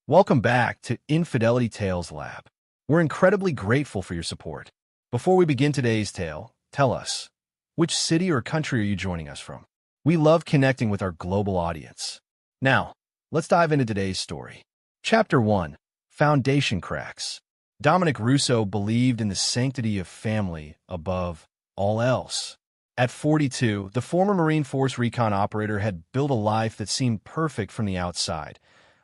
Welcome back to Infidelity Tales Lab. We're incredibly grateful for your support. Before we begin today's tale, tell us, which city or country are you joining us from? We love connecting with our global audience. Now, let's dive into today's story. Chapter 1. Foundation Cracks. Dominic Russo believed in the sanctity of family above all else. At 42, the former Marine Force recon operator had built a life that seemed perfect from the outside.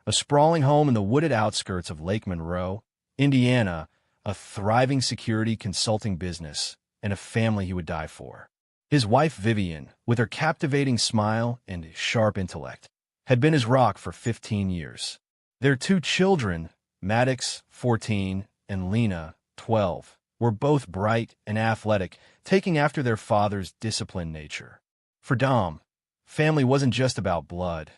A sprawling home in the wooded outskirts of Lake Monroe, Indiana, a thriving security consulting business, and a family he would die for. His wife Vivian, with her captivating smile and sharp intellect, had been his rock for 15 years. Their two children, Maddox, 14, and Lena, 12, were both bright and athletic, taking after their father's disciplined nature. For Dom, family wasn't just about blood.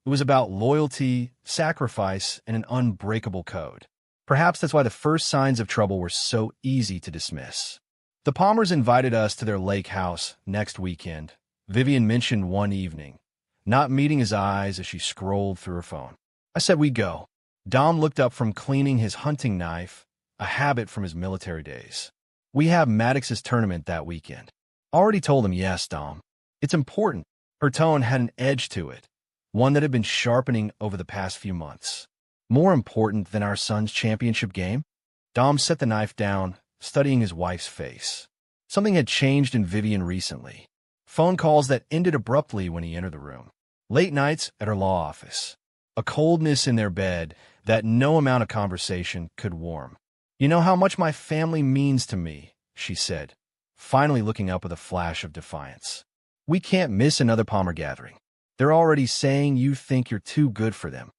It was about loyalty, sacrifice, and an unbreakable code. Perhaps that's why the first signs of trouble were so easy to dismiss. The Palmers invited us to their lake house next weekend, Vivian mentioned one evening, not meeting his eyes as she scrolled through her phone. I said we'd go. Dom looked up from cleaning his hunting knife, a habit from his military days. We have Maddox's tournament that weekend. Already told him yes, Dom. It's important. Her tone had an edge to it, one that had been sharpening over the past few months. More important than our son's championship game? Dom set the knife down, studying his wife's face. Something had changed in Vivian recently. Phone calls that ended abruptly when he entered the room. Late nights at her law office. A coldness in their bed that no amount of conversation could warm. You know how much my family means to me, she said, finally looking up with a flash of defiance. We can't miss another Palmer gathering. They're already saying you think you're too good for them.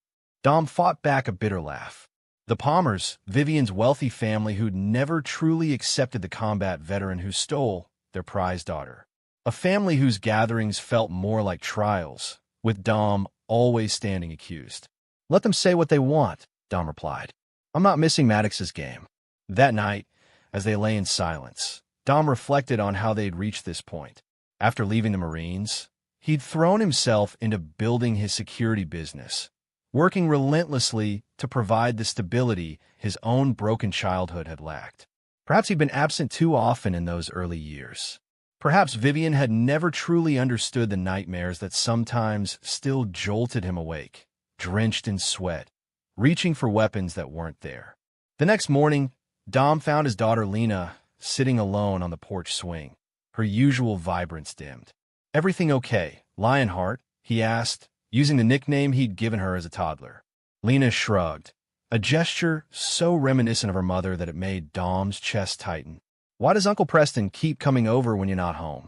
Dom fought back a bitter laugh. The Palmers, Vivian's wealthy family who'd never truly accepted the combat veteran who stole their prized daughter. A family whose gatherings felt more like trials, with Dom always standing accused. Let them say what they want, Dom replied. I'm not missing Maddox's game. That night, as they lay in silence, Dom reflected on how they'd reached this point. After leaving the Marines, he'd thrown himself into building his security business, working relentlessly to provide the stability his own broken childhood had lacked. Perhaps he'd been absent too often in those early years. Perhaps Vivian had never truly understood the nightmares that sometimes still jolted him awake, drenched in sweat, reaching for weapons that weren't there. The next morning, Dom found his daughter Lena sitting alone on the porch swing, her usual vibrance dimmed. Everything okay, Lionheart? He asked, using the nickname he'd given her as a toddler. Lena shrugged, a gesture so reminiscent of her mother that it made Dom's chest tighten. Why does Uncle Preston keep coming over when you're not home?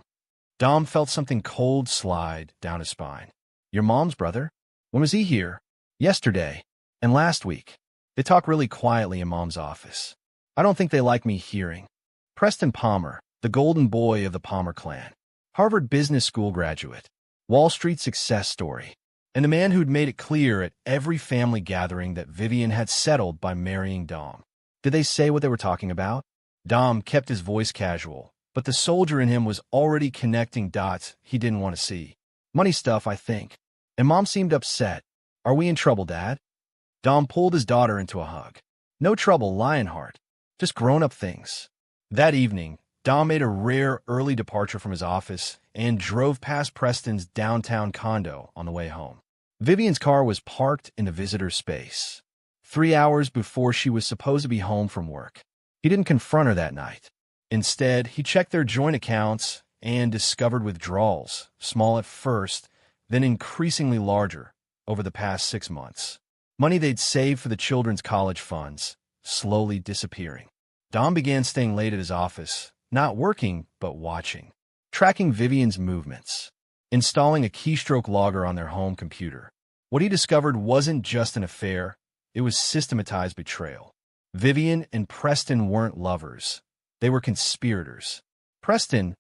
Dom felt something cold slide down his spine. Your mom's brother? When was he here? Yesterday. And last week. They talk really quietly in Mom's office. I don't think they like me hearing. Preston Palmer, the golden boy of the Palmer clan. Harvard Business School graduate, Wall Street success story, and the man who'd made it clear at every family gathering that Vivian had settled by marrying Dom. Did they say what they were talking about? Dom kept his voice casual, but the soldier in him was already connecting dots he didn't want to see. Money stuff, I think. And Mom seemed upset. Are we in trouble, Dad? Dom pulled his daughter into a hug. No trouble, Lionheart. Just grown-up things. That evening, Dom made a rare early departure from his office and drove past Preston's downtown condo on the way home. Vivian's car was parked in the visitor space, 3 hours before she was supposed to be home from work. He didn't confront her that night. Instead, he checked their joint accounts and discovered withdrawals, small at first, then increasingly larger over the past 6 months. Money they'd saved for the children's college funds, slowly disappearing. Dom began staying late at his office, not working, but watching, tracking Vivian's movements, installing a keystroke logger on their home computer. What he discovered wasn't just an affair, it was systematized betrayal. Vivian and Preston weren't lovers. They were conspirators. Preston,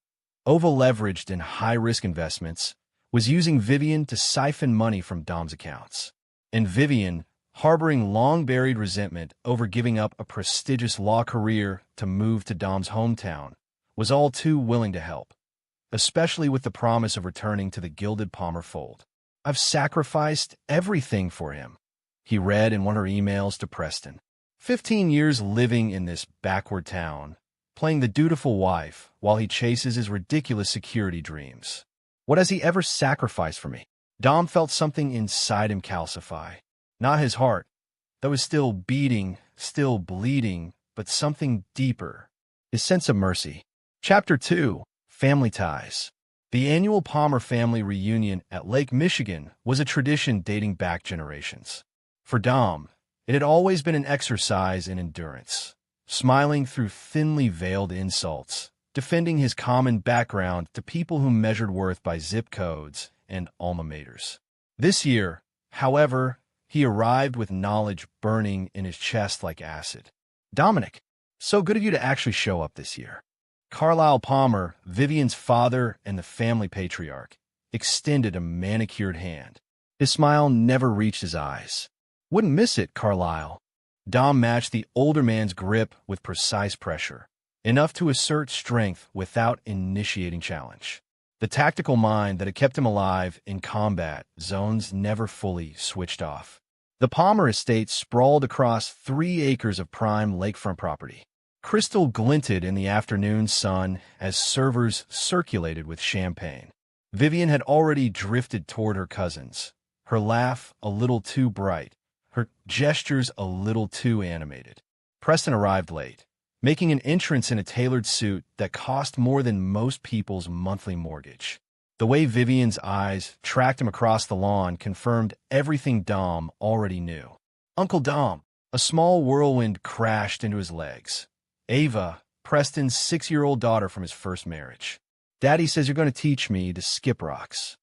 over-leveraged in high-risk investments, was using Vivian to siphon money from Dom's accounts. And Vivian, harboring long-buried resentment over giving up a prestigious law career to move to Dom's hometown, was all too willing to help, especially with the promise of returning to the gilded Palmer fold. I've sacrificed everything for him, he read in one of her emails to Preston. 15 years living in this backward town, playing the dutiful wife while he chases his ridiculous security dreams. What has he ever sacrificed for me? Dom felt something inside him calcify. Not his heart, that was still beating, still bleeding, but something deeper. His sense of mercy. Chapter 2. Family Ties. The annual Palmer family reunion at Lake Michigan was a tradition dating back generations. For Dom, it had always been an exercise in endurance, smiling through thinly veiled insults, defending his common background to people who measured worth by zip codes and alma maters. This year, however, he arrived with knowledge burning in his chest like acid. Dominic, so good of you to actually show up this year. Carlisle Palmer, Vivian's father and the family patriarch, extended a manicured hand. His smile never reached his eyes. Wouldn't miss it, Carlisle. Dom matched the older man's grip with precise pressure, enough to assert strength without initiating challenge. The tactical mind that had kept him alive in combat zones never fully switched off. The Palmer estate sprawled across 3 acres of prime lakefront property. Crystal glinted in the afternoon sun as servers circulated with champagne. Vivian had already drifted toward her cousins, her laugh a little too bright, her gestures a little too animated. Preston arrived late, making an entrance in a tailored suit that cost more than most people's monthly mortgage. The way Vivian's eyes tracked him across the lawn confirmed everything Dom already knew. Uncle Dom. A small whirlwind crashed into his legs. Ava, Preston's 6-year-old daughter from his first marriage. Daddy says you're going to teach me to skip rocks.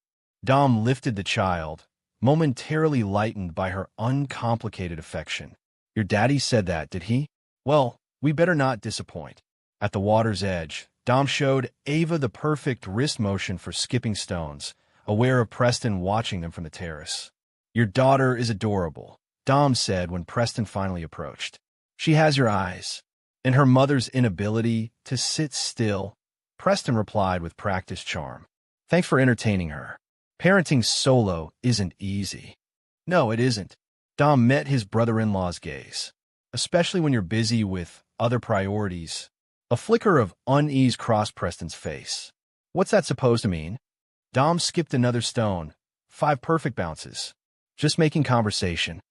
Dom lifted the child, momentarily lightened by her uncomplicated affection. Your daddy said that, did he? Well, we better not disappoint. At the water's edge, Dom showed Ava the perfect wrist motion for skipping stones, aware of Preston watching them from the terrace. Your daughter is adorable, Dom said when Preston finally approached. She has your eyes. And her mother's inability to sit still, Preston replied with practiced charm. Thanks for entertaining her. Parenting solo isn't easy. No, it isn't. Dom met his brother-in-law's gaze, especially when you're busy with other priorities. A flicker of unease crossed Preston's face. What's that supposed to mean? Dom skipped another stone. 5 perfect bounces. Just making conversation.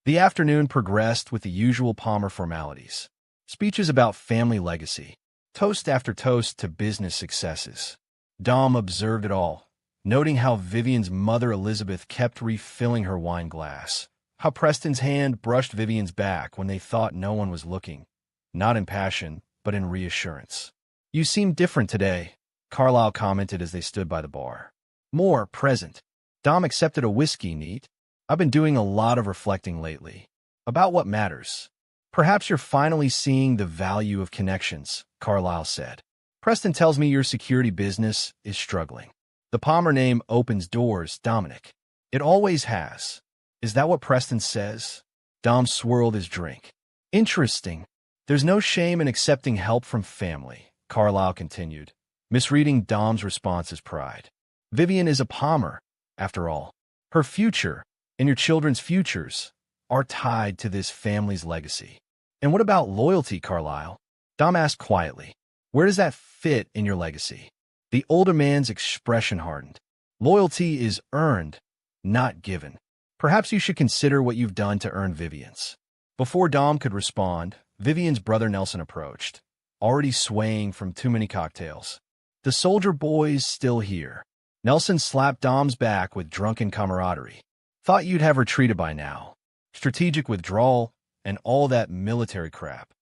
The afternoon progressed with the usual Palmer formalities. Speeches about family legacy. Toast after toast to business successes. Dom observed it all, noting how Vivian's mother Elizabeth kept refilling her wine glass. How Preston's hand brushed Vivian's back when they thought no one was looking. Not in passion, but in reassurance. You seem different today, Carlisle commented as they stood by the bar. More present. Dom accepted a whiskey neat. I've been doing a lot of reflecting lately. About what matters. Perhaps you're finally seeing the value of connections, Carlisle said. Preston tells me your security business is struggling. The Palmer name opens doors, Dominic. It always has. Is that what Preston says? Dom swirled his drink. Interesting. There's no shame in accepting help from family, Carlisle continued, misreading Dom's response as pride. Vivian is a Palmer, after all. Her future, and your children's futures, are tied to this family's legacy. And what about loyalty, Carlisle? Dom asked quietly. Where does that fit in your legacy? The older man's expression hardened. Loyalty is earned, not given. Perhaps you should consider what you've done to earn Vivian's. Before Dom could respond, Vivian's brother Nelson approached, already swaying from too many cocktails. The soldier boy's still here. Nelson slapped Dom's back with drunken camaraderie. Thought you'd have retreated by now. Strategic withdrawal, and all that military crap.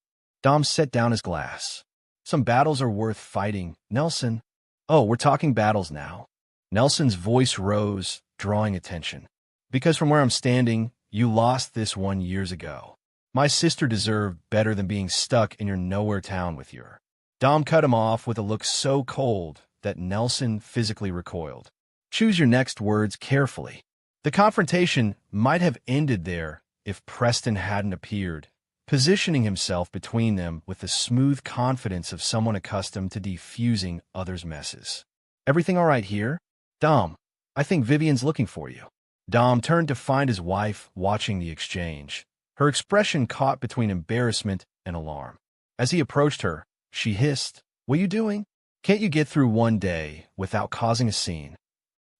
Dom set down his glass. Some battles are worth fighting, Nelson. Oh, we're talking battles now. Nelson's voice rose, drawing attention. Because from where I'm standing, you lost this one years ago. My sister deserved better than being stuck in your nowhere town with your. Dom cut him off with a look so cold that Nelson physically recoiled. Choose your next words carefully. The confrontation might have ended there if Preston hadn't appeared, positioning himself between them with the smooth confidence of someone accustomed to defusing others' messes. Everything all right here? Dom, I think Vivian's looking for you. Dom turned to find his wife watching the exchange, her expression caught between embarrassment and alarm. As he approached her, she hissed, "What are you doing? Can't you get through one day without causing a scene?"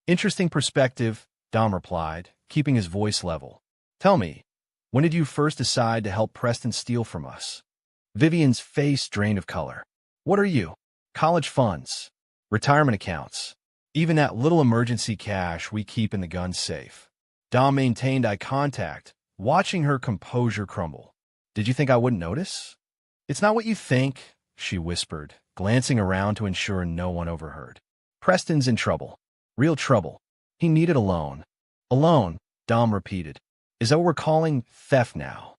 "Interesting perspective," Dom replied, keeping his voice level. "Tell me, when did you first decide to help Preston steal from us?" Vivian's face drained of color. "What are you? College funds, retirement accounts, even that little emergency cash we keep in the gun safe." Dom maintained eye contact, watching her composure crumble. "Did you think I wouldn't notice?" "It's not what you think," she whispered, glancing around to ensure no one overheard. "Preston's in trouble. Real trouble. He needed a loan." "A loan," Dom repeated. "Is that what we're calling theft now?"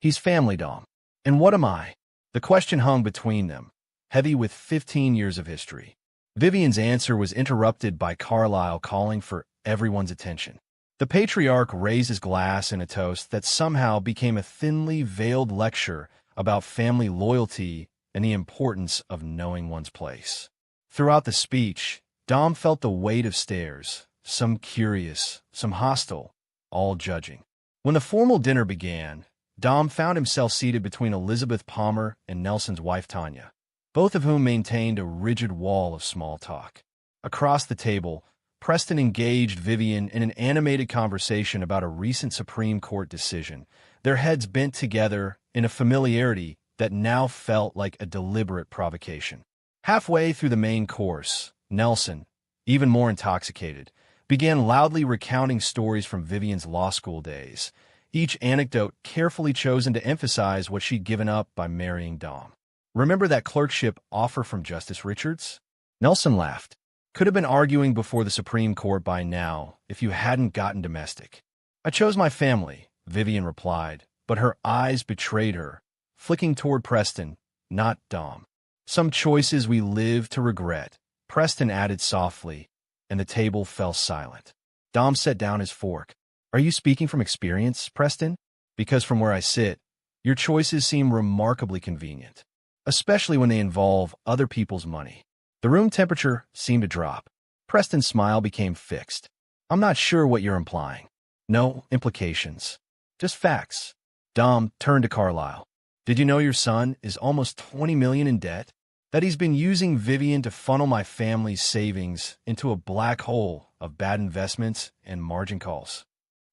"He's family, Dom. And what am I?" The question hung between them, heavy with 15 years of history. Vivian's answer was interrupted by Carlyle calling for everyone's attention. The patriarch raised his glass in a toast that somehow became a thinly veiled lecture about family loyalty and the importance of knowing one's place. Throughout the speech, Dom felt the weight of stares, some curious, some hostile, all judging. When the formal dinner began, Dom found himself seated between Elizabeth Palmer and Nelson's wife Tanya, both of whom maintained a rigid wall of small talk. Across the table, Preston engaged Vivian in an animated conversation about a recent Supreme Court decision, their heads bent together in a familiarity that now felt like a deliberate provocation. Halfway through the main course, Nelson, even more intoxicated, began loudly recounting stories from Vivian's law school days, each anecdote carefully chosen to emphasize what she'd given up by marrying Dom. "Remember that clerkship offer from Justice Richards?" Nelson laughed. "Could have been arguing before the Supreme Court by now if you hadn't gotten domestic." "I chose my family," Vivian replied, but her eyes betrayed her, flicking toward Preston, not Dom. "Some choices we live to regret," Preston added softly, and the table fell silent. Dom set down his fork. "Are you speaking from experience, Preston? Because from where I sit, your choices seem remarkably convenient, especially when they involve other people's money." The room temperature seemed to drop. Preston's smile became fixed. "I'm not sure what you're implying." "No implications. Just facts." Dom turned to Carlyle. "Did you know your son is almost $20 million in debt? That he's been using Vivian to funnel my family's savings into a black hole of bad investments and margin calls?"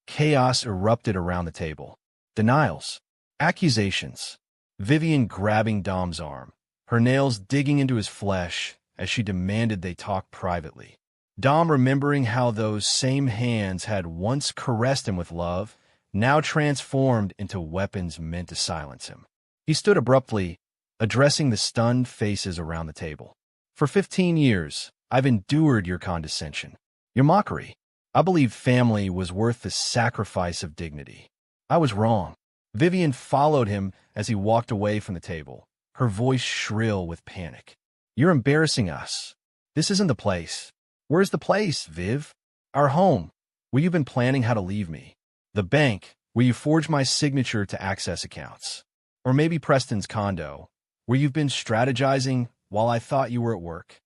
Chaos erupted around the table. Denials. Accusations. Vivian grabbing Dom's arm, her nails digging into his flesh as she demanded they talk privately. Dom, remembering how those same hands had once caressed him with love, now transformed into weapons meant to silence him. He stood abruptly, addressing the stunned faces around the table. "For 15 years, I've endured your condescension, your mockery. I believed family was worth the sacrifice of dignity. I was wrong." Vivian followed him as he walked away from the table, her voice shrill with panic. "You're embarrassing us. This isn't the place." "Where's the place, Viv?" "Our home, where you've been planning how to leave me. The bank, where you forged my signature to access accounts. Or maybe Preston's condo, where you've been strategizing while I thought you were at work."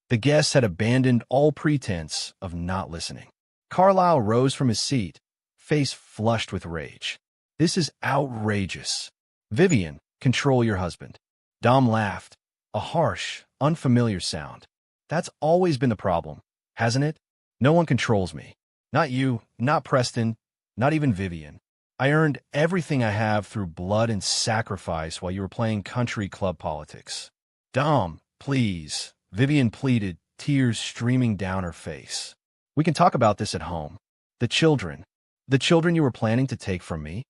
The guest had abandoned all pretense of not listening. Carlyle rose from his seat, face flushed with rage. "This is outrageous. Vivian, control your husband." Dom laughed, a harsh, unfamiliar sound. "That's always been the problem, hasn't it? No one controls me. Not you, not Preston, not even Vivian. I earned everything I have through blood and sacrifice while you were playing country club politics." "Dom, please," Vivian pleaded, tears streaming down her face. "We can talk about this at home. The children you were planning to take from me?"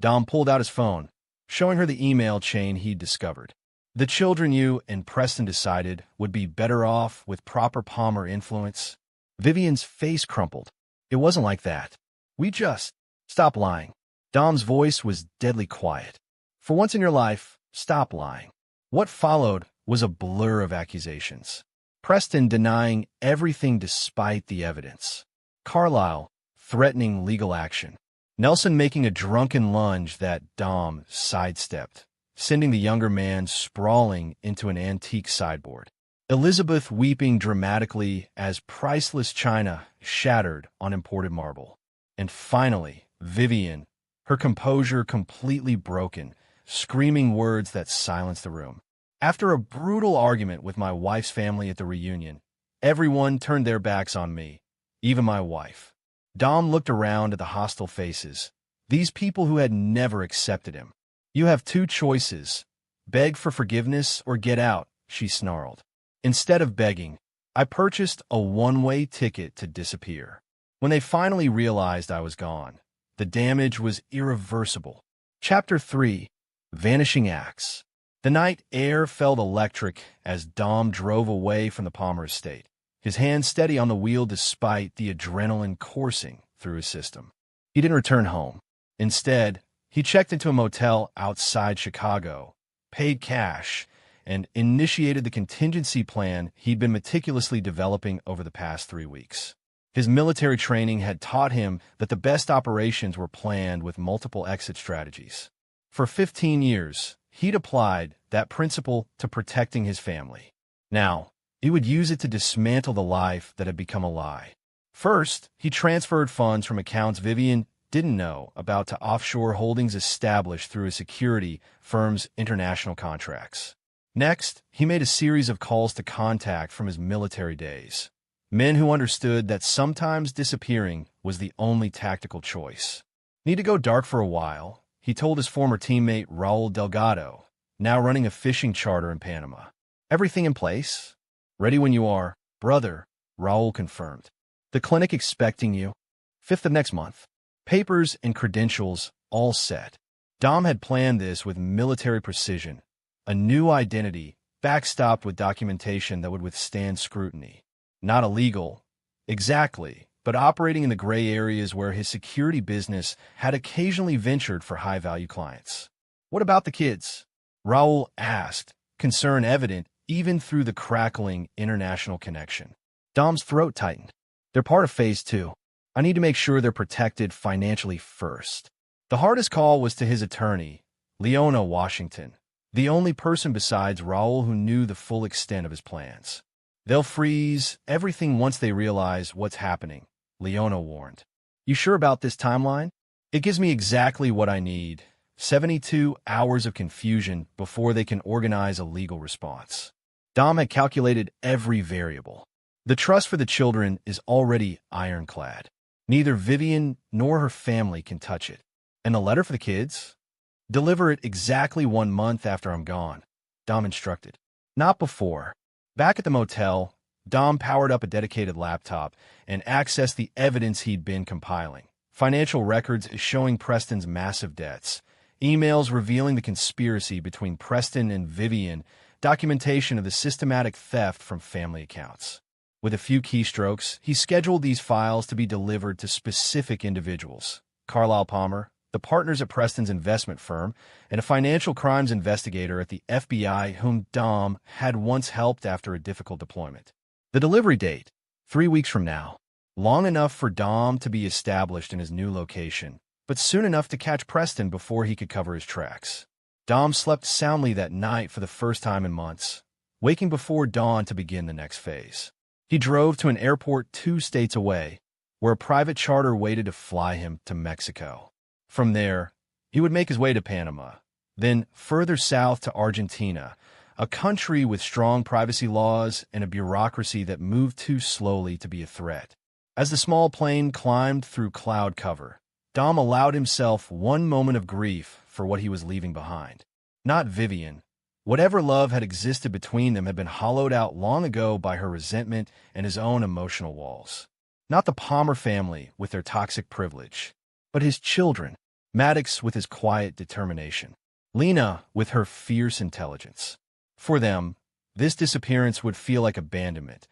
Dom pulled out his phone, showing her the email chain he'd discovered. "The children you and Preston decided would be better off with proper Palmer influence." Vivian's face crumpled. "It wasn't like that. We just—" "Stop lying." Dom's voice was deadly quiet. "For once in your life, stop lying." What followed was a blur of accusations. Preston denying everything despite the evidence. Carlyle threatening legal action. Nelson making a drunken lunge that Dom sidestepped, sending the younger man sprawling into an antique sideboard. Elizabeth weeping dramatically as priceless china shattered on imported marble. And finally, Vivian, her composure completely broken, screaming words that silenced the room. After a brutal argument with my wife's family at the reunion, everyone turned their backs on me, even my wife. Dom looked around at the hostile faces, these people who had never accepted him. You have two choices, beg for forgiveness or get out, she snarled. Instead of begging, I purchased a one-way ticket to disappear. When they finally realized I was gone, the damage was irreversible. Chapter 3. Vanishing Acts. The night air felt electric as Dom drove away from the Palmer estate, his hand steady on the wheel despite the adrenaline coursing through his system. He didn't return home. Instead, he checked into a motel outside Chicago, paid cash, and initiated the contingency plan he'd been meticulously developing over the past 3 weeks. His military training had taught him that the best operations were planned with multiple exit strategies. For 15 years, he'd applied that principle to protecting his family. Now, he would use it to dismantle the life that had become a lie. First, he transferred funds from accounts Vivian didn't know about to offshore holdings established through a security firm's international contracts. Next, he made a series of calls to contact from his military days. Men who understood that sometimes disappearing was the only tactical choice. Need to go dark for a while, he told his former teammate Raul Delgado, now running a fishing charter in Panama. Everything in place? Ready when you are, brother, Raul confirmed. The clinic expecting you. 5th of next month. Papers and credentials all set. Dom had planned this with military precision. A new identity, backstopped with documentation that would withstand scrutiny. Not illegal, exactly, but operating in the gray areas where his security business had occasionally ventured for high-value clients. What about the kids? Raul asked, concern evident even through the crackling international connection. Dom's throat tightened. They're part of Phase 2. I need to make sure they're protected financially first. The hardest call was to his attorney, Leona Washington, the only person besides Raul who knew the full extent of his plans. They'll freeze everything once they realize what's happening, Leona warned. You sure about this timeline? It gives me exactly what I need, 72 hours of confusion before they can organize a legal response. Dom had calculated every variable. The trust for the children is already ironclad. Neither Vivian nor her family can touch it. And the letter for the kids? Deliver it exactly 1 month after I'm gone, Dom instructed. Not before. Back at the motel, Dom powered up a dedicated laptop and accessed the evidence he'd been compiling. Financial records showing Preston's massive debts, emails revealing the conspiracy between Preston and Vivian, documentation of the systematic theft from family accounts. With a few keystrokes, he scheduled these files to be delivered to specific individuals. Carlisle Palmer, the partners at Preston's investment firm, and a financial crimes investigator at the FBI whom Dom had once helped after a difficult deployment. The delivery date, 3 weeks from now. Long enough for Dom to be established in his new location, but soon enough to catch Preston before he could cover his tracks. Dom slept soundly that night for the first time in months, waking before dawn to begin the next phase. He drove to an airport 2 states away, where a private charter waited to fly him to Mexico. From there, he would make his way to Panama, then further south to Argentina, a country with strong privacy laws and a bureaucracy that moved too slowly to be a threat. As the small plane climbed through cloud cover, Dom allowed himself one moment of grief for what he was leaving behind. Not Vivian. Whatever love had existed between them had been hollowed out long ago by her resentment and his own emotional walls. Not the Palmer family with their toxic privilege, but his children, Maddox with his quiet determination, Lena with her fierce intelligence. For them, this disappearance would feel like abandonment,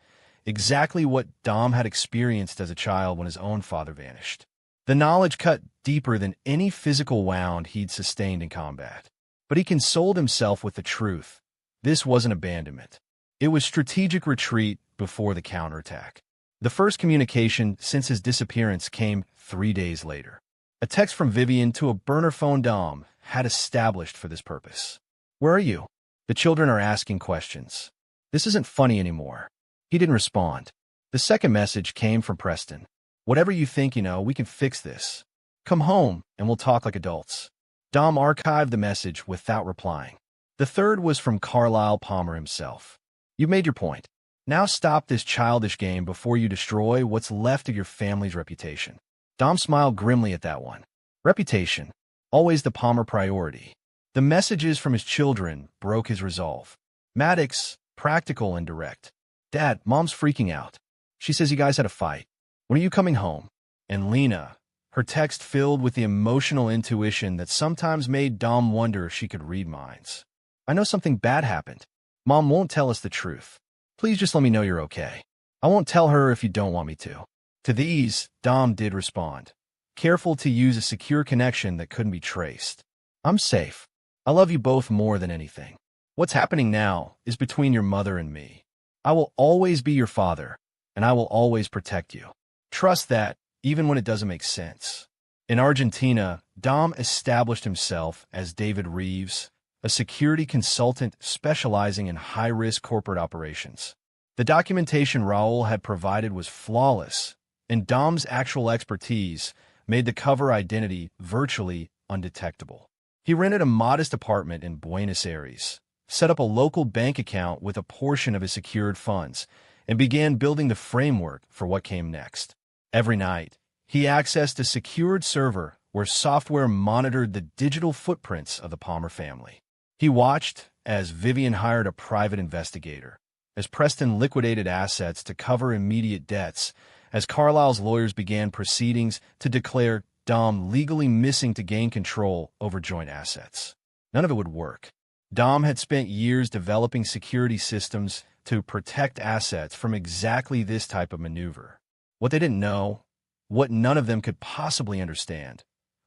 exactly what Dom had experienced as a child when his own father vanished. The knowledge cut deeper than any physical wound he'd sustained in combat. But he consoled himself with the truth. This wasn't abandonment. It was strategic retreat before the counterattack. The first communication since his disappearance came 3 days later. A text from Vivian to a burner phone Dom had established for this purpose. Where are you? The children are asking questions. This isn't funny anymore. He didn't respond. The second message came from Preston. Whatever you think, we can fix this. Come home, and we'll talk like adults. Dom archived the message without replying. The third was from Carlisle Palmer himself. You've made your point. Now stop this childish game before you destroy what's left of your family's reputation. Dom smiled grimly at that one. Reputation, always the Palmer priority. The messages from his children broke his resolve. Maddox, practical and direct. Dad, Mom's freaking out. She says you guys had a fight. When are you coming home? And Lena, her text filled with the emotional intuition that sometimes made Dom wonder if she could read minds. I know something bad happened. Mom won't tell us the truth. Please just let me know you're okay. I won't tell her if you don't want me to. To these, Dom did respond, careful to use a secure connection that couldn't be traced. I'm safe. I love you both more than anything. What's happening now is between your mother and me. I will always be your father, and I will always protect you. Trust that, even when it doesn't make sense. In Argentina, Dom established himself as David Reeves, a security consultant specializing in high-risk corporate operations. The documentation Raul had provided was flawless, and Dom's actual expertise made the cover identity virtually undetectable. He rented a modest apartment in Buenos Aires, set up a local bank account with a portion of his secured funds, and began building the framework for what came next. Every night, he accessed a secured server where software monitored the digital footprints of the Palmer family. He watched as Vivian hired a private investigator, as Preston liquidated assets to cover immediate debts, as Carlisle's lawyers began proceedings to declare Dom legally missing to gain control over joint assets. None of it would work. Dom had spent years developing security systems to protect assets from exactly this type of maneuver. What they didn't know, what none of them could possibly understand,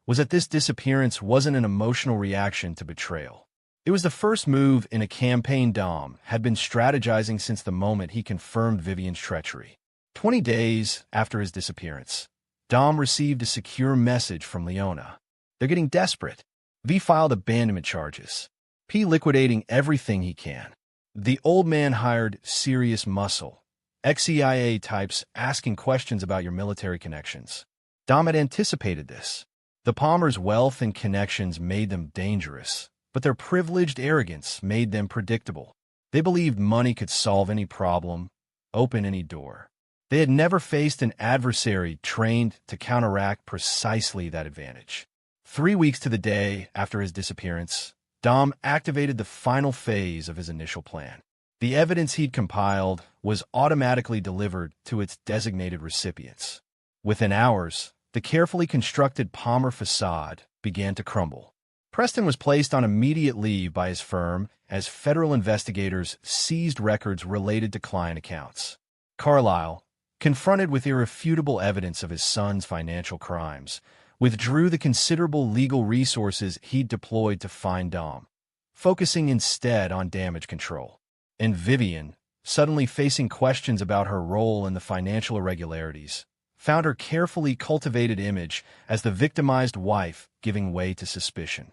was that this disappearance wasn't an emotional reaction to betrayal. It was the first move in a campaign Dom had been strategizing since the moment he confirmed Vivian's treachery. 20 days after his disappearance, Dom received a secure message from Leona. They're getting desperate. V filed abandonment charges. P liquidating everything he can. The old man hired serious muscle, ex-CIA types asking questions about your military connections. Dom had anticipated this. The Palmers' wealth and connections made them dangerous, but their privileged arrogance made them predictable. They believed money could solve any problem, open any door. They had never faced an adversary trained to counteract precisely that advantage. 3 weeks to the day after his disappearance, Dom activated the final phase of his initial plan. The evidence he'd compiled was automatically delivered to its designated recipients. Within hours, the carefully constructed Palmer facade began to crumble. Preston was placed on immediate leave by his firm as federal investigators seized records related to client accounts. Carlisle, confronted with irrefutable evidence of his son's financial crimes, withdrew the considerable legal resources he'd deployed to find Dom, focusing instead on damage control. And Vivian, suddenly facing questions about her role in the financial irregularities, found her carefully cultivated image as the victimized wife giving way to suspicion.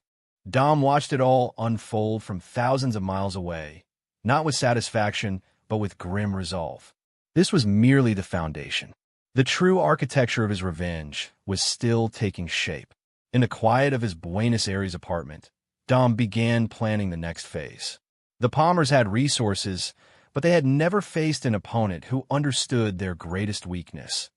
Dom watched it all unfold from thousands of miles away, not with satisfaction, but with grim resolve. This was merely the foundation. The true architecture of his revenge was still taking shape. In the quiet of his Buenos Aires apartment, Dom began planning the next phase. The Palmers had resources, but they had never faced an opponent who understood their greatest weakness,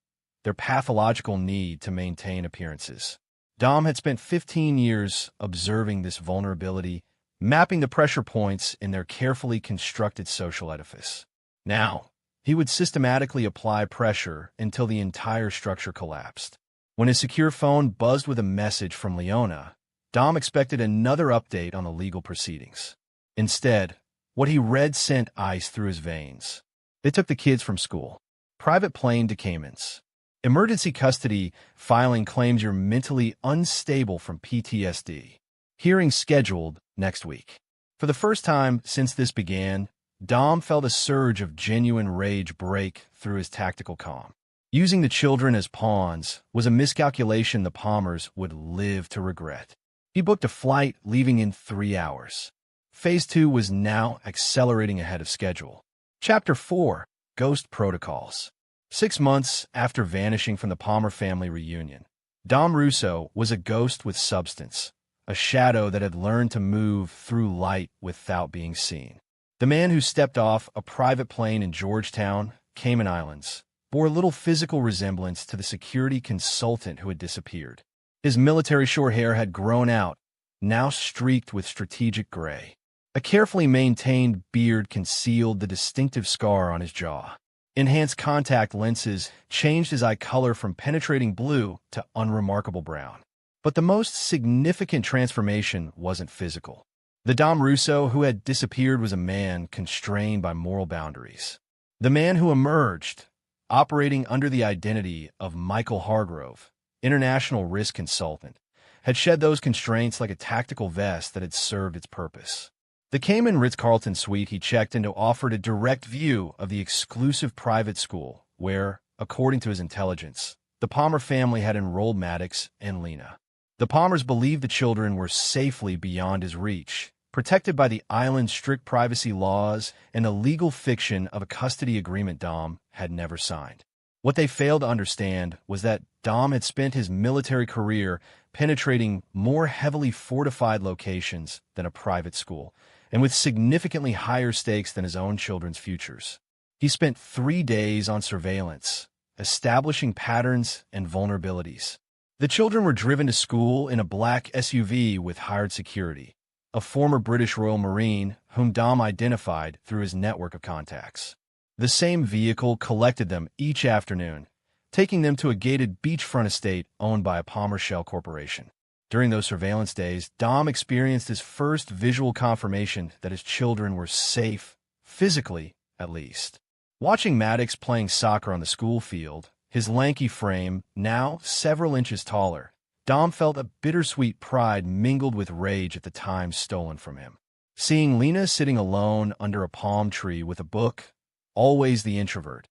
their pathological need to maintain appearances. Dom had spent 15 years observing this vulnerability, mapping the pressure points in their carefully constructed social edifice. Now, he would systematically apply pressure until the entire structure collapsed. When his secure phone buzzed with a message from Leona, Dom expected another update on the legal proceedings. Instead, what he read sent ice through his veins. They took the kids from school. Private plane to Caymans. Emergency custody filing claims you're mentally unstable from PTSD. Hearing scheduled next week. For the first time since this began, Dom felt a surge of genuine rage break through his tactical calm. Using the children as pawns was a miscalculation the Palmers would live to regret. He booked a flight leaving in 3 hours. Phase 2 was now accelerating ahead of schedule. Chapter 4: Ghost Protocols. 6 months after vanishing from the Palmer family reunion, Dom Russo was a ghost with substance, a shadow that had learned to move through light without being seen. The man who stepped off a private plane in Georgetown, Cayman Islands, bore little physical resemblance to the security consultant who had disappeared. His military short hair had grown out, now streaked with strategic gray. A carefully maintained beard concealed the distinctive scar on his jaw. Enhanced contact lenses changed his eye color from penetrating blue to unremarkable brown. But the most significant transformation wasn't physical. The Dom Russo who had disappeared was a man constrained by moral boundaries. The man who emerged, operating under the identity of Michael Hargrove, international risk consultant, had shed those constraints like a tactical vest that had served its purpose. The Cayman Ritz-Carlton suite he checked into offered a direct view of the exclusive private school where, according to his intelligence, the Palmer family had enrolled Maddox and Lena. The Palmers believed the children were safely beyond his reach, protected by the island's strict privacy laws and the legal fiction of a custody agreement Dom had never signed. What they failed to understand was that Dom had spent his military career penetrating more heavily fortified locations than a private school, and with significantly higher stakes than his own children's futures. He spent 3 days on surveillance, establishing patterns and vulnerabilities. The children were driven to school in a black SUV with hired security, a former British Royal Marine whom Dom identified through his network of contacts. The same vehicle collected them each afternoon, taking them to a gated beachfront estate owned by a Palmer Shell corporation. During those surveillance days, Dom experienced his first visual confirmation that his children were safe, physically at least. Watching Maddox playing soccer on the school field, his lanky frame now several inches taller, Dom felt a bittersweet pride mingled with rage at the time stolen from him. Seeing Lena sitting alone under a palm tree with a book, always the introvert,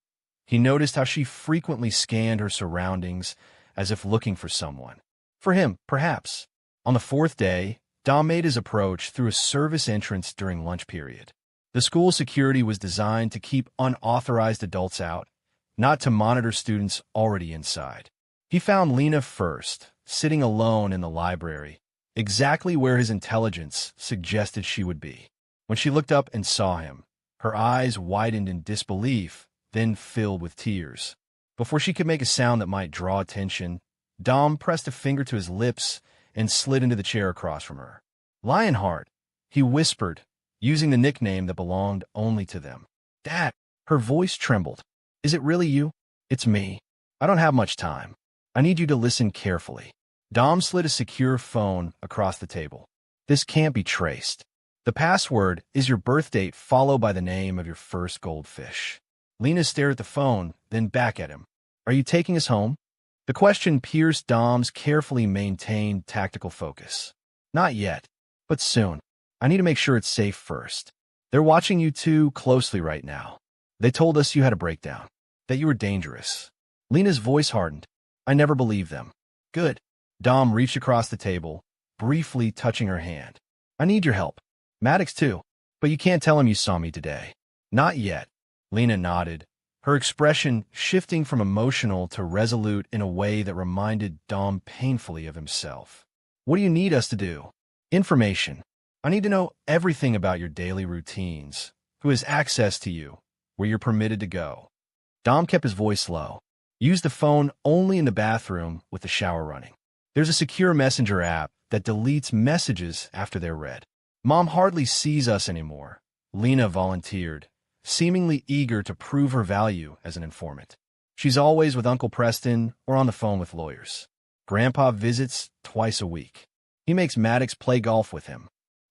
he noticed how she frequently scanned her surroundings as if looking for someone. For him, perhaps. On the 4th day, Dom made his approach through a service entrance during lunch period. The school security was designed to keep unauthorized adults out, not to monitor students already inside. He found Lena first, sitting alone in the library, exactly where his intelligence suggested she would be. When she looked up and saw him, her eyes widened in disbelief, then filled with tears. Before she could make a sound that might draw attention, Dom pressed a finger to his lips and slid into the chair across from her. "Lionheart," he whispered, using the nickname that belonged only to them. "Dad," her voice trembled. "Is it really you?" "It's me. I don't have much time. I need you to listen carefully." Dom slid a secure phone across the table. "This can't be traced. The password is your birth date followed by the name of your first goldfish." Lena stared at the phone, then back at him. "Are you taking us home?" The question pierced Dom's carefully maintained tactical focus. "Not yet, but soon. I need to make sure it's safe first. They're watching you too closely right now. They told us you had a breakdown, that you were dangerous." Lena's voice hardened. "I never believed them." "Good." Dom reached across the table, briefly touching her hand. "I need your help. Maddox too. But you can't tell him you saw me today." "Not yet." Lena nodded, her expression shifting from emotional to resolute in a way that reminded Dom painfully of himself. "What do you need us to do?" "Information. I need to know everything about your daily routines, who has access to you, where you're permitted to go." Dom kept his voice low. "Use the phone only in the bathroom with the shower running. There's a secure messenger app that deletes messages after they're read." "Mom hardly sees us anymore," Lena volunteered, seemingly eager to prove her value as an informant. "She's always with Uncle Preston or on the phone with lawyers. Grandpa visits twice a week. He makes Maddox play golf with him."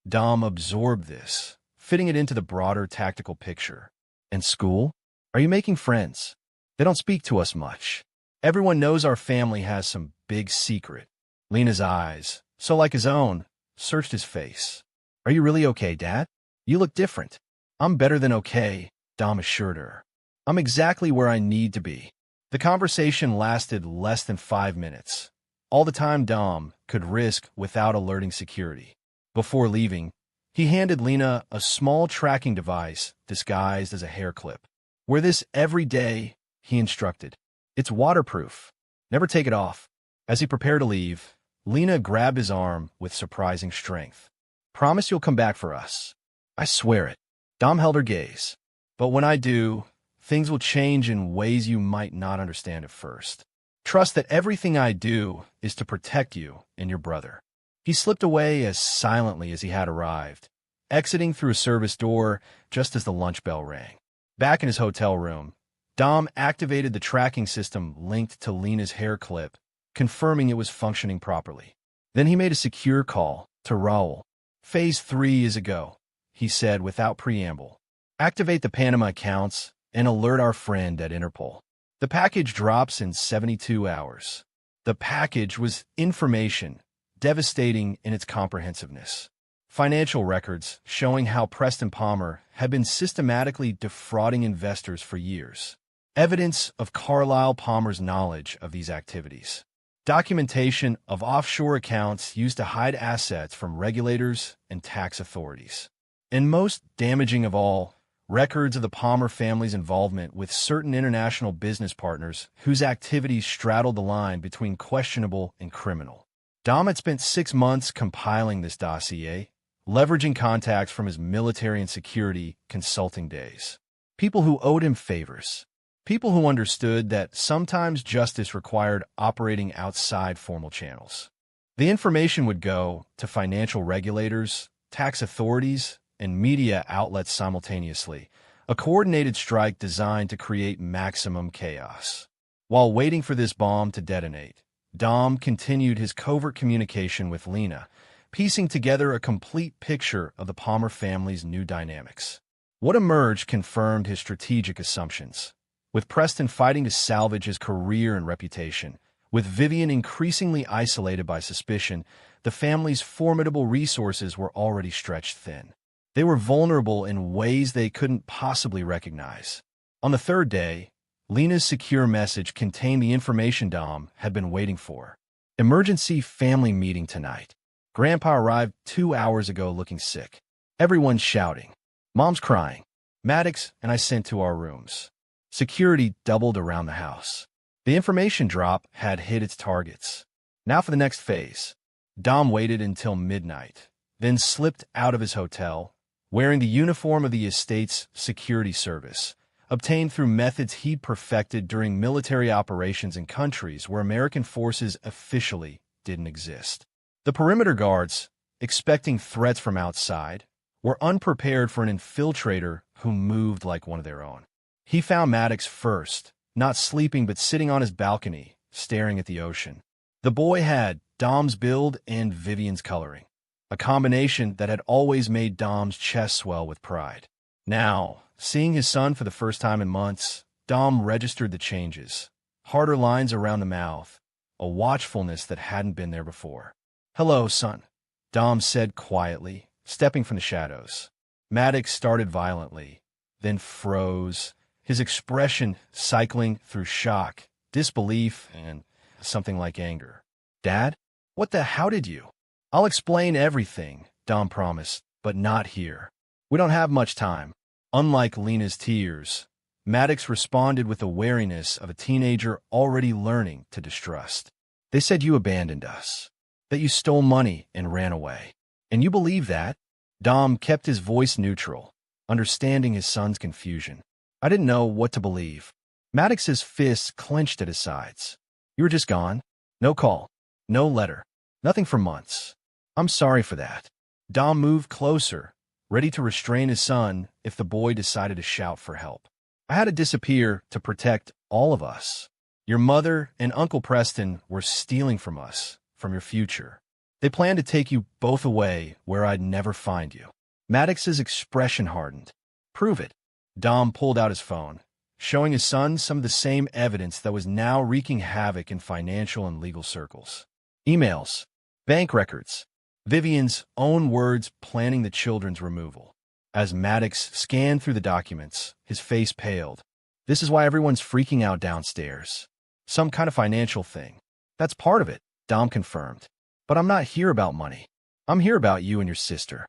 Dom absorbed this, fitting it into the broader tactical picture. "And school? Are you making friends? They don't speak to us much. Everyone knows our family has some big secret." Lena's eyes, so like his own, searched his face. "Are you really okay, Dad? You look different." "I'm better than okay," Dom assured her. "I'm exactly where I need to be." The conversation lasted less than 5 minutes, all the time Dom could risk without alerting security. Before leaving, he handed Lena a small tracking device disguised as a hair clip. "Wear this every day he instructed. It's waterproof. Never take it off. As he prepared to leave, Lena grabbed his arm with surprising strength. Promise you'll come back for us. I swear it. Dom held her gaze. But when I do, things will change in ways you might not understand at first. Trust that everything I do is to protect you and your brother. He slipped away as silently as he had arrived, exiting through a service door just as the lunch bell rang. Back in his hotel room, Dom activated the tracking system linked to Lena's hair clip, confirming it was functioning properly. Then he made a secure call to Raul. Phase 3 is a go, he said without preamble. Activate the Panama accounts and alert our friend at Interpol. The package drops in 72 hours. The package was information, devastating in its comprehensiveness. Financial records showing how Preston Palmer had been systematically defrauding investors for years. Evidence of Carlisle Palmer's knowledge of these activities. Documentation of offshore accounts used to hide assets from regulators and tax authorities. And most damaging of all, records of the Palmer family's involvement with certain international business partners whose activities straddled the line between questionable and criminal. Dom had spent 6 months compiling this dossier, leveraging contacts from his military and security consulting days. People who owed him favors. People who understood that sometimes justice required operating outside formal channels. The information would go to financial regulators, tax authorities, and media outlets simultaneously, a coordinated strike designed to create maximum chaos. While waiting for this bomb to detonate, Dom continued his covert communication with Lena, piecing together a complete picture of the Palmer family's new dynamics. What emerged confirmed his strategic assumptions. With Preston fighting to salvage his career and reputation, with Vivian increasingly isolated by suspicion, the family's formidable resources were already stretched thin. They were vulnerable in ways they couldn't possibly recognize. On the third day, Lena's secure message contained the information Dom had been waiting for. Emergency family meeting tonight. Grandpa arrived 2 hours ago looking sick. Everyone's shouting. Mom's crying. Maddox and I sent to our rooms. Security doubled around the house. The information drop had hit its targets. Now for the next phase. Dom waited until midnight, then slipped out of his hotel, wearing the uniform of the estate's security service, obtained through methods he'd perfected during military operations in countries where American forces officially didn't exist. The perimeter guards, expecting threats from outside, were unprepared for an infiltrator who moved like one of their own. He found Maddox first, not sleeping but sitting on his balcony, staring at the ocean. The boy had Dom's build and Vivian's coloring, a combination that had always made Dom's chest swell with pride. Now, seeing his son for the first time in months, Dom registered the changes. Harder lines around the mouth, a watchfulness that hadn't been there before. "Hello, son," Dom said quietly, stepping from the shadows. Maddox started violently, then froze, his expression cycling through shock, disbelief, and something like anger. "Dad? How did you?" "I'll explain everything," Dom promised, "but not here. We don't have much time." Unlike Lena's tears, Maddox responded with the wariness of a teenager already learning to distrust. "They said you abandoned us, that you stole money and ran away. And you believe that?" Dom kept his voice neutral, understanding his son's confusion. "I didn't know what to believe." Maddox's fists clenched at his sides. "You were just gone. No call. No letter. Nothing for months. I'm sorry for that." Dom moved closer, ready to restrain his son if the boy decided to shout for help. "I had to disappear to protect all of us. Your mother and Uncle Preston were stealing from us, from your future. They planned to take you both away where I'd never find you." Maddox's expression hardened. "Prove it." Dom pulled out his phone, showing his son some of the same evidence that was now wreaking havoc in financial and legal circles. Emails, bank records, Vivian's own words planning the children's removal. As Maddox scanned through the documents, his face paled. "This is why everyone's freaking out downstairs. Some kind of financial thing." "That's part of it," Dom confirmed. "But I'm not here about money. I'm here about you and your sister."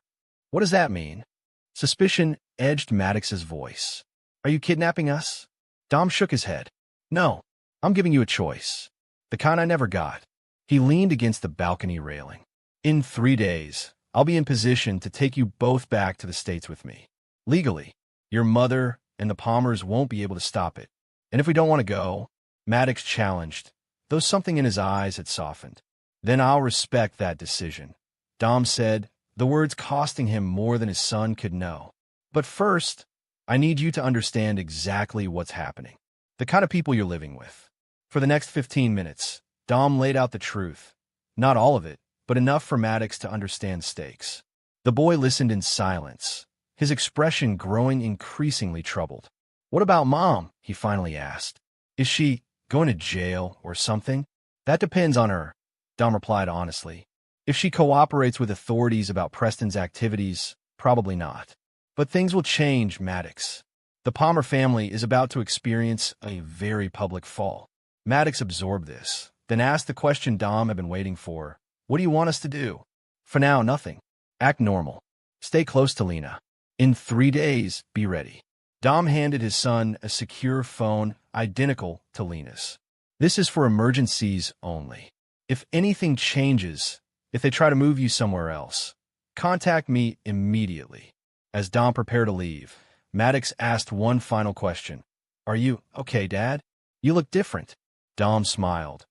"What does that mean?" Suspicion edged Maddox's voice. "Are you kidnapping us?" Dom shook his head. No, I'm giving you a choice. The kind I never got. He leaned against the balcony railing. In 3 days, I'll be in position to take you both back to the States with me. Legally, your mother and the Palmers won't be able to stop it. And if we don't want to go, Maddox challenged, though something in his eyes had softened. Then I'll respect that decision, Dom said, the words costing him more than his son could know. But first, I need you to understand exactly what's happening. The kind of people you're living with. For the next 15 minutes, Dom laid out the truth. Not all of it, but enough for Maddox to understand stakes. The boy listened in silence, his expression growing increasingly troubled. What about Mom? He finally asked. Is she going to jail or something? That depends on her, Dom replied honestly. If she cooperates with authorities about Preston's activities, probably not. But things will change, Maddox. The Palmer family is about to experience a very public fall. Maddox absorbed this, then asked the question Dom had been waiting for. What do you want us to do? For now, nothing. Act normal. Stay close to Lena. In 3 days, be ready. Dom handed his son a secure phone identical to Lena's. This is for emergencies only. If anything changes, if they try to move you somewhere else, contact me immediately. As Dom prepared to leave, Maddox asked one final question. Are you okay, Dad? You look different. Dom smiled,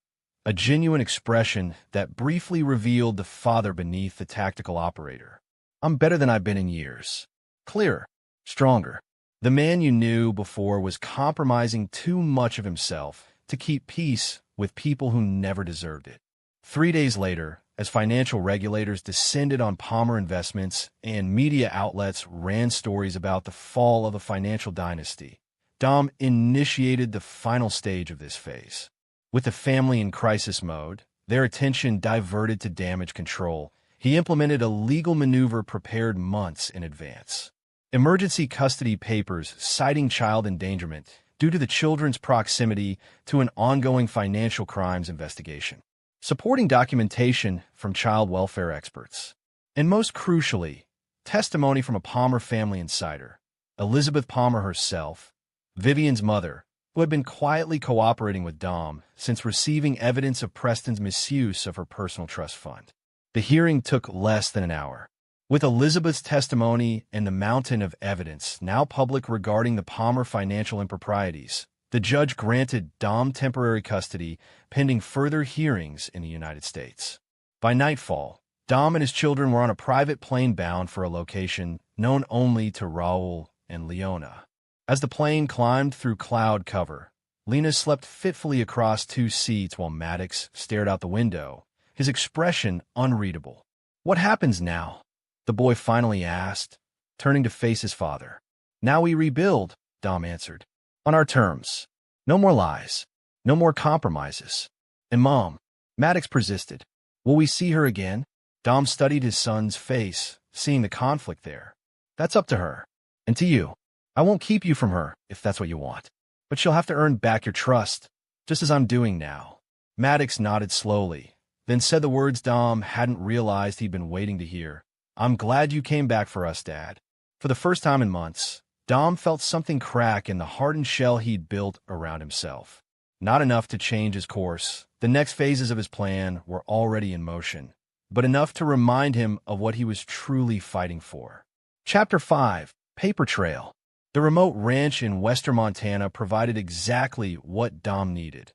a genuine expression that briefly revealed the father beneath the tactical operator. I'm better than I've been in years. Clearer, stronger. The man you knew before was compromising too much of himself to keep peace with people who never deserved it. 3 days later, as financial regulators descended on Palmer investments and media outlets ran stories about the fall of a financial dynasty, Dom initiated the final stage of this phase. With the family in crisis mode, their attention diverted to damage control, he implemented a legal maneuver prepared months in advance. Emergency custody papers citing child endangerment due to the children's proximity to an ongoing financial crimes investigation. Supporting documentation from child welfare experts. And most crucially, testimony from a Palmer family insider, Elizabeth Palmer herself, Vivian's mother, who had been quietly cooperating with Dom since receiving evidence of Preston's misuse of her personal trust fund. The hearing took less than an hour. With Elizabeth's testimony and the mountain of evidence now public regarding the Palmer financial improprieties, the judge granted Dom temporary custody pending further hearings in the United States. By nightfall, Dom and his children were on a private plane bound for a location known only to Raul and Leona. As the plane climbed through cloud cover, Lena slept fitfully across 2 seats while Maddox stared out the window, his expression unreadable. What happens now? The boy finally asked, turning to face his father. Now we rebuild, Dom answered. On our terms. No more lies. No more compromises. And Mom, Maddox persisted. Will we see her again? Dom studied his son's face, seeing the conflict there. That's up to her. And to you. I won't keep you from her, if that's what you want. But she'll have to earn back your trust, just as I'm doing now. Maddox nodded slowly, then said the words Dom hadn't realized he'd been waiting to hear. I'm glad you came back for us, Dad. For the first time in months, Dom felt something crack in the hardened shell he'd built around himself. Not enough to change his course. The next phases of his plan were already in motion, but enough to remind him of what he was truly fighting for. Chapter 5, Paper Trail. The remote ranch in western Montana provided exactly what Dom needed: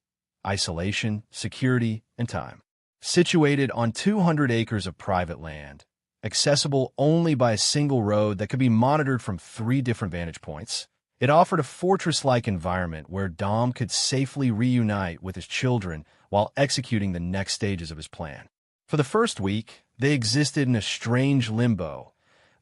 isolation, security, and time. Situated on 200 acres of private land, accessible only by a single road that could be monitored from 3 different vantage points, it offered a fortress-like environment where Dom could safely reunite with his children while executing the next stages of his plan. For the first week, they existed in a strange limbo,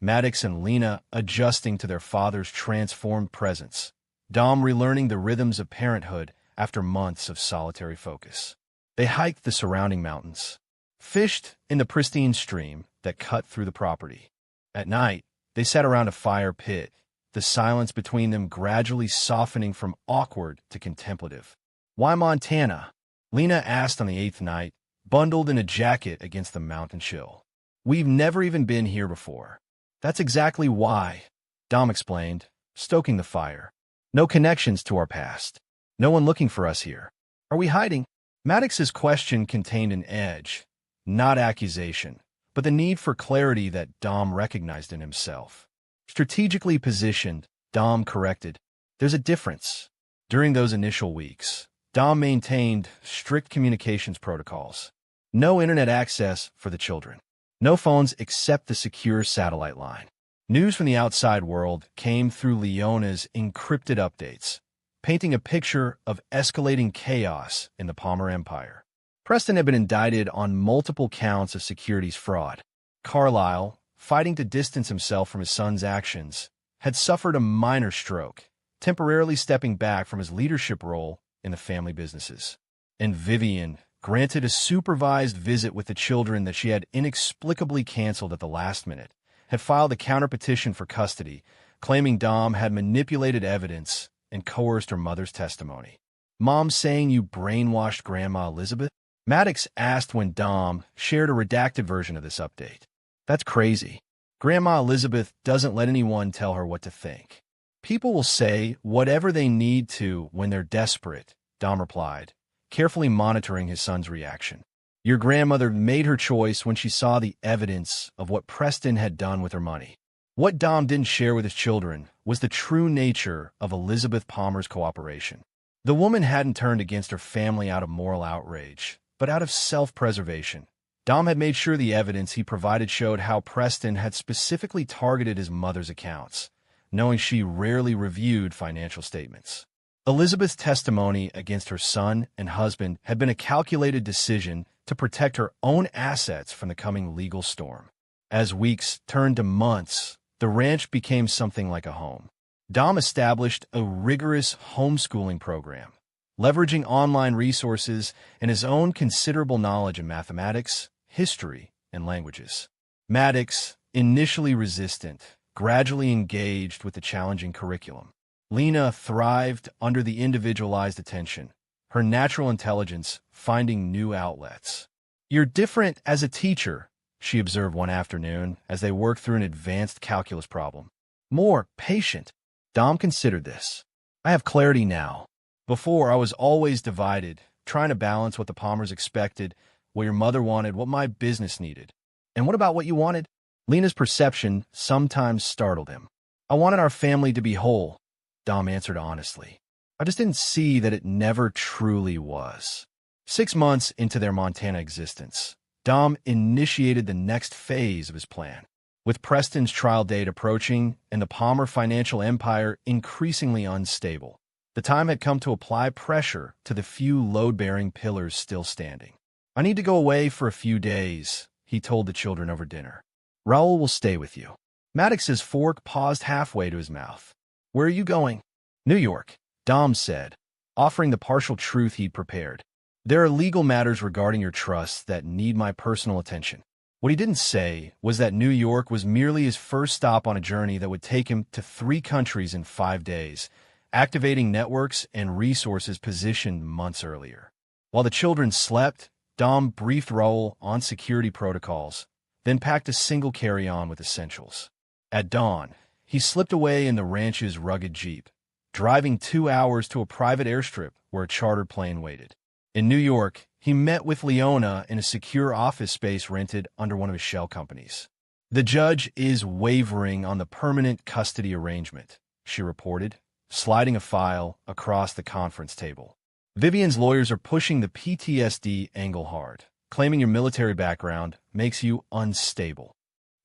Maddox and Lena adjusting to their father's transformed presence, Dom relearning the rhythms of parenthood after months of solitary focus. They hiked the surrounding mountains, fished in the pristine stream that cut through the property. At night, they sat around a fire pit, the silence between them gradually softening from awkward to contemplative. Why Montana? Lena asked on the 8th night, bundled in a jacket against the mountain chill. We've never even been here before. That's exactly why, Dom explained, stoking the fire. No connections to our past. No one looking for us here. Are we hiding? Maddox's question contained an edge, not accusation, but the need for clarity that Dom recognized in himself. Strategically positioned, Dom corrected. There's a difference. During those initial weeks, Dom maintained strict communications protocols. No internet access for the children. No phones except the secure satellite line. News from the outside world came through Leona's encrypted updates, painting a picture of escalating chaos in the Palmer Empire. Preston had been indicted on multiple counts of securities fraud. Carlyle, fighting to distance himself from his son's actions, had suffered a minor stroke, temporarily stepping back from his leadership role in the family businesses. And Vivian, granted a supervised visit with the children that she had inexplicably canceled at the last minute, had filed a counterpetition for custody, claiming Dom had manipulated evidence and coerced her mother's testimony. "Mom saying you brainwashed Grandma Elizabeth?" Maddox asked when Dom shared a redacted version of this update. "That's crazy. Grandma Elizabeth doesn't let anyone tell her what to think. People will say whatever they need to when they're desperate," Dom replied, carefully monitoring his son's reaction. "Your grandmother made her choice when she saw the evidence of what Preston had done with her money." What Dom didn't share with his children was the true nature of Elizabeth Palmer's cooperation. The woman hadn't turned against her family out of moral outrage, but out of self-preservation. Dom had made sure the evidence he provided showed how Preston had specifically targeted his mother's accounts, knowing she rarely reviewed financial statements. Elizabeth's testimony against her son and husband had been a calculated decision to protect her own assets from the coming legal storm. As weeks turned to months, the ranch became something like a home. Dom established a rigorous homeschooling program, leveraging online resources and his own considerable knowledge in mathematics, history, and languages. Maddox, initially resistant, gradually engaged with the challenging curriculum. Lena thrived under the individualized attention, her natural intelligence finding new outlets. "You're different as a teacher," she observed one afternoon as they worked through an advanced calculus problem. "More patient." Dom considered this. "I have clarity now. Before, I was always divided, trying to balance what the Palmers expected, what your mother wanted, what my business needed. And what about what you wanted?" Lena's perception sometimes startled him. "I wanted our family to be whole," Dom answered honestly. "I just didn't see that it never truly was." 6 months into their Montana existence, Dom initiated the next phase of his plan. With Preston's trial date approaching and the Palmer financial empire increasingly unstable, the time had come to apply pressure to the few load-bearing pillars still standing. "I need to go away for a few days," he told the children over dinner. "Raoul will stay with you." Maddox's fork paused halfway to his mouth. "Where are you going?" "New York," Dom said, offering the partial truth he'd prepared. "There are legal matters regarding your trust that need my personal attention." What he didn't say was that New York was merely his first stop on a journey that would take him to 3 countries in 5 days, activating networks and resources positioned months earlier. While the children slept, Dom briefed Raoul on security protocols, then packed a single carry-on with essentials. At dawn, he slipped away in the ranch's rugged Jeep, driving 2 hours to a private airstrip where a chartered plane waited. In New York, he met with Leona in a secure office space rented under one of his shell companies. "The judge is wavering on the permanent custody arrangement," she reported, sliding a file across the conference table. "Vivian's lawyers are pushing the PTSD angle hard, claiming your military background makes you unstable."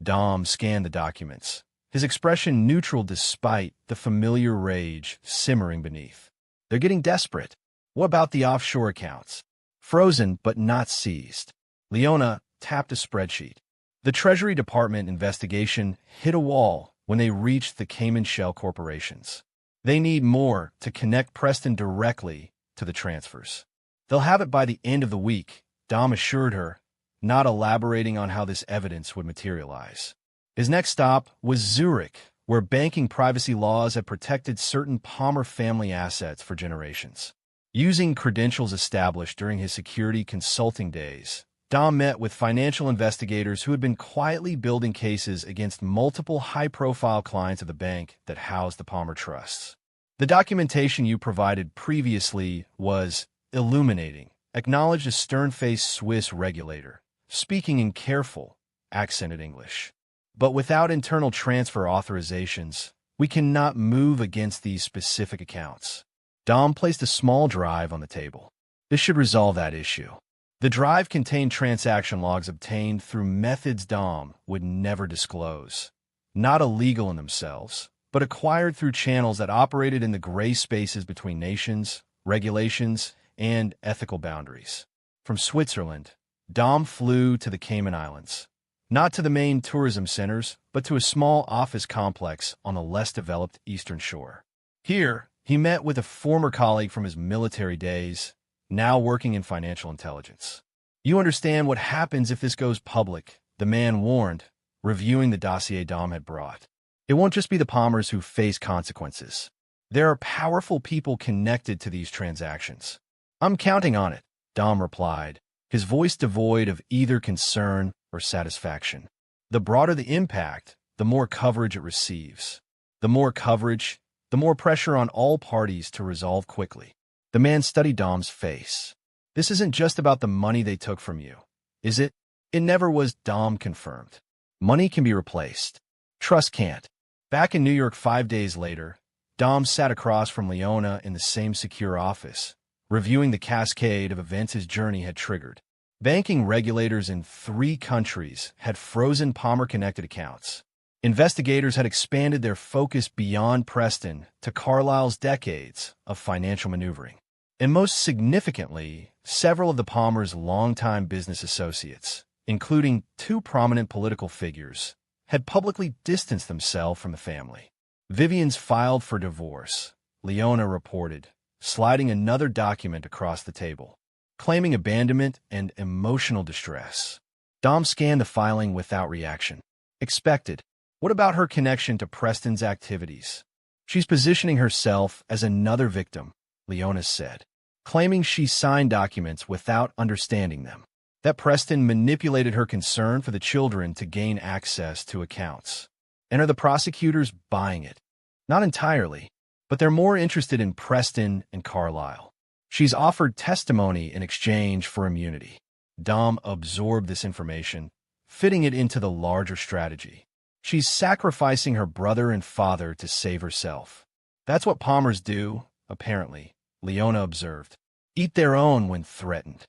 Dom scanned the documents, his expression neutral despite the familiar rage simmering beneath. "They're getting desperate. What about the offshore accounts?" "Frozen but not seized." Leona tapped a spreadsheet. The Treasury Department investigation hit a wall when they reached the Cayman Shell corporations. They need more to connect Preston directly to the transfers. "They'll have it by the end of the week," Dom assured her, not elaborating on how this evidence would materialize. His next stop was Zurich, where banking privacy laws had protected certain Palmer family assets for generations. Using credentials established during his security consulting days, Dom met with financial investigators who had been quietly building cases against multiple high-profile clients of the bank that housed the Palmer trusts. The documentation you provided previously was illuminating, acknowledged a stern-faced Swiss regulator, speaking in careful, accented English. But without internal transfer authorizations, we cannot move against these specific accounts. Dom placed a small drive on the table. This should resolve that issue. The drive contained transaction logs obtained through methods Dom would never disclose. Not illegal in themselves, but acquired through channels that operated in the gray spaces between nations, regulations, and ethical boundaries. From Switzerland, Dom flew to the Cayman Islands. Not to the main tourism centers, but to a small office complex on the less developed eastern shore. Here, he met with a former colleague from his military days, now working in financial intelligence. "You understand what happens if this goes public," the man warned, reviewing the dossier Dom had brought. "It won't just be the Palmers who face consequences. There are powerful people connected to these transactions." "I'm counting on it," Dom replied, his voice devoid of either concern or satisfaction. The broader the impact, the more coverage it receives. The more coverage, the more pressure on all parties to resolve quickly. The man studied Dom's face. "This isn't just about the money they took from you, is it?" "It never was," Dom confirmed. "Money can be replaced. Trust can't." Back in New York 5 days later, Dom sat across from Leona in the same secure office, reviewing the cascade of events his journey had triggered. Banking regulators in 3 countries had frozen Palmer-connected accounts. Investigators had expanded their focus beyond Preston to Carlyle's decades of financial maneuvering. And most significantly, several of the Palmers' longtime business associates, including 2 prominent political figures, had publicly distanced themselves from the family. Vivian's filed for divorce, Leona reported, sliding another document across the table, claiming abandonment and emotional distress. Dom scanned the filing without reaction. Expected. What about her connection to Preston's activities? "She's positioning herself as another victim," Leona said, claiming she signed documents without understanding them. That Preston manipulated her concern for the children to gain access to accounts. And are the prosecutors buying it? Not entirely, but they're more interested in Preston and Carlyle. She's offered testimony in exchange for immunity. Dom absorbed this information, fitting it into the larger strategy. She's sacrificing her brother and father to save herself. That's what Palmers do, apparently, Leona observed. Eat their own when threatened.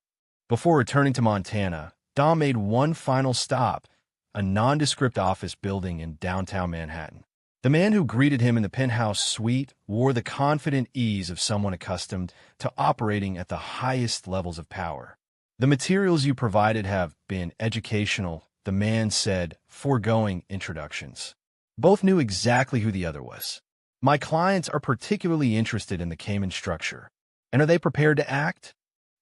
Before returning to Montana, Dom made one final stop, a nondescript office building in downtown Manhattan. The man who greeted him in the penthouse suite wore the confident ease of someone accustomed to operating at the highest levels of power. "The materials you provided have been educational," the man said, foregoing introductions. Both knew exactly who the other was. "My clients are particularly interested in the Cayman structure. And are they prepared to act?"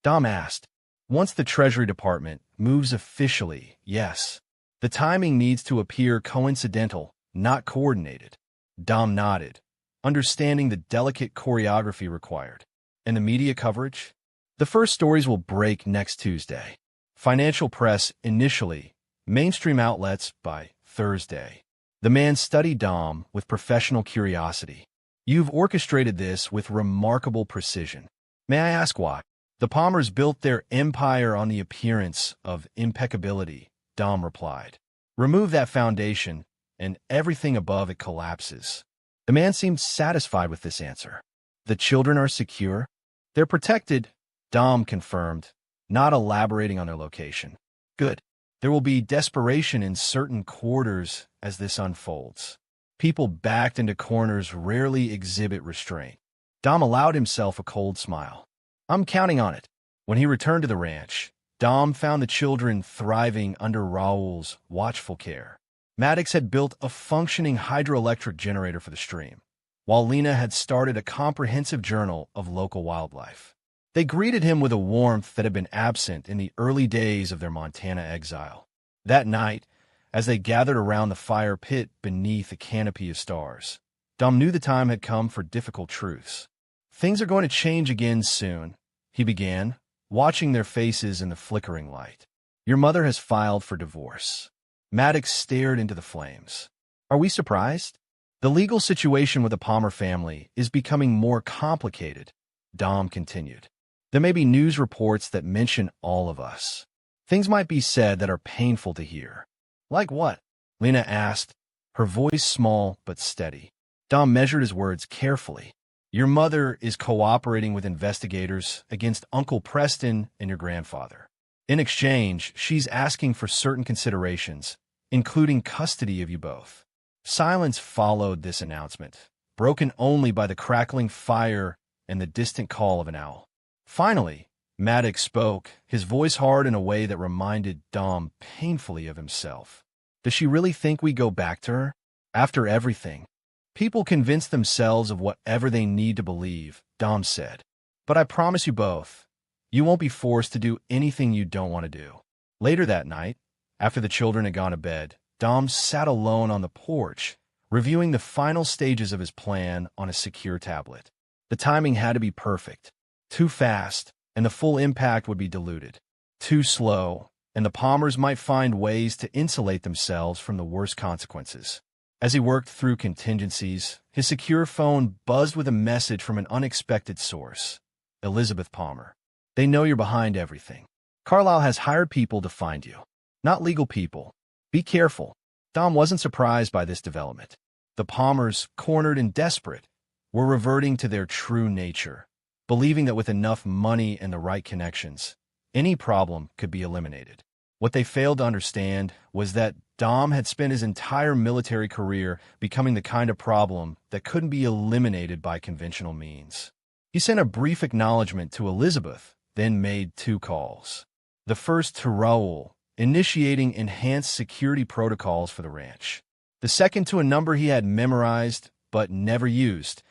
Dom asked. "Once the Treasury Department moves officially, yes. The timing needs to appear coincidental, not coordinated." Dom nodded, understanding the delicate choreography required. "And the media coverage?" "The first stories will break next Tuesday. Financial press initially, mainstream outlets by Thursday." The man studied Dom with professional curiosity. "You've orchestrated this with remarkable precision. May I ask why?" "The Palmers built their empire on the appearance of impeccability," Dom replied. "Remove that foundation, and everything above it collapses." The man seemed satisfied with this answer. "The children are secure?" "They're protected," Dom confirmed, not elaborating on their location. "Good. There will be desperation in certain quarters as this unfolds. People backed into corners rarely exhibit restraint." Dom allowed himself a cold smile. "I'm counting on it." When he returned to the ranch, Dom found the children thriving under Raoul's watchful care. Maddox had built a functioning hydroelectric generator for the stream, while Lena had started a comprehensive journal of local wildlife. They greeted him with a warmth that had been absent in the early days of their Montana exile. That night, as they gathered around the fire pit beneath a canopy of stars, Dom knew the time had come for difficult truths. "Things are going to change again soon," he began, watching their faces in the flickering light. "Your mother has filed for divorce." Maddox stared into the flames. "Are we surprised?" The legal situation with the Palmer family is becoming more complicated, Dom continued. There may be news reports that mention all of us. Things might be said that are painful to hear. Like what? Lena asked, her voice small but steady. Dom measured his words carefully. Your mother is cooperating with investigators against Uncle Preston and your grandfather. In exchange, she's asking for certain considerations, including custody of you both. Silence followed this announcement, broken only by the crackling fire and the distant call of an owl. Finally, Maddox spoke, his voice hard in a way that reminded Dom painfully of himself. Does she really think we go back to her? After everything? People convince themselves of whatever they need to believe, Dom said. But I promise you both, you won't be forced to do anything you don't want to do. Later that night, after the children had gone to bed, Dom sat alone on the porch, reviewing the final stages of his plan on a secure tablet. The timing had to be perfect. Too fast, and the full impact would be diluted. Too slow, and the Palmers might find ways to insulate themselves from the worst consequences. As he worked through contingencies, his secure phone buzzed with a message from an unexpected source. Elizabeth Palmer. They know you're behind everything. Carlisle has hired people to find you. Not legal people. Be careful. Dom wasn't surprised by this development. The Palmers, cornered and desperate, were reverting to their true nature, believing that with enough money and the right connections, any problem could be eliminated. What they failed to understand was that Dom had spent his entire military career becoming the kind of problem that couldn't be eliminated by conventional means. He sent a brief acknowledgement to Elizabeth, then made 2 calls. The first to Raul, initiating enhanced security protocols for the ranch. The second to a number he had memorized but never used,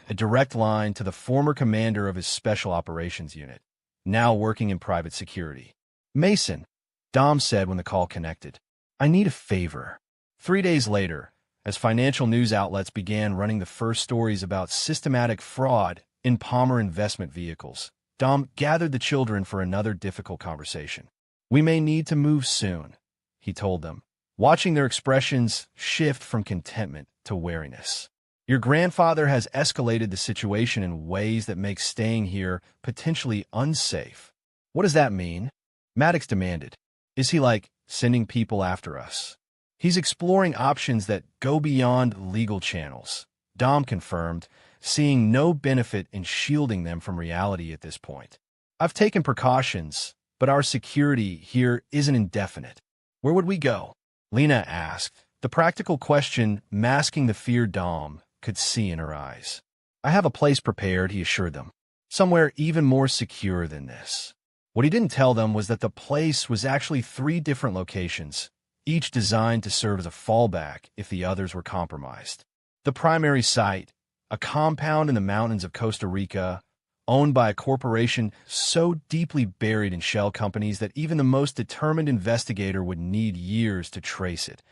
a direct line to the former commander of his special operations unit, now working in private security. Mason, Dom said when the call connected. I need a favor. 3 days later, as financial news outlets began running the first stories about systematic fraud in Palmer investment vehicles, Dom gathered the children for another difficult conversation. We may need to move soon, he told them, watching their expressions shift from contentment to wariness. Your grandfather has escalated the situation in ways that make staying here potentially unsafe. What does that mean? Maddox demanded. Is he like sending people after us? He's exploring options that go beyond legal channels, Dom confirmed, seeing no benefit in shielding them from reality at this point. I've taken precautions, but our security here isn't indefinite. Where would we go? Lena asked, the practical question masking the fear Dom could see in her eyes. I have a place prepared, he assured them. Somewhere even more secure than this. What he didn't tell them was that the place was actually 3 different locations, each designed to serve as a fallback if the others were compromised. The primary site, a compound in the mountains of Costa Rica, owned by a corporation so deeply buried in shell companies that even the most determined investigator would need years to trace it,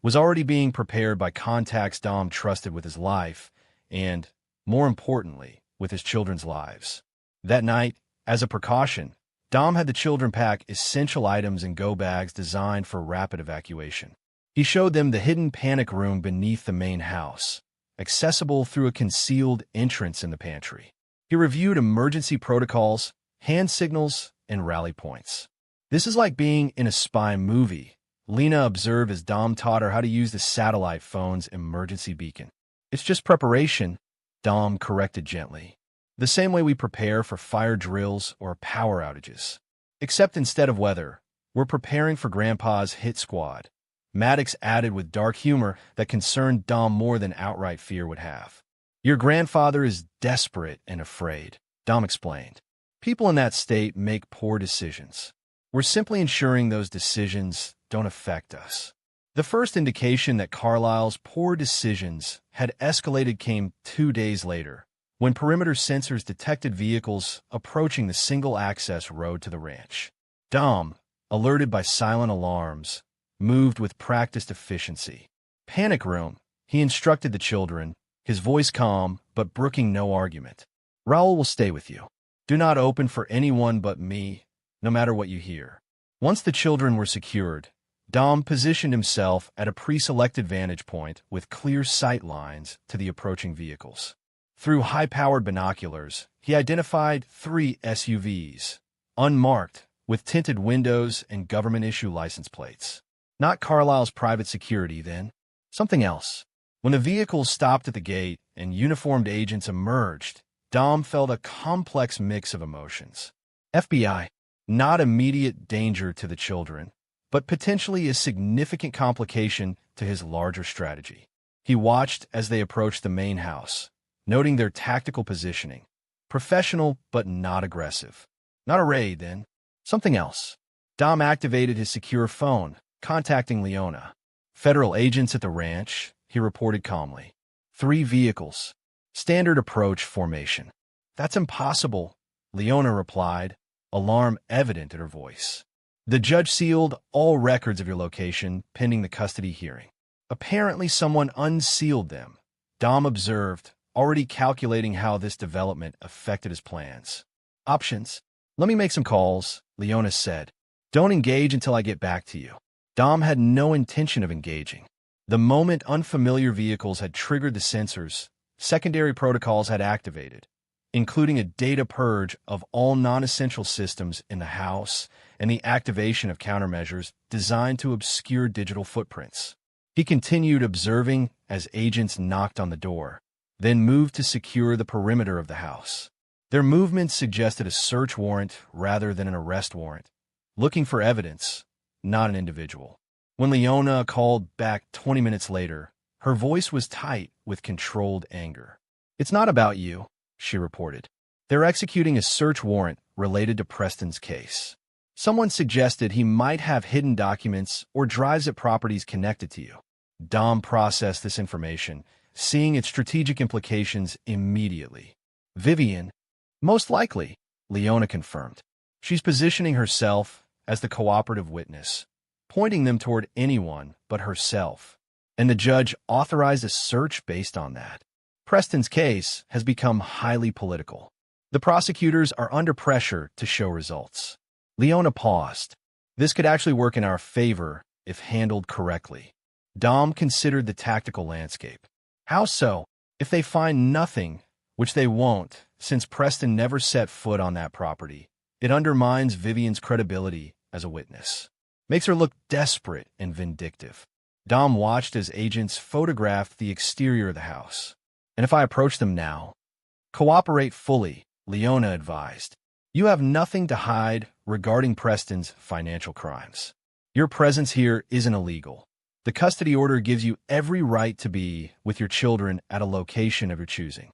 was already being prepared by contacts Dom trusted with his life and, more importantly, with his children's lives. That night, as a precaution, Dom had the children pack essential items in go bags designed for rapid evacuation. He showed them the hidden panic room beneath the main house, accessible through a concealed entrance in the pantry. He reviewed emergency protocols, hand signals, and rally points. This is like being in a spy movie, Lena observed as Dom taught her how to use the satellite phone's emergency beacon. It's just preparation, Dom corrected gently. The same way we prepare for fire drills or power outages. Except instead of weather, we're preparing for Grandpa's hit squad. Maddox added with dark humor that concerned Dom more than outright fear would have. Your grandfather is desperate and afraid, Dom explained. People in that state make poor decisions. We're simply ensuring those decisions don't affect us. The first indication that Carlisle's poor decisions had escalated came 2 days later, when perimeter sensors detected vehicles approaching the single-access road to the ranch. Dom, alerted by silent alarms, moved with practiced efficiency. Panic room, he instructed the children, his voice calm but brooking no argument. Raul will stay with you. Do not open for anyone but me, no matter what you hear. Once the children were secured, Dom positioned himself at a pre-selected vantage point with clear sight lines to the approaching vehicles. Through high-powered binoculars, he identified 3 SUVs, unmarked, with tinted windows and government-issue license plates. Not Carlisle's private security, then. Something else. When the vehicles stopped at the gate and uniformed agents emerged, Dom felt a complex mix of emotions. FBI. Not immediate danger to the children, but potentially a significant complication to his larger strategy. He watched as they approached the main house, noting their tactical positioning. Professional, but not aggressive. Not a raid, then. Something else. Dom activated his secure phone, contacting Leona. Federal agents at the ranch, he reported calmly. 3 vehicles. Standard approach formation. That's impossible, Leona replied, alarm evident in her voice. The judge sealed all records of your location pending the custody hearing. Apparently someone unsealed them, Dom observed, already calculating how this development affected his plans. Options. Let me make some calls, Leona said. Don't engage until I get back to you. Dom had no intention of engaging. The moment unfamiliar vehicles had triggered the sensors, secondary protocols had activated, including a data purge of all non-essential systems in the house and the activation of countermeasures designed to obscure digital footprints. He continued observing as agents knocked on the door, then moved to secure the perimeter of the house. Their movements suggested a search warrant rather than an arrest warrant, looking for evidence, not an individual. When Leona called back 20 minutes later, her voice was tight with controlled anger. It's not about you, she reported. They're executing a search warrant related to Preston's case. Someone suggested he might have hidden documents or drives at properties connected to you. Dom processed this information, seeing its strategic implications immediately. Vivian, most likely, Leona confirmed. She's positioning herself as the cooperative witness, pointing them toward anyone but herself. And the judge authorized a search based on that. Preston's case has become highly political. The prosecutors are under pressure to show results. Leona paused. This could actually work in our favor if handled correctly. Dom considered the tactical landscape. How so? If they find nothing, which they won't, since Preston never set foot on that property, it undermines Vivian's credibility as a witness. Makes her look desperate and vindictive. Dom watched as agents photographed the exterior of the house. And if I approach them now? Cooperate fully, Leona advised. You have nothing to hide regarding Preston's financial crimes. Your presence here isn't illegal. The custody order gives you every right to be with your children at a location of your choosing.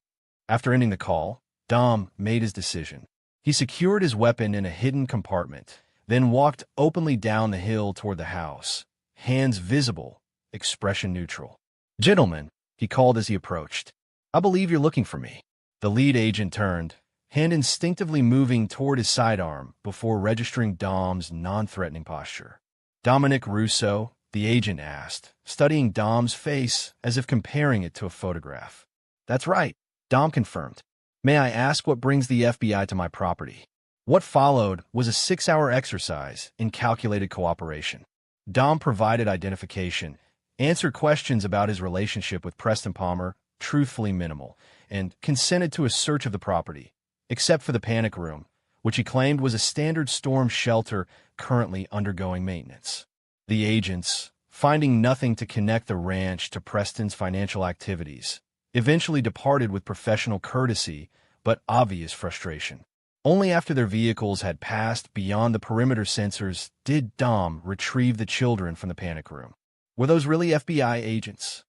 After ending the call, Dom made his decision. He secured his weapon in a hidden compartment, then walked openly down the hill toward the house, hands visible, expression neutral. Gentlemen, he called as he approached. I believe you're looking for me. The lead agent turned, hand instinctively moving toward his sidearm before registering Dom's non-threatening posture. Dominic Russo, the agent asked, studying Dom's face as if comparing it to a photograph. That's right, Dom confirmed. May I ask what brings the FBI to my property? What followed was a 6-hour exercise in calculated cooperation. Dom provided identification, answered questions about his relationship with Preston Palmer, truthfully minimal, and consented to a search of the property, except for the panic room, which he claimed was a standard storm shelter currently undergoing maintenance. The agents, finding nothing to connect the ranch to Preston's financial activities, eventually departed with professional courtesy but obvious frustration. Only after their vehicles had passed beyond the perimeter sensors did Dom retrieve the children from the panic room. Were those really FBI agents?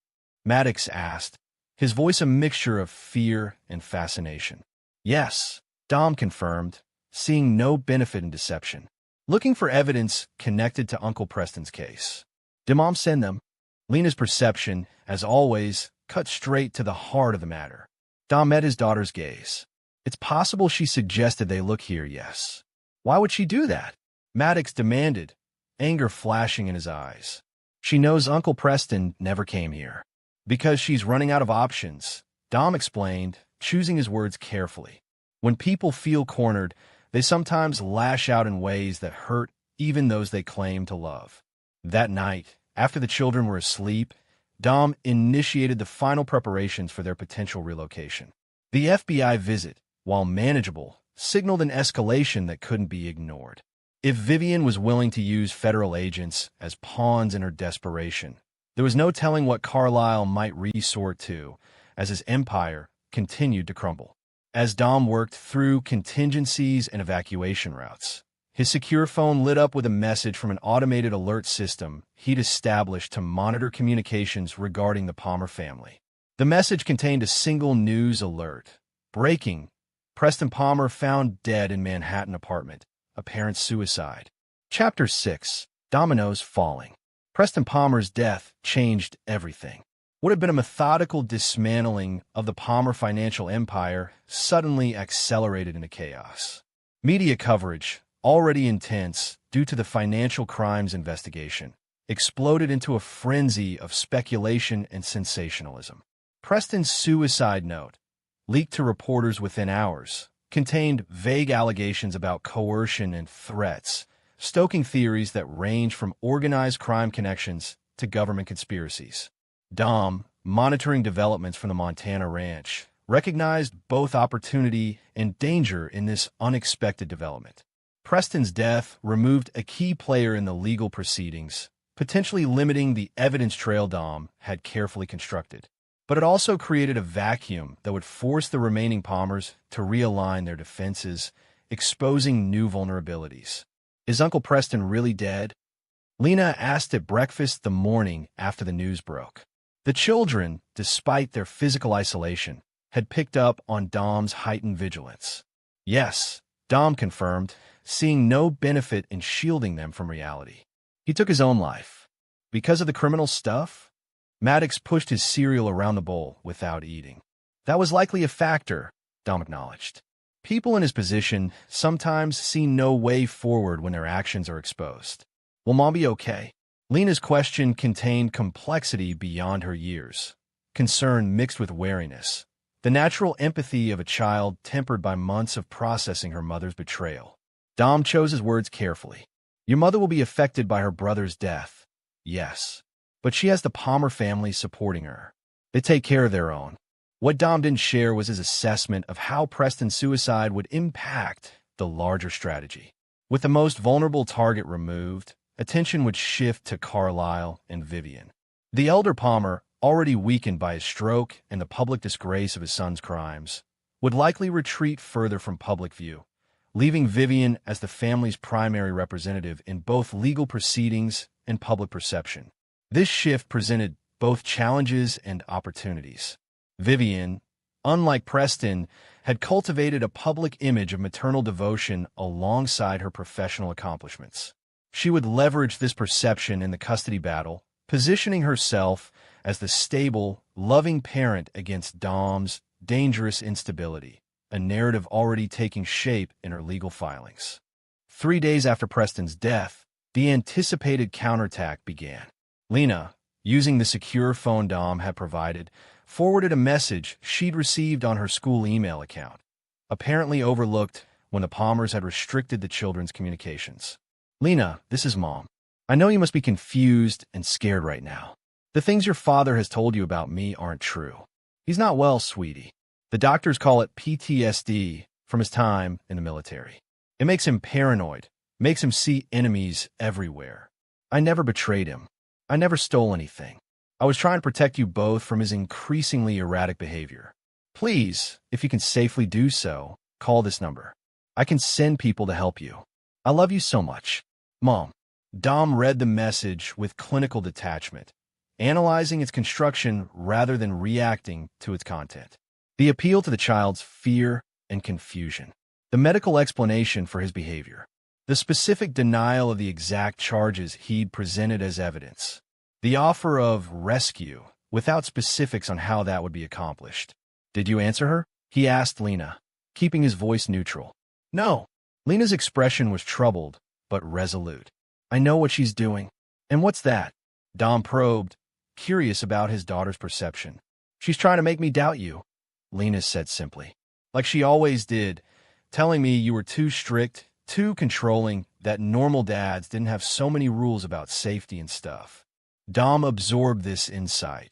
Maddox asked, his voice a mixture of fear and fascination. Yes, Dom confirmed, seeing no benefit in deception. Looking for evidence connected to Uncle Preston's case. Did Mom send them? Lena's perception, as always, cut straight to the heart of the matter. Dom met his daughter's gaze. It's possible she suggested they look here, yes. Why would she do that? Maddox demanded, anger flashing in his eyes. She knows Uncle Preston never came here. Because she's running out of options, Dom explained, choosing his words carefully. When people feel cornered, they sometimes lash out in ways that hurt even those they claim to love. That night, after the children were asleep, Dom initiated the final preparations for their potential relocation. The FBI visit, while manageable, signaled an escalation that couldn't be ignored. If Vivian was willing to use federal agents as pawns in her desperation, there was no telling what Carlisle might resort to as his empire continued to crumble. As Dom worked through contingencies and evacuation routes, his secure phone lit up with a message from an automated alert system he'd established to monitor communications regarding the Palmer family. The message contained a single news alert. Breaking: Preston Palmer found dead in Manhattan apartment. Apparent suicide. Chapter 6. Dominoes Falling. Preston Palmer's death changed everything. What had been a methodical dismantling of the Palmer financial empire suddenly accelerated into chaos. Media coverage, already intense due to the financial crimes investigation, exploded into a frenzy of speculation and sensationalism. Preston's suicide note, leaked to reporters within hours, contained vague allegations about coercion and threats, stoking theories that range from organized crime connections to government conspiracies. Dom, monitoring developments from the Montana ranch, recognized both opportunity and danger in this unexpected development. Preston's death removed a key player in the legal proceedings, potentially limiting the evidence trail Dom had carefully constructed. But it also created a vacuum that would force the remaining Palmers to realign their defenses, exposing new vulnerabilities. Is Uncle Preston really dead? Lena asked at breakfast the morning after the news broke. The children, despite their physical isolation, had picked up on Dom's heightened vigilance. Yes, Dom confirmed, seeing no benefit in shielding them from reality. He took his own life. Because of the criminal stuff? Maddox pushed his cereal around the bowl without eating. That was likely a factor, Dom acknowledged. People in his position sometimes see no way forward when their actions are exposed. Will Mom be okay? Lena's question contained complexity beyond her years, concern mixed with wariness, the natural empathy of a child tempered by months of processing her mother's betrayal. Dom chose his words carefully. Your mother will be affected by her brother's death. Yes. But she has the Palmer family supporting her. They take care of their own. What Dom didn't share was his assessment of how Preston's suicide would impact the larger strategy. With the most vulnerable target removed, attention would shift to Carlisle and Vivian. The elder Palmer, already weakened by his stroke and the public disgrace of his son's crimes, would likely retreat further from public view, leaving Vivian as the family's primary representative in both legal proceedings and public perception. This shift presented both challenges and opportunities. Vivian, unlike Preston, had cultivated a public image of maternal devotion alongside her professional accomplishments. She would leverage this perception in the custody battle, positioning herself as the stable, loving parent against Dom's dangerous instability, a narrative already taking shape in her legal filings. 3 days after Preston's death, the anticipated counterattack began. Lena, using the secure phone Dom had provided, forwarded a message she'd received on her school email account, apparently overlooked when the Palmers had restricted the children's communications. Lena, this is Mom. I know you must be confused and scared right now. The things your father has told you about me aren't true. He's not well, sweetie. The doctors call it PTSD from his time in the military. It makes him paranoid, makes him see enemies everywhere. I never betrayed him. I never stole anything. I was trying to protect you both from his increasingly erratic behavior. Please, if you can safely do so, call this number. I can send people to help you. I love you so much. Mom. Dom read the message with clinical detachment, analyzing its construction rather than reacting to its content. The appeal to the child's fear and confusion. The medical explanation for his behavior. The specific denial of the exact charges he'd presented as evidence. The offer of rescue, without specifics on how that would be accomplished. Did you answer her? He asked Lena, keeping his voice neutral. No. Lena's expression was troubled, but resolute. I know what she's doing. And what's that? Dom probed, curious about his daughter's perception. She's trying to make me doubt you, Lena said simply. Like she always did, telling me you were too strict, too controlling, that normal dads didn't have so many rules about safety and stuff. Dom absorbed this insight,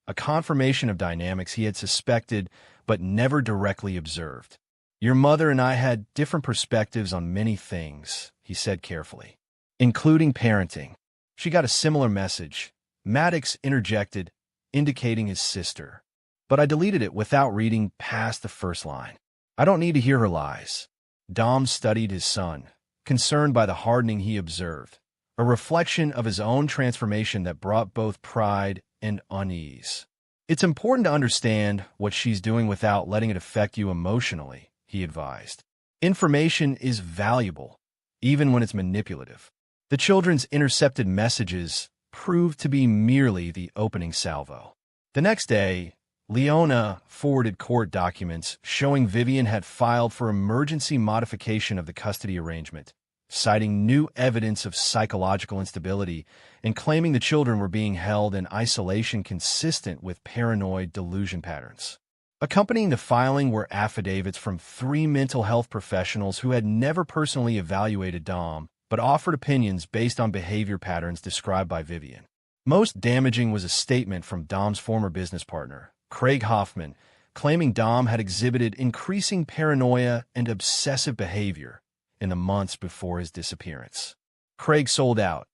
a confirmation of dynamics he had suspected but never directly observed. "Your mother and I had different perspectives on many things," he said carefully, "including parenting." She got a similar message. Maddox interjected, indicating his sister. "But I deleted it without reading past the first line. I don't need to hear her lies." Dom studied his son, concerned by the hardening he observed, a reflection of his own transformation that brought both pride and unease. "It's important to understand what she's doing without letting it affect you emotionally," he advised. "Information is valuable, even when it's manipulative." The children's intercepted messages proved to be merely the opening salvo. The next day, Leona forwarded court documents showing Vivian had filed for emergency modification of the custody arrangement, citing new evidence of psychological instability and claiming the children were being held in isolation consistent with paranoid delusion patterns. Accompanying the filing were affidavits from 3 mental health professionals who had never personally evaluated Dom, but offered opinions based on behavior patterns described by Vivian. Most damaging was a statement from Dom's former business partner, Craig Hoffman, claiming Dom had exhibited increasing paranoia and obsessive behavior in the months before his disappearance. Craig sold out.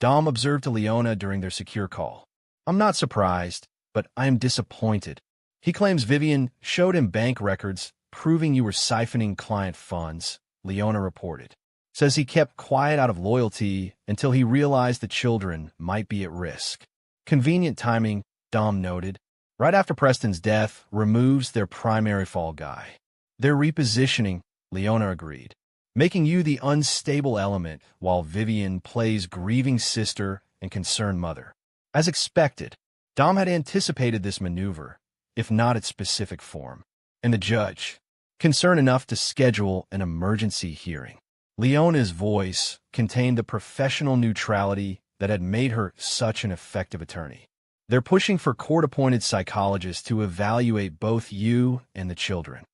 Dom observed to Leona during their secure call, "I'm not surprised, but I am disappointed." He claims Vivian showed him bank records proving you were siphoning client funds, Leona reported. Says he kept quiet out of loyalty until he realized the children might be at risk. "Convenient timing," Dom noted. "Right after Preston's death removes their primary fall guy." "They're repositioning," Leona agreed, "making you the unstable element while Vivian plays grieving sister and concerned mother." As expected, Dom had anticipated this maneuver, if not its specific form, and the judge, concerned enough to schedule an emergency hearing. Leona's voice contained the professional neutrality that had made her such an effective attorney. "They're pushing for court-appointed psychologists to evaluate both you and the children."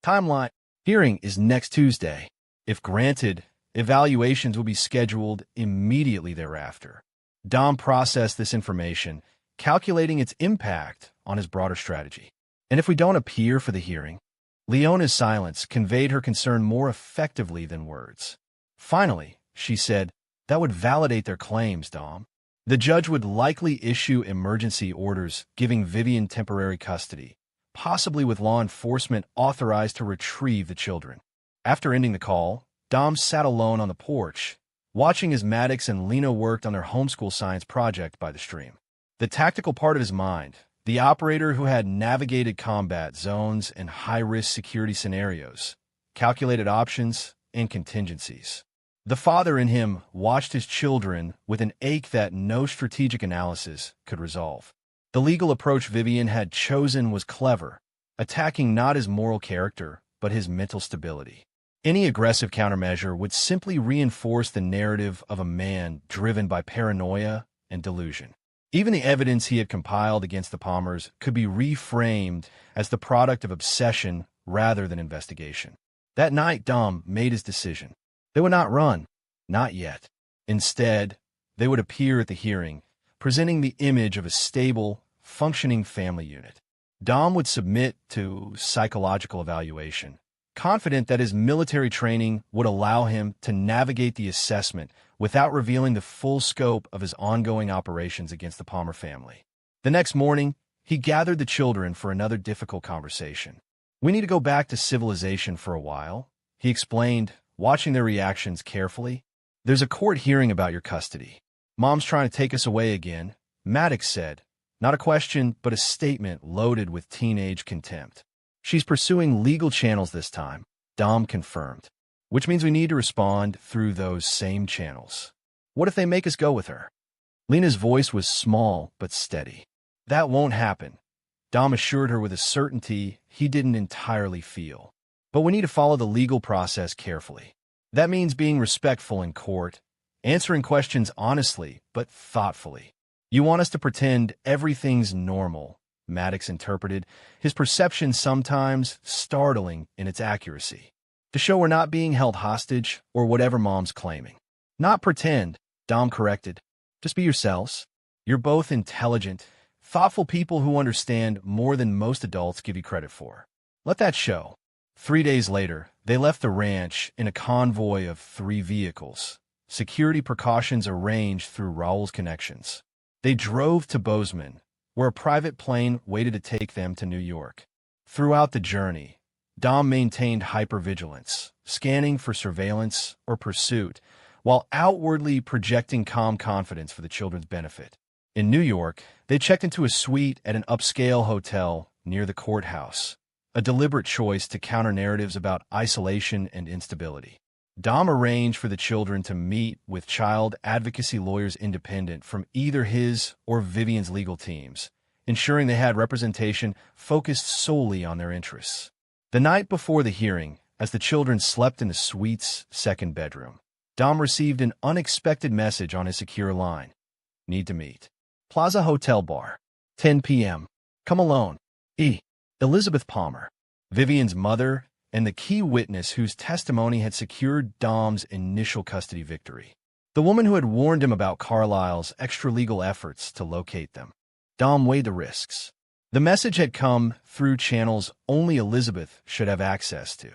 Timeline: hearing is next Tuesday. If granted, evaluations will be scheduled immediately thereafter. Dom processed this information, calculating its impact on his broader strategy. "And if we don't appear for the hearing?" Leona's silence conveyed her concern more effectively than words. "Finally," she said, "that would validate their claims, Dom. The judge would likely issue emergency orders giving Vivian temporary custody, possibly with law enforcement authorized to retrieve the children." After ending the call, Dom sat alone on the porch, watching as Maddox and Lena worked on their homeschool science project by the stream. The tactical part of his mind, the operator who had navigated combat zones and high-risk security scenarios, calculated options and contingencies. The father in him watched his children with an ache that no strategic analysis could resolve. The legal approach Vivian had chosen was clever, attacking not his moral character, but his mental stability. Any aggressive countermeasure would simply reinforce the narrative of a man driven by paranoia and delusion. Even the evidence he had compiled against the Palmers could be reframed as the product of obsession rather than investigation. That night, Dom made his decision. They would not run, not yet. Instead, they would appear at the hearing, presenting the image of a stable, functioning family unit. Dom would submit to psychological evaluation, confident that his military training would allow him to navigate the assessment without revealing the full scope of his ongoing operations against the Palmer family. The next morning, he gathered the children for another difficult conversation. "We need to go back to civilization for a while," he explained, watching their reactions carefully. "There's a court hearing about your custody. Mom's trying to take us away again," Maddox said, not a question but a statement loaded with teenage contempt. "She's pursuing legal channels this time," Dom confirmed, "which means we need to respond through those same channels. What if they make us go with her?" Lena's voice was small but steady. "That won't happen," Dom assured her with a certainty he didn't entirely feel. "But we need to follow the legal process carefully. That means being respectful in court, answering questions honestly but thoughtfully. You want us to pretend everything's normal," Maddox interpreted, his perception sometimes startling in its accuracy, "to show we're not being held hostage or whatever Mom's claiming." Not pretend, Dom corrected. Just be yourselves. You're both intelligent, thoughtful people who understand more than most adults give you credit for. Let that show. 3 days later, they left the ranch in a convoy of 3 vehicles, security precautions arranged through Raul's connections. They drove to Bozeman, where a private plane waited to take them to New York. Throughout the journey, Dom maintained hypervigilance, scanning for surveillance or pursuit, while outwardly projecting calm confidence for the children's benefit. In New York, they checked into a suite at an upscale hotel near the courthouse, a deliberate choice to counter narratives about isolation and instability. Dom arranged for the children to meet with child advocacy lawyers independent from either his or Vivian's legal teams, ensuring they had representation focused solely on their interests. The night before the hearing, as the children slept in the suite's second bedroom, Dom received an unexpected message on his secure line. Need to meet. Plaza Hotel Bar. 10 p.m. Come alone. Elizabeth Palmer, Vivian's mother, and the key witness whose testimony had secured Dom's initial custody victory. The woman who had warned him about Carlisle's extra-legal efforts to locate them. Dom weighed the risks. The message had come through channels only Elizabeth should have access to.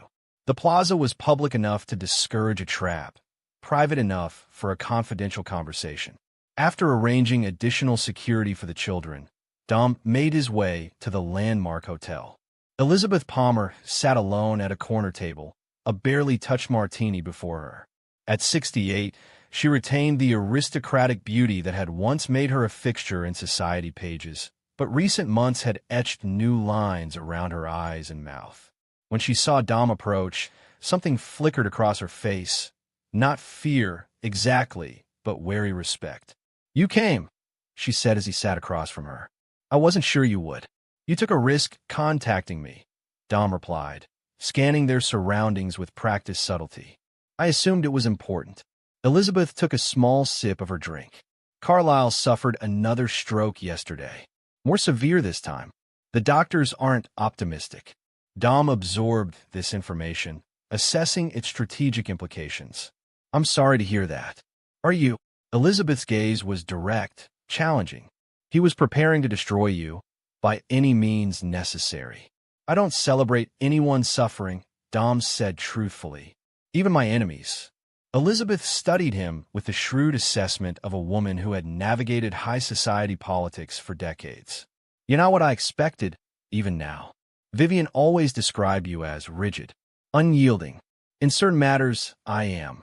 The plaza was public enough to discourage a trap, private enough for a confidential conversation. After arranging additional security for the children, Dom made his way to the landmark hotel. Elizabeth Palmer sat alone at a corner table, a barely touched martini before her. At 68, she retained the aristocratic beauty that had once made her a fixture in society pages, but recent months had etched new lines around her eyes and mouth. When she saw Dom approach, something flickered across her face. Not fear, exactly, but wary respect. "You came," she said as he sat across from her. "I wasn't sure you would. You took a risk contacting me," Dom replied, scanning their surroundings with practiced subtlety. "I assumed it was important." Elizabeth took a small sip of her drink. "Carlisle suffered another stroke yesterday. More severe this time. The doctors aren't optimistic." Dom absorbed this information, assessing its strategic implications. "I'm sorry to hear that. Are you?" Elizabeth's gaze was direct, challenging. "He was preparing to destroy you, by any means necessary." "I don't celebrate anyone's suffering," Dom said truthfully. "Even my enemies." Elizabeth studied him with the shrewd assessment of a woman who had navigated high society politics for decades. "You're not what I expected, even now. Vivian always described you as rigid, unyielding. In certain matters, I am."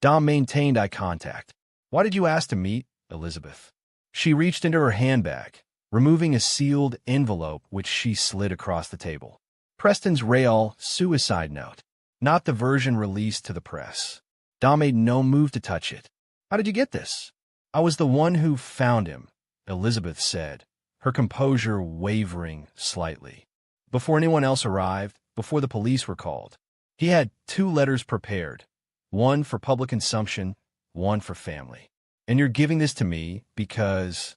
Dom maintained eye contact. "Why did you ask to meet, Elizabeth?" She reached into her handbag, removing a sealed envelope which she slid across the table. "Preston's Rail suicide note, not the version released to the press." Dom made no move to touch it. "How did you get this?" "I was the one who found him," Elizabeth said, her composure wavering slightly. "Before anyone else arrived, before the police were called. He had 2 letters prepared, one for public consumption, one for family. And you're giving this to me because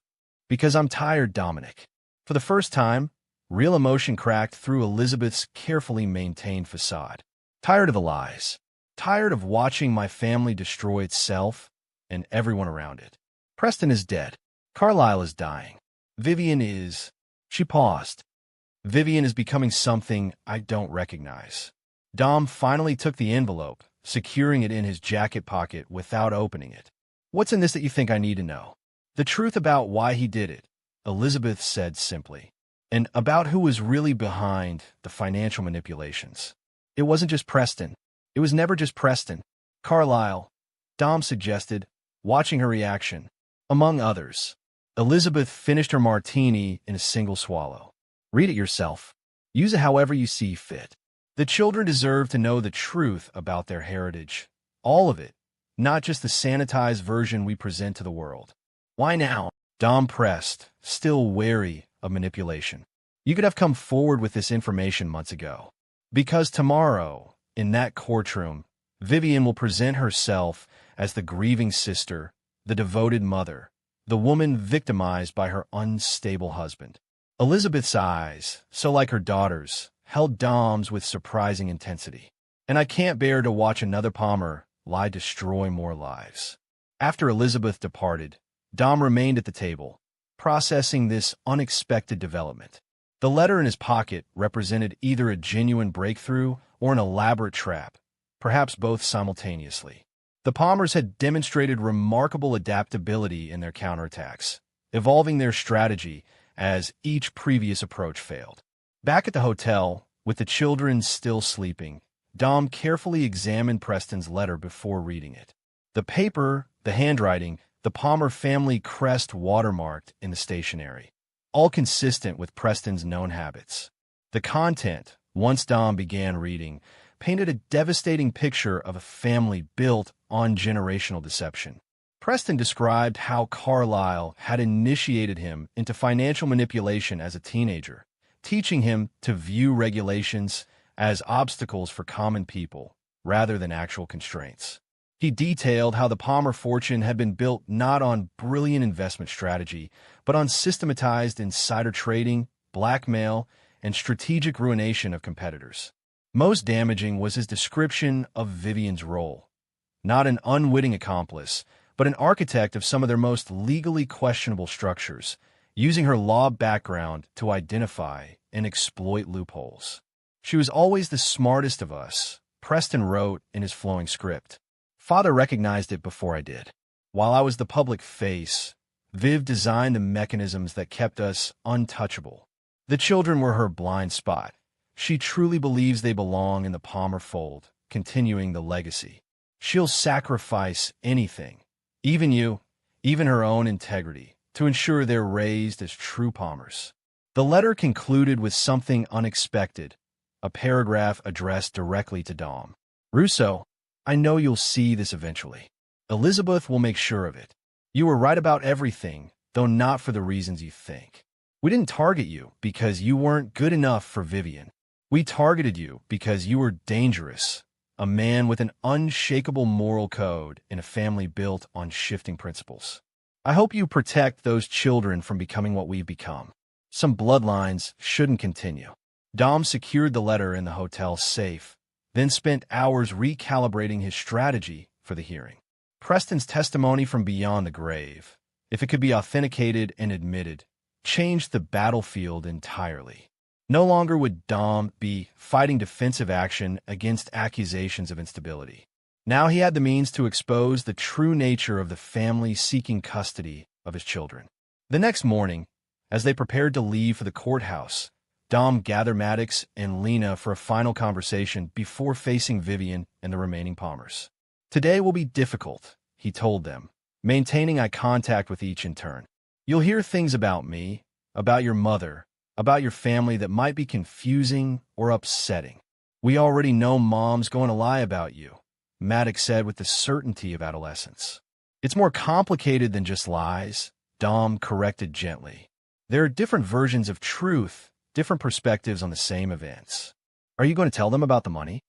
I'm tired, Dominic." For the first time, real emotion cracked through Elizabeth's carefully maintained facade. "Tired of the lies. Tired of watching my family destroy itself and everyone around it. Preston is dead. Carlisle is dying. Vivian is..." She paused. "Vivian is becoming something I don't recognize." Dom finally took the envelope, securing it in his jacket pocket without opening it. "What's in this that you think I need to know?" "The truth about why he did it," Elizabeth said simply, "and about who was really behind the financial manipulations. It wasn't just Preston. It was never just Preston. Carlisle," Dom suggested, watching her reaction. "Among others." Elizabeth finished her martini in a single swallow. "Read it yourself. Use it however you see fit. The children deserve to know the truth about their heritage. All of it, not just the sanitized version we present to the world." "Why now?" Dom pressed, still wary of manipulation. "You could have come forward with this information months ago. Because tomorrow, in that courtroom, Vivian will present herself as the grieving sister, the devoted mother, the woman victimized by her unstable husband." Elizabeth's eyes, so like her daughter's, held Dom's with surprising intensity. "And I can't bear to watch another Palmer lie destroy more lives." After Elizabeth departed, Dom remained at the table, processing this unexpected development. The letter in his pocket represented either a genuine breakthrough or an elaborate trap, perhaps both simultaneously. The Palmers had demonstrated remarkable adaptability in their counterattacks, evolving their strategy as each previous approach failed. Back at the hotel, with the children still sleeping, Dom carefully examined Preston's letter before reading it. The paper, the handwriting, the Palmer family crest watermarked in the stationery, all consistent with Preston's known habits. The content, once Dom began reading, painted a devastating picture of a family built on generational deception. Preston described how Carlyle had initiated him into financial manipulation as a teenager, teaching him to view regulations as obstacles for common people rather than actual constraints. He detailed how the Palmer fortune had been built not on brilliant investment strategy, but on systematized insider trading, blackmail, and strategic ruination of competitors. Most damaging was his description of Vivian's role. Not an unwitting accomplice, but an architect of some of their most legally questionable structures, using her law background to identify and exploit loopholes. She was always the smartest of us, Preston wrote in his flowing script. Father recognized it before I did. While I was the public face, Viv designed the mechanisms that kept us untouchable. The children were her blind spot. She truly believes they belong in the Palmer fold, continuing the legacy. She'll sacrifice anything, even you, even her own integrity, to ensure they're raised as true Palmers. The letter concluded with something unexpected, a paragraph addressed directly to Dom. Russo, I know you'll see this eventually. Elizabeth will make sure of it. You were right about everything, though not for the reasons you think. We didn't target you because you weren't good enough for Vivian. We targeted you because you were dangerous, a man with an unshakable moral code in a family built on shifting principles. I hope you protect those children from becoming what we've become. Some bloodlines shouldn't continue. Dom secured the letter in the hotel safe, then spent hours recalibrating his strategy for the hearing. Preston's testimony from beyond the grave, if it could be authenticated and admitted, changed the battlefield entirely. No longer would Dom be fighting defensive action against accusations of instability. Now he had the means to expose the true nature of the family seeking custody of his children. The next morning, as they prepared to leave for the courthouse, Dom gathered Maddox and Lena for a final conversation before facing Vivian and the remaining Palmers. Today will be difficult, he told them, maintaining eye contact with each in turn. You'll hear things about me, about your mother, about your family that might be confusing or upsetting. We already know Mom's going to lie about you, Maddox said with the certainty of adolescence. It's more complicated than just lies, Dom corrected gently. There are different versions of truth, different perspectives on the same events. Are you going to tell them about the money?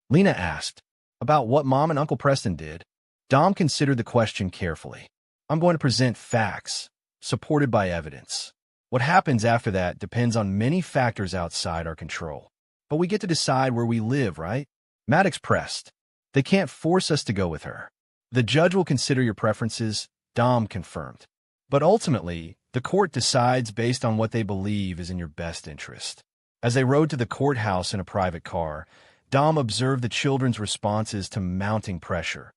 Lena asked. About what Mom and Uncle Preston did? Dom considered the question carefully. I'm going to present facts, supported by evidence. What happens after that depends on many factors outside our control. But we get to decide where we live, right? Maddox pressed. They can't force us to go with her. The judge will consider your preferences, Dom confirmed. But ultimately, the court decides based on what they believe is in your best interest. As they rode to the courthouse in a private car, Dom observed the children's responses to mounting pressure.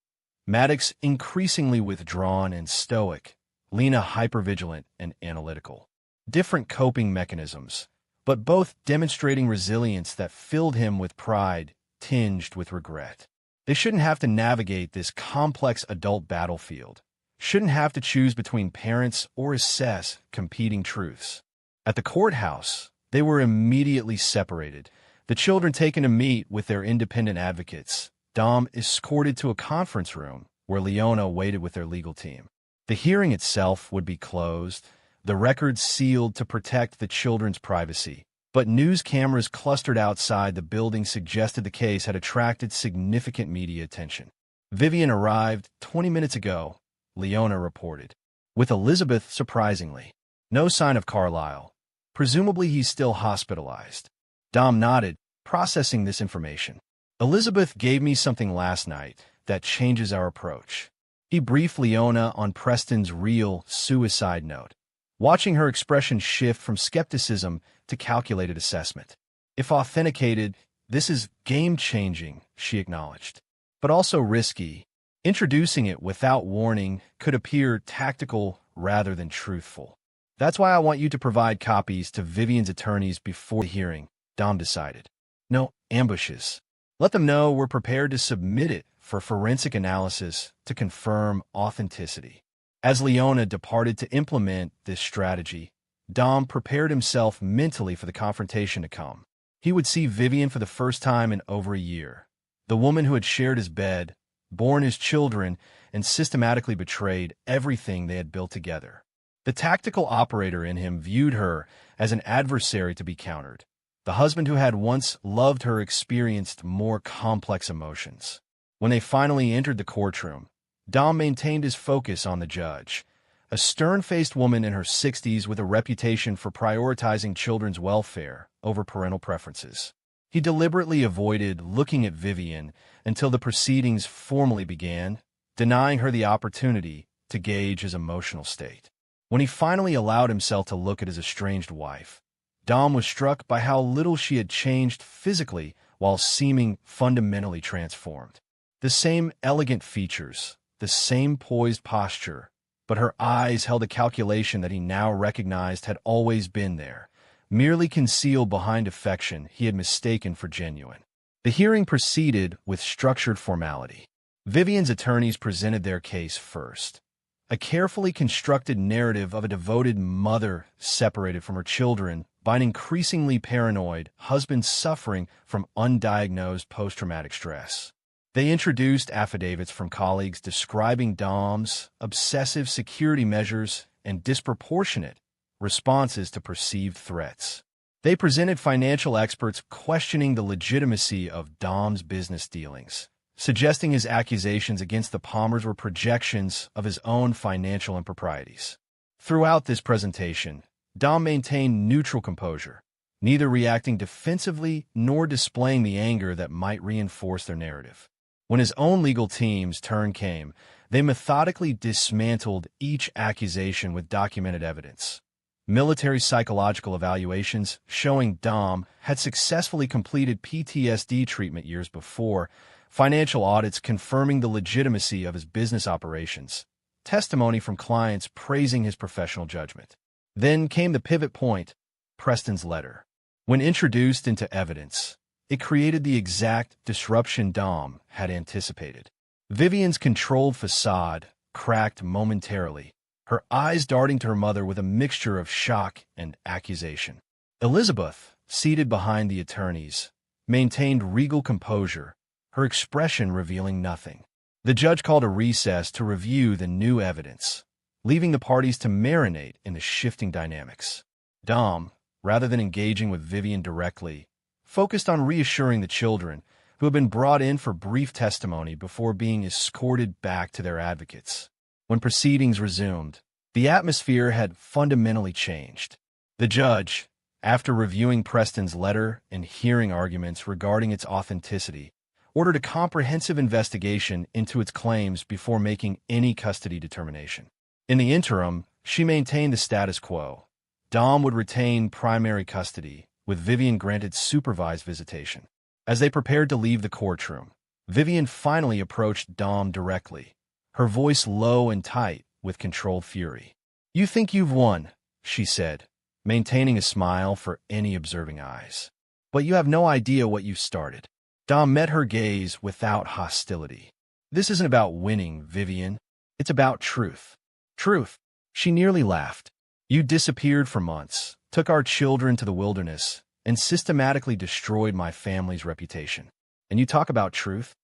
Maddox increasingly withdrawn and stoic, Lena hypervigilant and analytical. Different coping mechanisms, but both demonstrating resilience that filled him with pride, tinged with regret. They shouldn't have to navigate this complex adult battlefield, shouldn't have to choose between parents or assess competing truths. At the courthouse, they were immediately separated, the children taken to meet with their independent advocates. Dom escorted to a conference room where Leona waited with their legal team. The hearing itself would be closed, the records sealed to protect the children's privacy. But news cameras clustered outside the building suggested the case had attracted significant media attention. Vivian arrived 20 minutes ago, Leona reported. With Elizabeth, surprisingly. No sign of Carlyle. Presumably he's still hospitalized. Dom nodded, processing this information. Elizabeth gave me something last night that changes our approach. He briefed Leona on Preston's real suicide note, watching her expression shift from skepticism to calculated assessment. If authenticated, this is game-changing, she acknowledged, but also risky. Introducing it without warning could appear tactical rather than truthful. That's why I want you to provide copies to Vivian's attorneys before the hearing, Dom decided. No ambushes. Let them know we're prepared to submit it for forensic analysis to confirm authenticity. As Leona departed to implement this strategy, Dom prepared himself mentally for the confrontation to come. He would see Vivian for the first time in over a year, the woman who had shared his bed, borne his children, and systematically betrayed everything they had built together. The tactical operator in him viewed her as an adversary to be countered. The husband who had once loved her experienced more complex emotions. When they finally entered the courtroom, Dom maintained his focus on the judge, a stern-faced woman in her 60s with a reputation for prioritizing children's welfare over parental preferences. He deliberately avoided looking at Vivian until the proceedings formally began, denying her the opportunity to gauge his emotional state. When he finally allowed himself to look at his estranged wife, Dom was struck by how little she had changed physically while seeming fundamentally transformed. The same elegant features, the same poised posture, but her eyes held a calculation that he now recognized had always been there, merely concealed behind affection he had mistaken for genuine. The hearing proceeded with structured formality. Vivian's attorneys presented their case first, a carefully constructed narrative of a devoted mother separated from her children by an increasingly paranoid husband suffering from undiagnosed post-traumatic stress. They introduced affidavits from colleagues describing Dom's obsessive security measures and disproportionate responses to perceived threats. They presented financial experts questioning the legitimacy of Dom's business dealings, suggesting his accusations against the Palmers were projections of his own financial improprieties. Throughout this presentation, Dom maintained neutral composure, neither reacting defensively nor displaying the anger that might reinforce their narrative. When his own legal team's turn came, they methodically dismantled each accusation with documented evidence. Military psychological evaluations showing Dom had successfully completed PTSD treatment years before, financial audits confirming the legitimacy of his business operations, testimony from clients praising his professional judgment. Then came the pivot point, Preston's letter. When introduced into evidence, it created the exact disruption Dom had anticipated. Vivian's controlled facade cracked momentarily, her eyes darting to her mother with a mixture of shock and accusation. Elizabeth, seated behind the attorneys, maintained regal composure, her expression revealing nothing. The judge called a recess to review the new evidence, leaving the parties to marinate in the shifting dynamics. Dom, rather than engaging with Vivian directly, focused on reassuring the children, who had been brought in for brief testimony before being escorted back to their advocates. When proceedings resumed, the atmosphere had fundamentally changed. The judge, after reviewing Preston's letter and hearing arguments regarding its authenticity, ordered a comprehensive investigation into its claims before making any custody determination. In the interim, she maintained the status quo. Dom would retain primary custody, with Vivian granted supervised visitation. As they prepared to leave the courtroom, Vivian finally approached Dom directly, her voice low and tight with controlled fury. "You think you've won," she said, maintaining a smile for any observing eyes. "But you have no idea what you've started." Dom met her gaze without hostility. "This isn't about winning, Vivian. It's about truth." "Truth?" She nearly laughed. "You disappeared for months, took our children to the wilderness, and systematically destroyed my family's reputation. And you talk about truth?"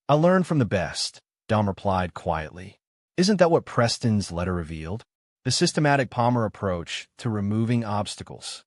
"I learned from the best," Dom replied quietly. "Isn't that what Preston's letter revealed? The systematic Palmer approach to removing obstacles."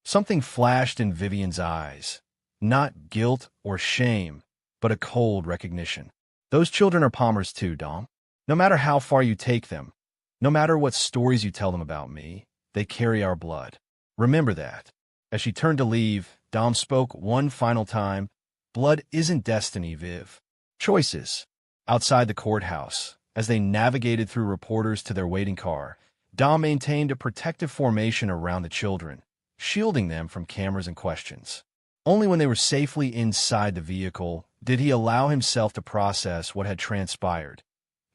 Something flashed in Vivian's eyes. Not guilt or shame, but a cold recognition. "Those children are Palmer's too, Dom. No matter how far you take them, no matter what stories you tell them about me, they carry our blood. Remember that." As she turned to leave, Dom spoke one final time. "Blood isn't destiny, Viv. Choices." Outside the courthouse, As they navigated through reporters to their waiting car, Dom maintained a protective formation around the children, shielding them from cameras and questions. Only when they were safely inside the vehicle did he allow himself to process what had transpired.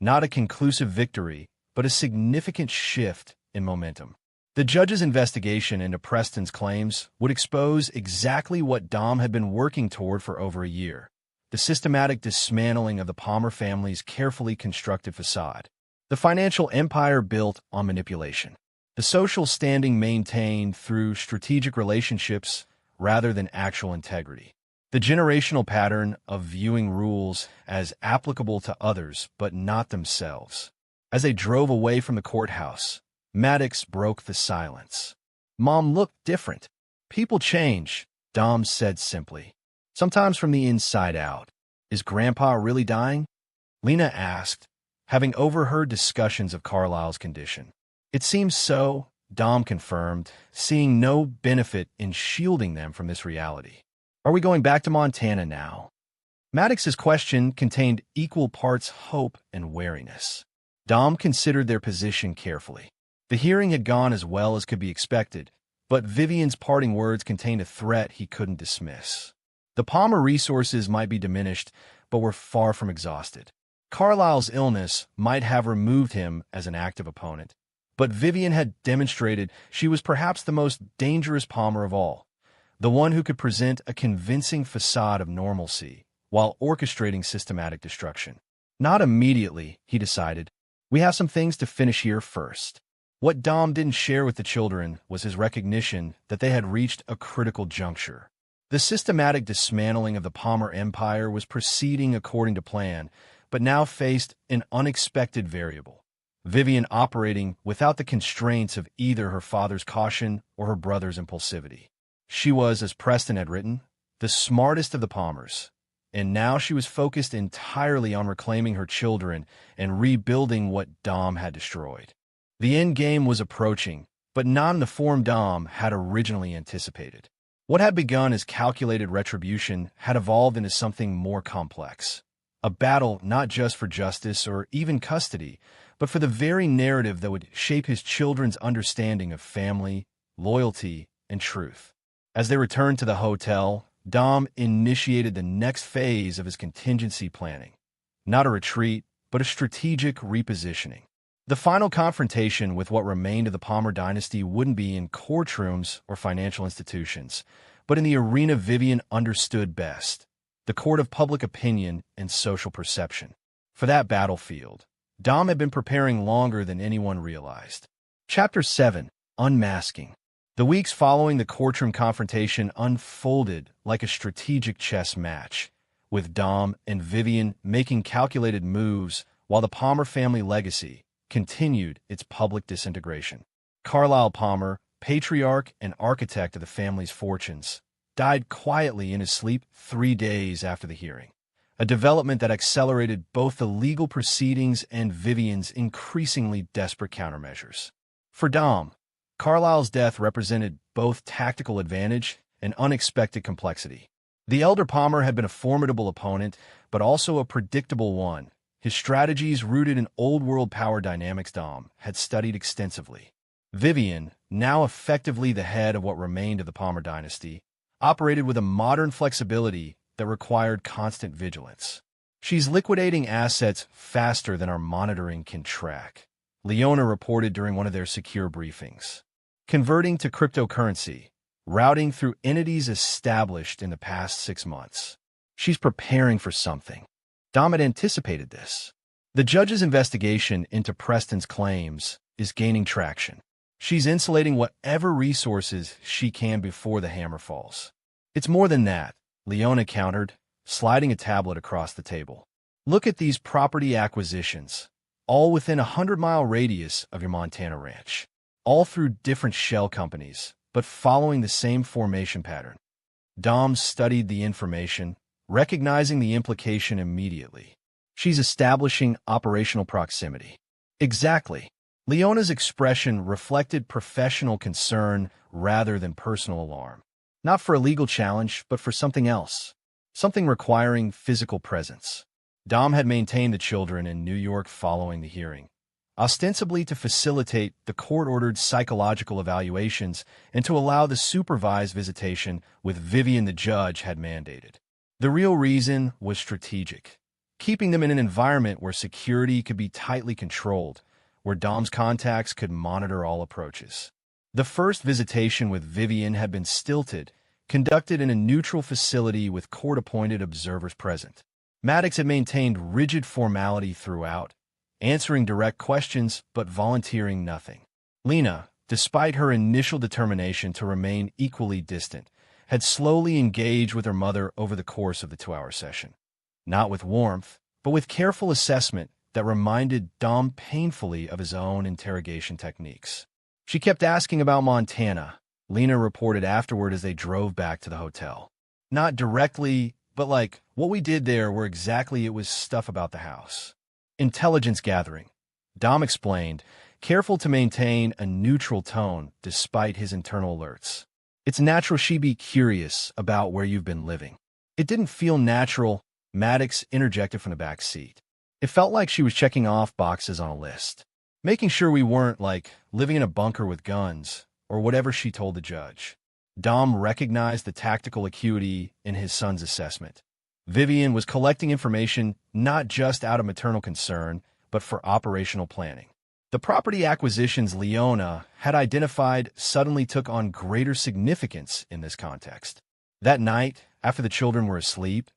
Not a conclusive victory, but a significant shift in momentum. The judge's investigation into Preston's claims would expose exactly what Dom had been working toward for over a year: the systematic dismantling of the Palmer family's carefully constructed facade. The financial empire built on manipulation. The social standing maintained through strategic relationships rather than actual integrity. The generational pattern of viewing rules as applicable to others but not themselves. As they drove away from the courthouse, Maddox broke the silence. "Mom looked different." "People change," Dom said simply. "Sometimes from the inside out." "Is Grandpa really dying?" Lena asked, having overheard discussions of Carlisle's condition. "It seems so," Dom confirmed, seeing no benefit in shielding them from this reality. "Are we going back to Montana now?" Maddox's question contained equal parts hope and wariness. Dom considered their position carefully. The hearing had gone as well as could be expected, but Vivian's parting words contained a threat he couldn't dismiss. The Palmer resources might be diminished, but were far from exhausted. Carlisle's illness might have removed him as an active opponent, but Vivian had demonstrated she was perhaps the most dangerous Palmer of all, the one who could present a convincing facade of normalcy while orchestrating systematic destruction. Not immediately, he decided. We have some things to finish here first. What Dom didn't share with the children was his recognition that they had reached a critical juncture. The systematic dismantling of the Palmer Empire was proceeding according to plan, but now faced an unexpected variable. Vivian operating without the constraints of either her father's caution or her brother's impulsivity. She was, as Preston had written, the smartest of the Palmers, and now she was focused entirely on reclaiming her children and rebuilding what Dom had destroyed. The end game was approaching, but not in the form Dom had originally anticipated. What had begun as calculated retribution had evolved into something more complex. A battle not just for justice or even custody, but for the very narrative that would shape his children's understanding of family, loyalty, and truth. As they returned to the hotel, Dom initiated the next phase of his contingency planning. Not a retreat, but a strategic repositioning. The final confrontation with what remained of the Palmer dynasty wouldn't be in courtrooms or financial institutions, but in the arena Vivian understood best, the court of public opinion and social perception. For that battlefield, Dom had been preparing longer than anyone realized. Chapter 7. Unmasking. The weeks following the courtroom confrontation unfolded like a strategic chess match, with Dom and Vivian making calculated moves while the Palmer family legacy continued its public disintegration. Carlisle Palmer, patriarch and architect of the family's fortunes, died quietly in his sleep 3 days after the hearing, a development that accelerated both the legal proceedings and Vivian's increasingly desperate countermeasures. For Dom, Carlisle's death represented both tactical advantage and unexpected complexity. The elder Palmer had been a formidable opponent, but also a predictable one. His strategies, rooted in old-world power dynamics, Dom had studied extensively. Vivian, now effectively the head of what remained of the Palmer dynasty, operated with a modern flexibility that required constant vigilance. "She's liquidating assets faster than our monitoring can track," Leona reported during one of their secure briefings. "Converting to cryptocurrency, routing through entities established in the past 6 months. She's preparing for something." Dom had anticipated this. The judge's investigation into Preston's claims is gaining traction. She's insulating whatever resources she can before the hammer falls. "It's more than that," Leona countered, sliding a tablet across the table. "Look at these property acquisitions, all within a 100-mile radius of your Montana ranch, all through different shell companies, but following the same formation pattern." Dom studied the information, recognizing the implication immediately. "She's establishing operational proximity." "Exactly." Leona's expression reflected professional concern rather than personal alarm. Not for a legal challenge, but for something else. Something requiring physical presence. Dom had maintained the children in New York following the hearing, ostensibly to facilitate the court-ordered psychological evaluations and to allow the supervised visitation with Vivian the judge had mandated. The real reason was strategic, keeping them in an environment where security could be tightly controlled, where Dom's contacts could monitor all approaches. The first visitation with Vivian had been stilted, conducted in a neutral facility with court-appointed observers present. Maddox had maintained rigid formality throughout, answering direct questions but volunteering nothing. Lena, despite her initial determination to remain equally distant, had slowly engaged with her mother over the course of the 2-hour session. Not with warmth, but with careful assessment that reminded Dom painfully of his own interrogation techniques. She kept asking about Montana, Lena reported afterward as they drove back to the hotel. Not directly, but like, what we did there were exactly it was stuff about the house. Intelligence gathering, Dom explained, careful to maintain a neutral tone despite his internal alerts. It's natural she be curious about where you've been living. It didn't feel natural, Maddox interjected from the back seat. It felt like she was checking off boxes on a list, making sure we weren't, like, living in a bunker with guns, or whatever she told the judge. Dom recognized the tactical acuity in his son's assessment. Vivian was collecting information not just out of maternal concern, but for operational planning. The property acquisitions Leona had identified suddenly took on greater significance in this context. That night, after the children were asleep,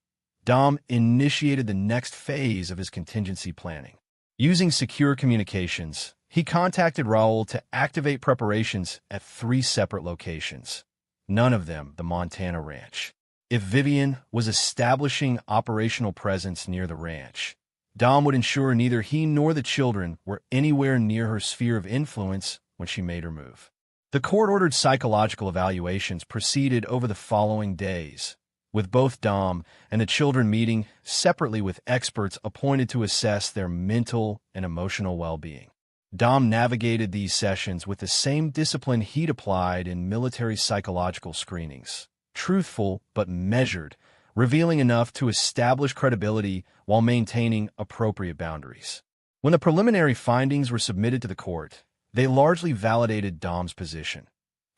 Dom initiated the next phase of his contingency planning. Using secure communications, he contacted Raul to activate preparations at 3 separate locations, none of them the Montana ranch. If Vivian was establishing operational presence near the ranch, Dom would ensure neither he nor the children were anywhere near her sphere of influence when she made her move. The court-ordered psychological evaluations proceeded over the following days, with both Dom and the children meeting separately with experts appointed to assess their mental and emotional well-being. Dom navigated these sessions with the same discipline he'd applied in military psychological screenings, truthful but measured, revealing enough to establish credibility while maintaining appropriate boundaries. When the preliminary findings were submitted to the court, they largely validated Dom's position.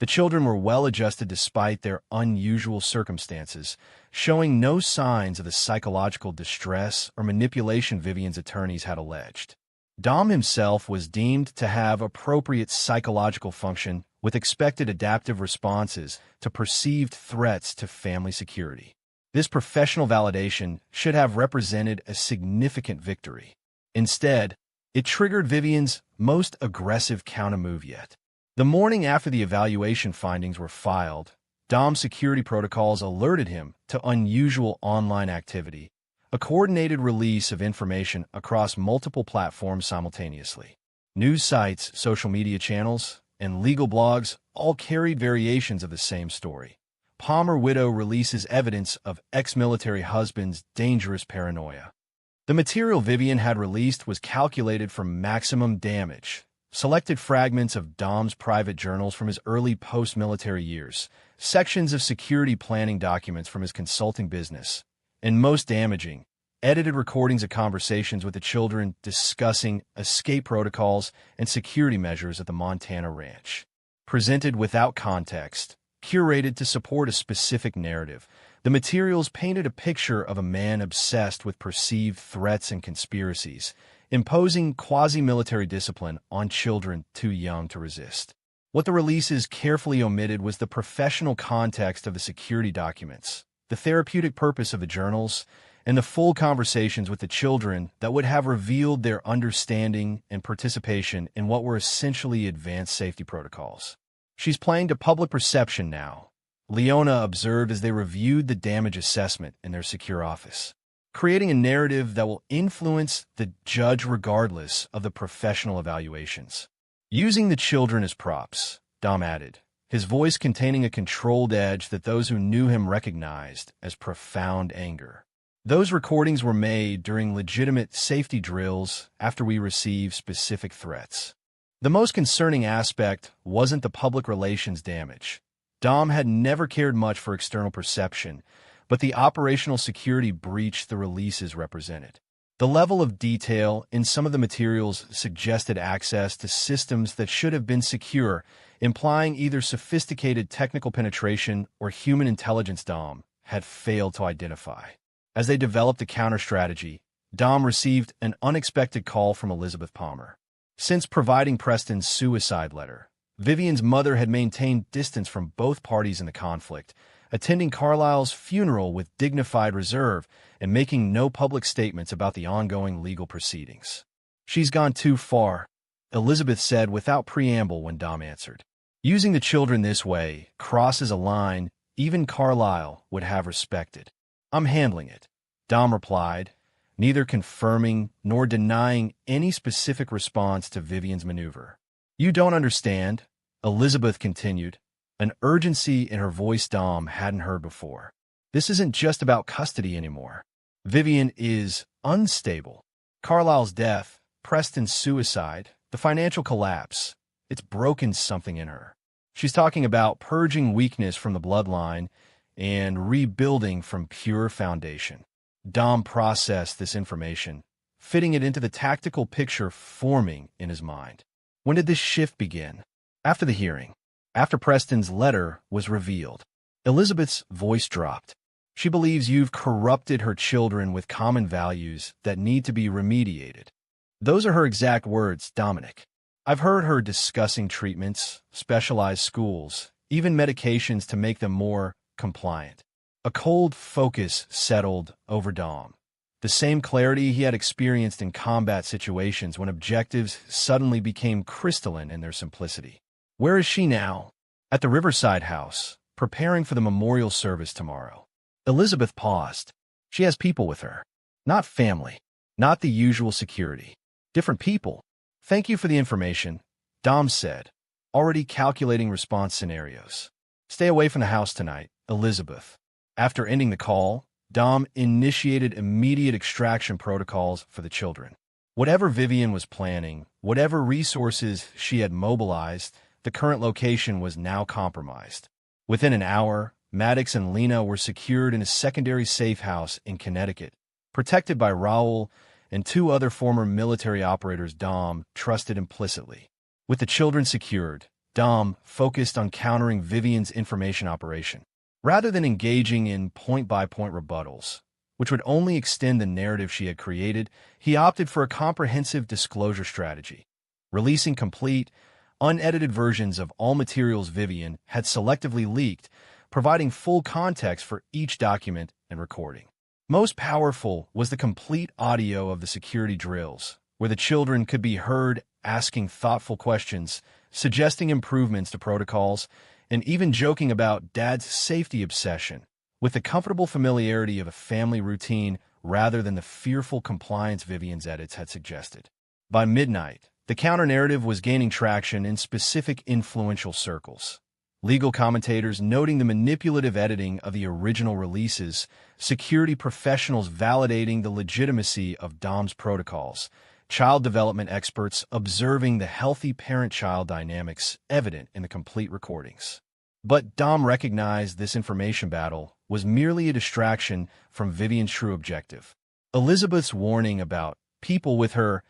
The children were well-adjusted despite their unusual circumstances, showing no signs of the psychological distress or manipulation Vivian's attorneys had alleged. Dom himself was deemed to have appropriate psychological function with expected adaptive responses to perceived threats to family security. This professional validation should have represented a significant victory. Instead, it triggered Vivian's most aggressive countermove yet. The morning after the evaluation findings were filed, Dom's security protocols alerted him to unusual online activity, a coordinated release of information across multiple platforms simultaneously. News sites, social media channels, and legal blogs all carried variations of the same story. Palmer widow releases evidence of ex-military husband's dangerous paranoia. The material Vivian had released was calculated for maximum damage. Selected fragments of Dom's private journals from his early post-military years, sections of security planning documents from his consulting business, and most damaging, edited recordings of conversations with the children discussing escape protocols and security measures at the Montana ranch. Presented without context, curated to support a specific narrative, the materials painted a picture of a man obsessed with perceived threats and conspiracies, imposing quasi-military discipline on children too young to resist. What the releases carefully omitted was the professional context of the security documents, the therapeutic purpose of the journals, and the full conversations with the children that would have revealed their understanding and participation in what were essentially advanced safety protocols. She's playing to public perception now, Leona observed as they reviewed the damage assessment in their secure office, creating a narrative that will influence the judge regardless of the professional evaluations. Using the children as props, Dom added, his voice containing a controlled edge that those who knew him recognized as profound anger. Those recordings were made during legitimate safety drills after we received specific threats. The most concerning aspect wasn't the public relations damage. Dom had never cared much for external perception, but the operational security breach the releases represented. The level of detail in some of the materials suggested access to systems that should have been secure, implying either sophisticated technical penetration or human intelligence Dom had failed to identify. As they developed a counter-strategy, Dom received an unexpected call from Elizabeth Palmer. Since providing Preston's suicide letter, Vivian's mother had maintained distance from both parties in the conflict, attending Carlisle's funeral with dignified reserve and making no public statements about the ongoing legal proceedings. "She's gone too far," Elizabeth said without preamble when Dom answered. "Using the children this way crosses a line even Carlisle would have respected." "I'm handling it," Dom replied, neither confirming nor denying any specific response to Vivian's maneuver. "You don't understand," Elizabeth continued, an urgency in her voice Dom hadn't heard before. "This isn't just about custody anymore. Vivian is unstable. Carlisle's death, Preston's suicide, the financial collapse, it's broken something in her. She's talking about purging weakness from the bloodline and rebuilding from pure foundation." Dom processed this information, fitting it into the tactical picture forming in his mind. When did this shift begin? After the hearing. After Preston's letter was revealed. Elizabeth's voice dropped. "She believes you've corrupted her children with common values that need to be remediated." Those are her exact words, Dominic. "I've heard her discussing treatments, specialized schools, even medications to make them more compliant." A cold focus settled over Dom, the same clarity he had experienced in combat situations when objectives suddenly became crystalline in their simplicity. "Where is she now?" "At the Riverside House, preparing for the memorial service tomorrow." Elizabeth paused. "She has people with her. Not family. Not the usual security. Different people." "Thank you for the information," Dom said, already calculating response scenarios. "Stay away from the house tonight, Elizabeth." After ending the call, Dom initiated immediate extraction protocols for the children. Whatever Vivian was planning, whatever resources she had mobilized, the current location was now compromised. Within an hour, Maddox and Lena were secured in a secondary safe house in Connecticut, protected by Raoul and two other former military operators Dom trusted implicitly. With the children secured, Dom focused on countering Vivian's information operation. Rather than engaging in point-by-point rebuttals, which would only extend the narrative she had created, he opted for a comprehensive disclosure strategy, releasing complete, unedited versions of all materials Vivian had selectively leaked, providing full context for each document and recording. Most powerful was the complete audio of the security drills, where the children could be heard asking thoughtful questions, suggesting improvements to protocols, and even joking about Dad's safety obsession, with the comfortable familiarity of a family routine rather than the fearful compliance Vivian's edits had suggested. By midnight, the counter-narrative was gaining traction in specific influential circles. Legal commentators noting the manipulative editing of the original releases, security professionals validating the legitimacy of Dom's protocols, child development experts observing the healthy parent-child dynamics evident in the complete recordings. But Dom recognized this information battle was merely a distraction from Vivian's true objective. Elizabeth's warning about people with her,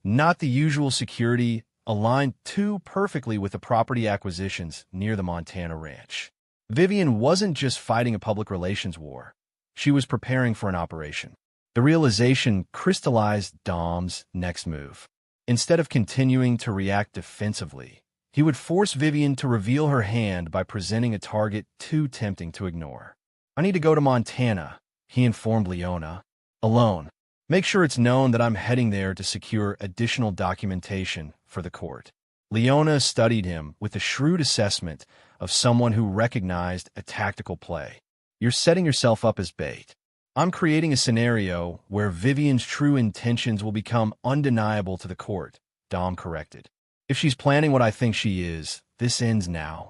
not the usual security, aligned too perfectly with the property acquisitions near the Montana ranch. Vivian wasn't just fighting a public relations war. She was preparing for an operation. The realization crystallized Dom's next move. Instead of continuing to react defensively, he would force Vivian to reveal her hand by presenting a target too tempting to ignore. "I need to go to Montana," he informed Leona. "Alone. Make sure it's known that I'm heading there to secure additional documentation for the court." Leona studied him with a shrewd assessment of someone who recognized a tactical play. "You're setting yourself up as bait. I'm creating a scenario where Vivian's true intentions will become undeniable to the court," Dom corrected. "If she's planning what I think she is, this ends now."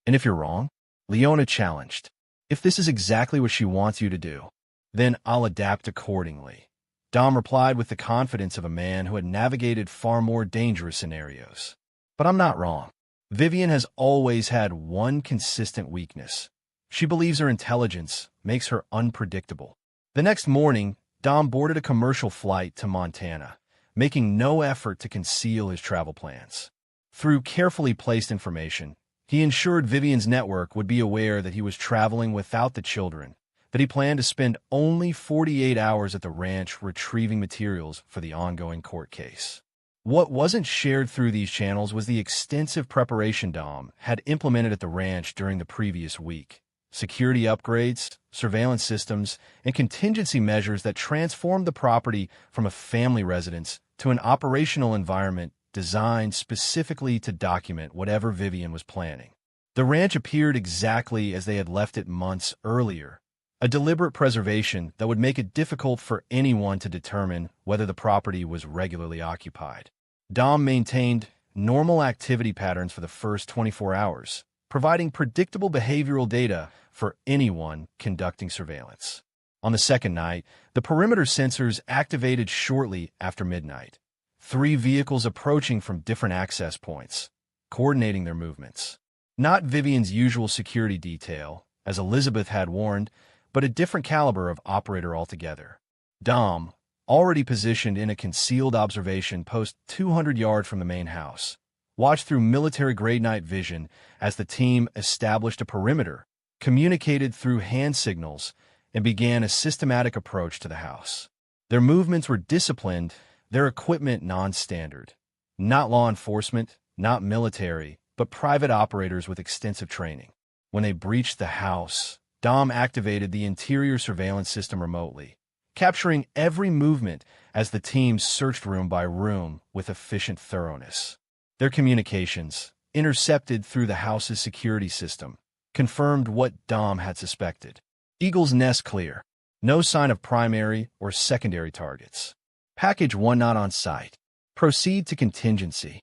"And if you're wrong?" Leona challenged. "If this is exactly what she wants you to do, then I'll adapt accordingly," Dom replied with the confidence of a man who had navigated far more dangerous scenarios. "But I'm not wrong. Vivian has always had one consistent weakness. She believes her intelligence makes her unpredictable." The next morning, Dom boarded a commercial flight to Montana, making no effort to conceal his travel plans. Through carefully placed information, he ensured Vivian's network would be aware that he was traveling without the children, that he planned to spend only 48 hours at the ranch retrieving materials for the ongoing court case. What wasn't shared through these channels was the extensive preparation Dom had implemented at the ranch during the previous week. Security upgrades, surveillance systems, and contingency measures that transformed the property from a family residence to an operational environment designed specifically to document whatever Vivian was planning. The ranch appeared exactly as they had left it months earlier, a deliberate preservation that would make it difficult for anyone to determine whether the property was regularly occupied. Dom maintained normal activity patterns for the first 24 hours, providing predictable behavioral data for anyone conducting surveillance. On the second night, the perimeter sensors activated shortly after midnight. 3 vehicles approaching from different access points, coordinating their movements. Not Vivian's usual security detail, as Elizabeth had warned, but a different caliber of operator altogether. Dom, already positioned in a concealed observation post 200 yards from the main house, watched through military-grade night vision as the team established a perimeter, communicated through hand signals, and began a systematic approach to the house. Their movements were disciplined, their equipment non-standard. Not law enforcement, not military, but private operators with extensive training. When they breached the house, Dom activated the interior surveillance system remotely, capturing every movement as the team searched room by room with efficient thoroughness. Their communications, intercepted through the house's security system, confirmed what Dom had suspected. Eagle's Nest clear. No sign of primary or secondary targets. Package 1 not on site. Proceed to contingency.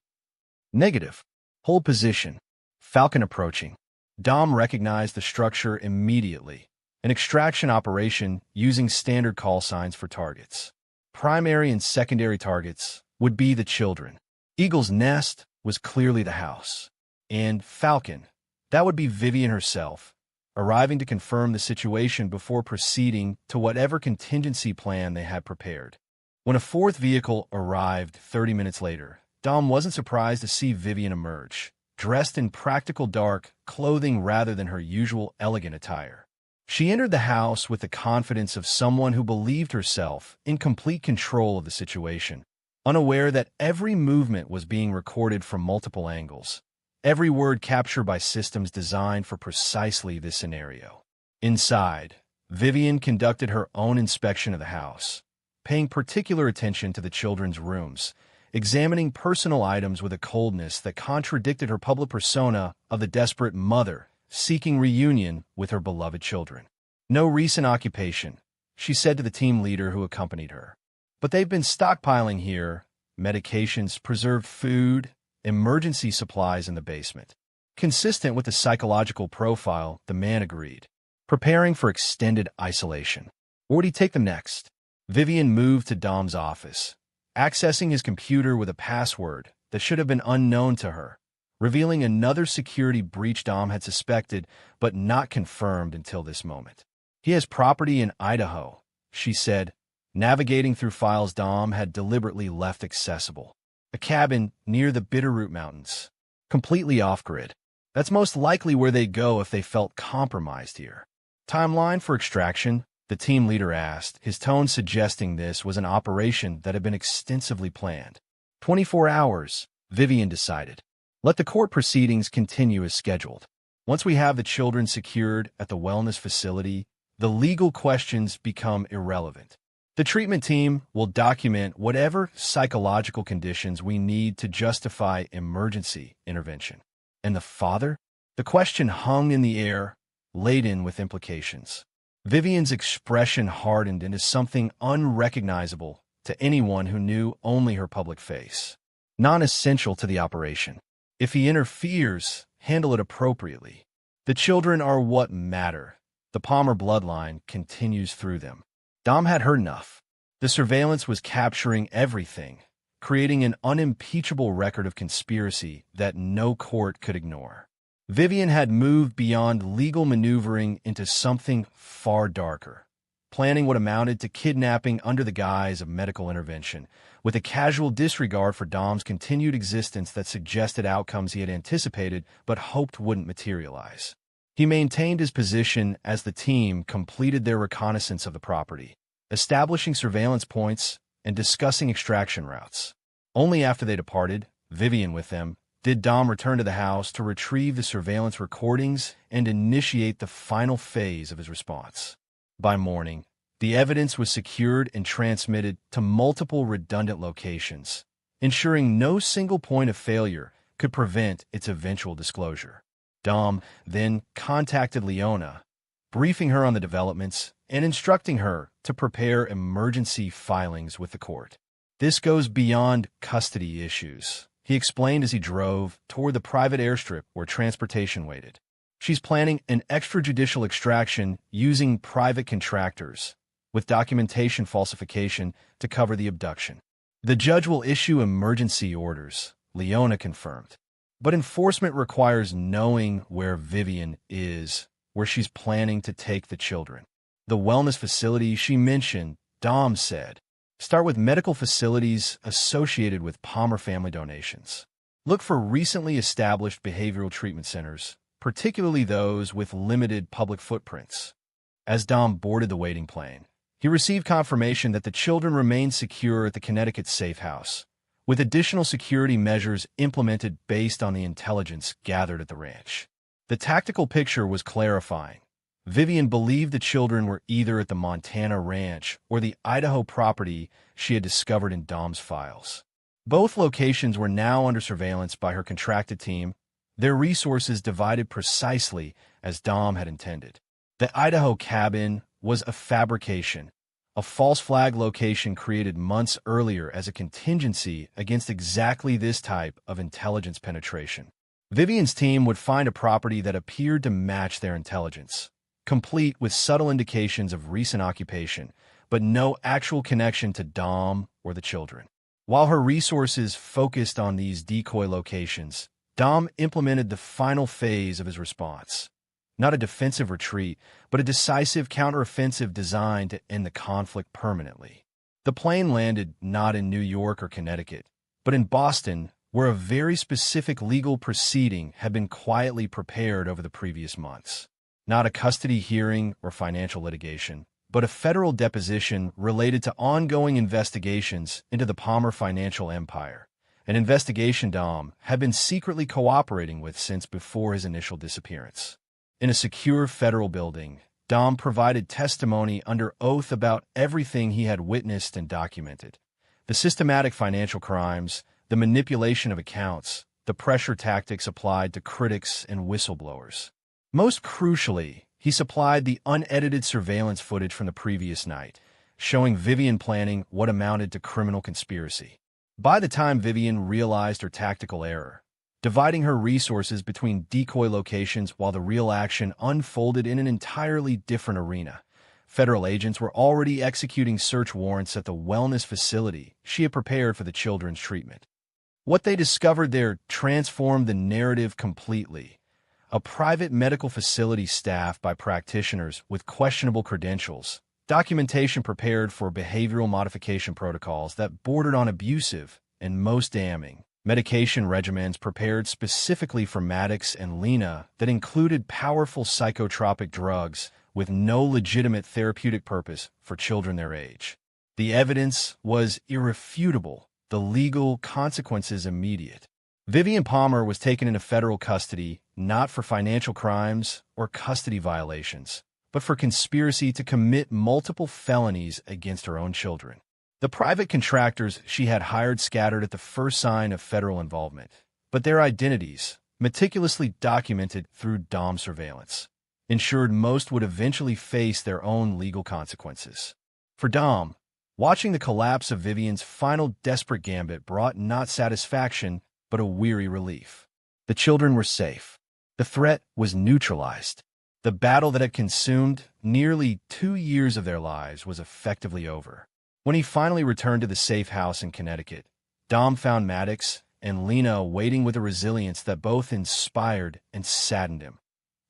Negative. Hold position. Falcon approaching. Dom recognized the structure immediately. An extraction operation using standard call signs for targets. Primary and secondary targets would be the children. Eagle's Nest was clearly the house. And Falcon, that would be Vivian herself, arriving to confirm the situation before proceeding to whatever contingency plan they had prepared. When a 4th vehicle arrived 30 minutes later, Dom wasn't surprised to see Vivian emerge, dressed in practical dark clothing rather than her usual elegant attire. She entered the house with the confidence of someone who believed herself in complete control of the situation, unaware that every movement was being recorded from multiple angles, every word captured by systems designed for precisely this scenario. Inside, Vivian conducted her own inspection of the house, paying particular attention to the children's rooms, examining personal items with a coldness that contradicted her public persona of the desperate mother seeking reunion with her beloved children. No recent occupation, she said to the team leader who accompanied her. But they've been stockpiling here, medications, preserved food, emergency supplies in the basement. Consistent with the psychological profile, the man agreed, preparing for extended isolation. Where would he take them next? Vivian moved to Dom's office, accessing his computer with a password that should have been unknown to her, revealing another security breach Dom had suspected but not confirmed until this moment. He has property in Idaho, she said, navigating through files Dom had deliberately left accessible. A cabin near the Bitterroot Mountains, completely off-grid. That's most likely where they'd go if they felt compromised here. Timeline for extraction? The team leader asked, his tone suggesting this was an operation that had been extensively planned. 24 hours, Vivian decided. Let the court proceedings continue as scheduled. Once we have the children secured at the wellness facility, the legal questions become irrelevant. The treatment team will document whatever psychological conditions we need to justify emergency intervention. And the father? The question hung in the air, laden with implications. Vivian's expression hardened into something unrecognizable to anyone who knew only her public face. Non-essential to the operation. If he interferes, handle it appropriately. The children are what matter. The Palmer bloodline continues through them. Dom had heard enough. The surveillance was capturing everything, creating an unimpeachable record of conspiracy that no court could ignore. Vivian had moved beyond legal maneuvering into something far darker, planning what amounted to kidnapping under the guise of medical intervention, with a casual disregard for Dom's continued existence that suggested outcomes he had anticipated but hoped wouldn't materialize. He maintained his position as the team completed their reconnaissance of the property, establishing surveillance points and discussing extraction routes. Only after they departed, Vivian with them, did Dom return to the house to retrieve the surveillance recordings and initiate the final phase of his response. By morning, the evidence was secured and transmitted to multiple redundant locations, ensuring no single point of failure could prevent its eventual disclosure. Dom then contacted Leona, briefing her on the developments and instructing her to prepare emergency filings with the court. This goes beyond custody issues, he explained as he drove toward the private airstrip where transportation waited. She's planning an extrajudicial extraction using private contractors, with documentation falsification to cover the abduction. The judge will issue emergency orders, Leona confirmed. But enforcement requires knowing where Vivian is, where she's planning to take the children. The wellness facility she mentioned, Dom said, start with medical facilities associated with Palmer family donations. Look for recently established behavioral treatment centers, particularly those with limited public footprints. As Dom boarded the waiting plane, he received confirmation that the children remained secure at the Connecticut safe house, with additional security measures implemented based on the intelligence gathered at the ranch. The tactical picture was clarifying. Vivian believed the children were either at the Montana ranch or the Idaho property she had discovered in Dom's files. Both locations were now under surveillance by her contracted team, their resources divided precisely as Dom had intended. The Idaho cabin was a fabrication, a false flag location created months earlier as a contingency against exactly this type of intelligence penetration. Vivian's team would find a property that appeared to match their intelligence, complete with subtle indications of recent occupation, but no actual connection to Dom or the children. While her resources focused on these decoy locations, Dom implemented the final phase of his response. Not a defensive retreat, but a decisive counteroffensive designed to end the conflict permanently. The plane landed not in New York or Connecticut, but in Boston, where a very specific legal proceeding had been quietly prepared over the previous months. Not a custody hearing or financial litigation, but a federal deposition related to ongoing investigations into the Palmer financial empire, an investigation Dom had been secretly cooperating with since before his initial disappearance. In a secure federal building, Dom provided testimony under oath about everything he had witnessed and documented: the systematic financial crimes, the manipulation of accounts, the pressure tactics applied to critics and whistleblowers. Most crucially, he supplied the unedited surveillance footage from the previous night, showing Vivian planning what amounted to criminal conspiracy. By the time Vivian realized her tactical error, dividing her resources between decoy locations while the real action unfolded in an entirely different arena, federal agents were already executing search warrants at the wellness facility she had prepared for the children's treatment. What they discovered there transformed the narrative completely. A private medical facility staffed by practitioners with questionable credentials, documentation prepared for behavioral modification protocols that bordered on abusive and, most damning, medication regimens prepared specifically for Maddox and Lena that included powerful psychotropic drugs with no legitimate therapeutic purpose for children their age. The evidence was irrefutable, the legal consequences immediate. Vivian Palmer was taken into federal custody not for financial crimes or custody violations, but for conspiracy to commit multiple felonies against her own children. The private contractors she had hired scattered at the first sign of federal involvement, but their identities, meticulously documented through Dom surveillance, ensured most would eventually face their own legal consequences. For Dom, watching the collapse of Vivian's final desperate gambit brought not satisfaction, but a weary relief. The children were safe. The threat was neutralized. The battle that had consumed nearly 2 years of their lives was effectively over. When he finally returned to the safe house in Connecticut, Dom found Maddox and Lena waiting with a resilience that both inspired and saddened him.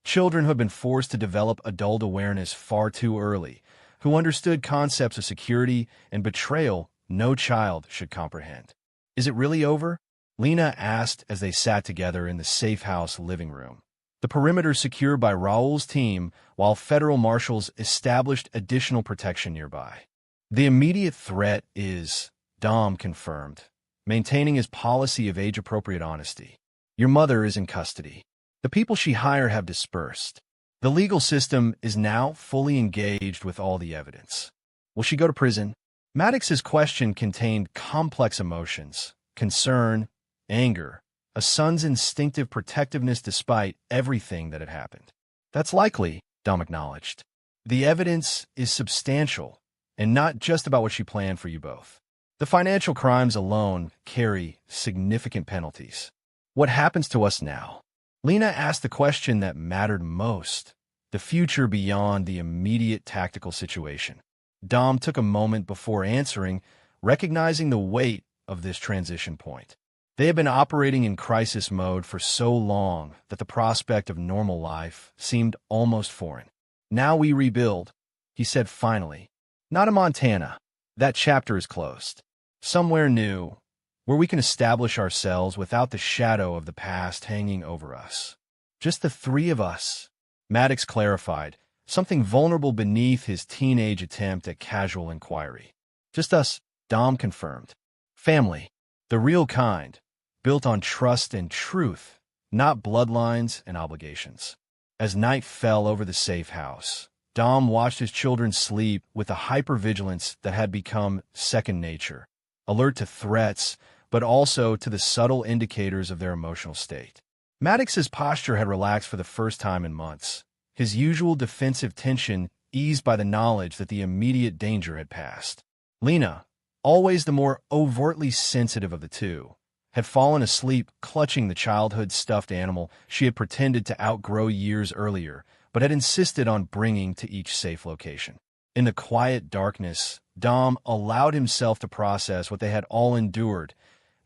Children who had been forced to develop adult awareness far too early, who understood concepts of security and betrayal no child should comprehend. "Is it really over?" Lena asked as they sat together in the safe house living room. The perimeter secured by Raul's team, while federal marshals established additional protection nearby. "The immediate threat is," Dom confirmed, maintaining his policy of age-appropriate honesty. "Your mother is in custody. The people she hired have dispersed. The legal system is now fully engaged with all the evidence." "Will she go to prison?" Maddox's question contained complex emotions: concern, anger, a son's instinctive protectiveness despite everything that had happened. "That's likely," Dom acknowledged. "The evidence is substantial, and not just about what she planned for you both. The financial crimes alone carry significant penalties." "What happens to us now?" Lena asked the question that mattered most: the future beyond the immediate tactical situation. Dom took a moment before answering, recognizing the weight of this transition point. They had been operating in crisis mode for so long that the prospect of normal life seemed almost foreign. "Now we rebuild," he said finally. "Not in Montana. That chapter is closed. Somewhere new, where we can establish ourselves without the shadow of the past hanging over us. Just the three of us," Maddox clarified, something vulnerable beneath his teenage attempt at casual inquiry. "Just us," Dom confirmed. "Family. The real kind, built on trust and truth, not bloodlines and obligations." As night fell over the safe house, Dom watched his children sleep with a hypervigilance that had become second nature, alert to threats, but also to the subtle indicators of their emotional state. Maddox's posture had relaxed for the first time in months, his usual defensive tension eased by the knowledge that the immediate danger had passed. Lena, always the more overtly sensitive of the two, had fallen asleep clutching the childhood stuffed animal she had pretended to outgrow years earlier, but had insisted on bringing to each safe location. In the quiet darkness, Dom allowed himself to process what they had all endured,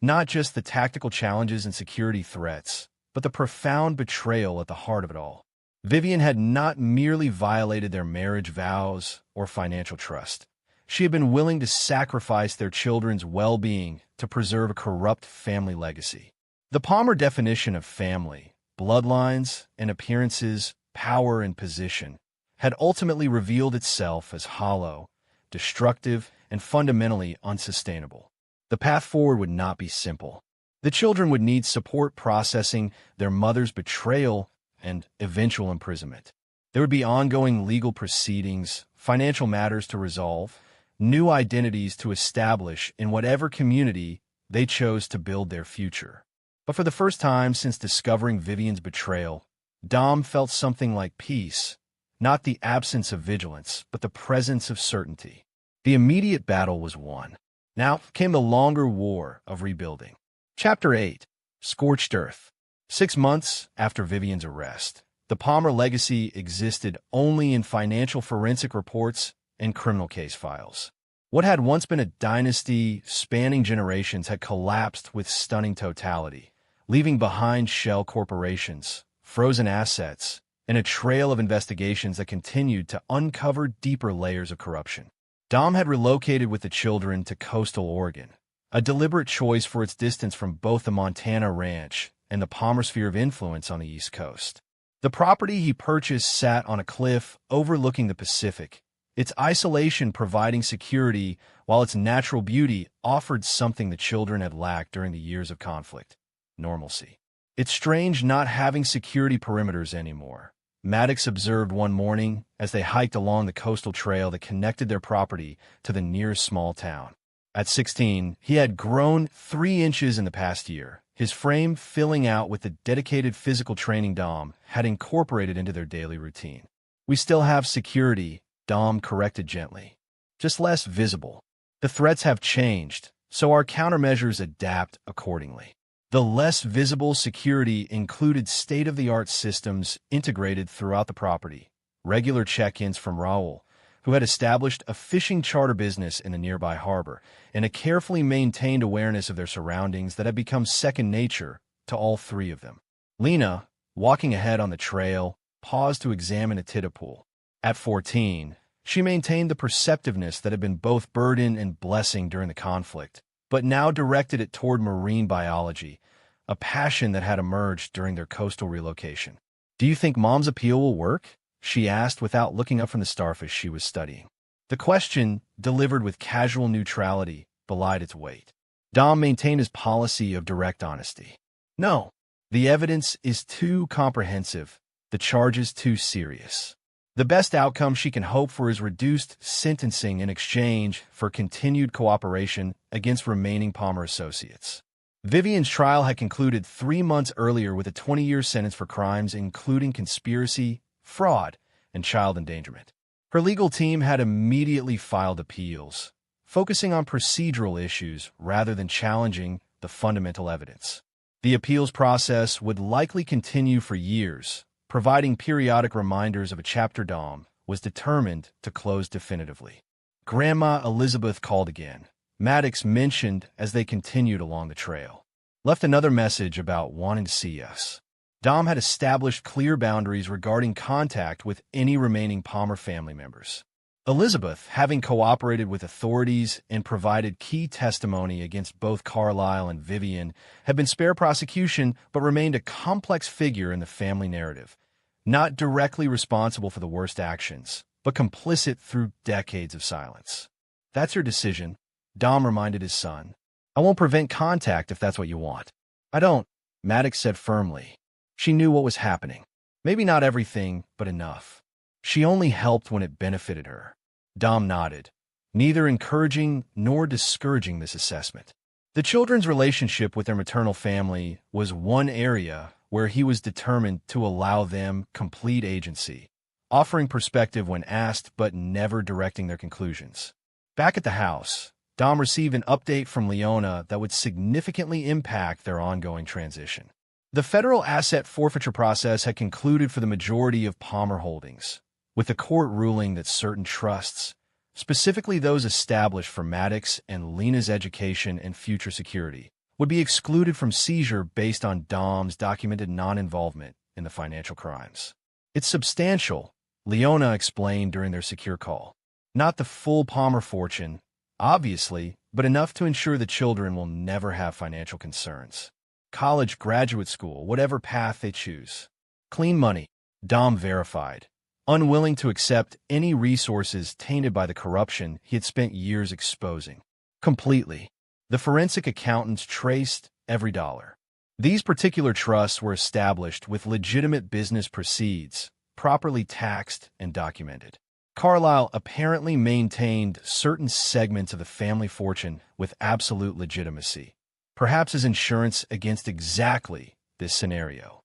not just the tactical challenges and security threats, but the profound betrayal at the heart of it all. Vivian had not merely violated their marriage vows or financial trust. She had been willing to sacrifice their children's well-being to preserve a corrupt family legacy. The Palmer definition of family, bloodlines and appearances, power and position, had ultimately revealed itself as hollow, destructive, and fundamentally unsustainable. The path forward would not be simple. The children would need support processing their mother's betrayal and eventual imprisonment. There would be ongoing legal proceedings, financial matters to resolve, new identities to establish in whatever community they chose to build their future. But for the first time since discovering Vivian's betrayal, Dom felt something like peace, not the absence of vigilance, but the presence of certainty. The immediate battle was won. Now came the longer war of rebuilding. Chapter 8. Scorched Earth. 6 months after Vivian's arrest, the Palmer legacy existed only in financial forensic reports and criminal case files. What had once been a dynasty spanning generations had collapsed with stunning totality, leaving behind shell corporations, frozen assets, and a trail of investigations that continued to uncover deeper layers of corruption. Dom had relocated with the children to coastal Oregon, a deliberate choice for its distance from both the Montana ranch and the Palmer sphere of influence on the East Coast. The property he purchased sat on a cliff overlooking the Pacific, its isolation providing security while its natural beauty offered something the children had lacked during the years of conflict: normalcy. "It's strange not having security perimeters anymore," Maddox observed one morning as they hiked along the coastal trail that connected their property to the nearest small town. At 16, he had grown 3 inches in the past year, his frame filling out with the dedicated physical training Dom had incorporated into their daily routine. "We still have security," Dom corrected gently. "Just less visible. The threats have changed, so our countermeasures adapt accordingly." The less visible security included state-of-the-art systems integrated throughout the property, regular check-ins from Raul, who had established a fishing charter business in the nearby harbor, and a carefully maintained awareness of their surroundings that had become second nature to all 3 of them. Lena, walking ahead on the trail, paused to examine a tida pool. At 14, She maintained the perceptiveness that had been both burden and blessing during the conflict, but now directed it toward marine biology, a passion that had emerged during their coastal relocation. "Do you think Mom's appeal will work?" she asked without looking up from the starfish she was studying. The question, delivered with casual neutrality, belied its weight. Dom maintained his policy of direct honesty. "No. The evidence is too comprehensive, the charges too serious. The best outcome she can hope for is reduced sentencing in exchange for continued cooperation against remaining Palmer associates." Vivian's trial had concluded 3 months earlier with a 20-year sentence for crimes including conspiracy, fraud, and child endangerment. Her legal team had immediately filed appeals, focusing on procedural issues rather than challenging the fundamental evidence. The appeals process would likely continue for years, providing periodic reminders of a chapter Dom was determined to close definitively. Grandma Elizabeth called again. Maddox mentioned as they continued along the trail. Left another message about wanting to see us. Dom had established clear boundaries regarding contact with any remaining Palmer family members. Elizabeth, having cooperated with authorities and provided key testimony against both Carlisle and Vivian, had been spared prosecution but remained a complex figure in the family narrative, not directly responsible for the worst actions, but complicit through decades of silence. "That's your decision," Dom reminded his son. "I won't prevent contact if that's what you want." "I don't," Maddox said firmly. She knew what was happening. Maybe not everything, but enough. She only helped when it benefited her. Dom nodded, neither encouraging nor discouraging this assessment. The children's relationship with their maternal family was one area where he was determined to allow them complete agency, offering perspective when asked but never directing their conclusions. Back at the house, Dom received an update from Leona that would significantly impact their ongoing transition. The federal asset forfeiture process had concluded for the majority of Palmer holdings, with the court ruling that certain trusts, specifically those established for Maddox and Lena's education and future security, would be excluded from seizure based on Dom's documented non-involvement in the financial crimes. "It's substantial," Leona explained during their secure call. "Not the full Palmer fortune, obviously, but enough to ensure the children will never have financial concerns. College, graduate school, whatever path they choose. Clean money," Dom verified, unwilling to accept any resources tainted by the corruption he had spent years exposing. "Completely." The forensic accountants traced every dollar. These particular trusts were established with legitimate business proceeds, properly taxed and documented. Carlisle apparently maintained certain segments of the family fortune with absolute legitimacy, perhaps as insurance against exactly this scenario.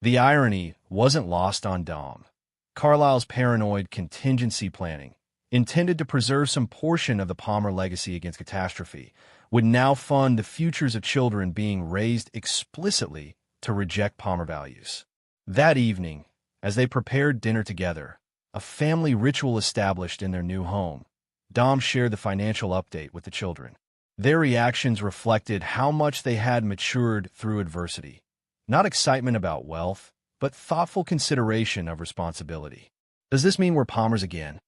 The irony wasn't lost on Dom. Carlisle's paranoid contingency planning, intended to preserve some portion of the Palmer legacy against catastrophe, would now fund the futures of children being raised explicitly to reject Palmer values. That evening, as they prepared dinner together, a family ritual established in their new home, Dom shared the financial update with the children. Their reactions reflected how much they had matured through adversity. Not excitement about wealth, but thoughtful consideration of responsibility. "Does this mean we're Palmers again?"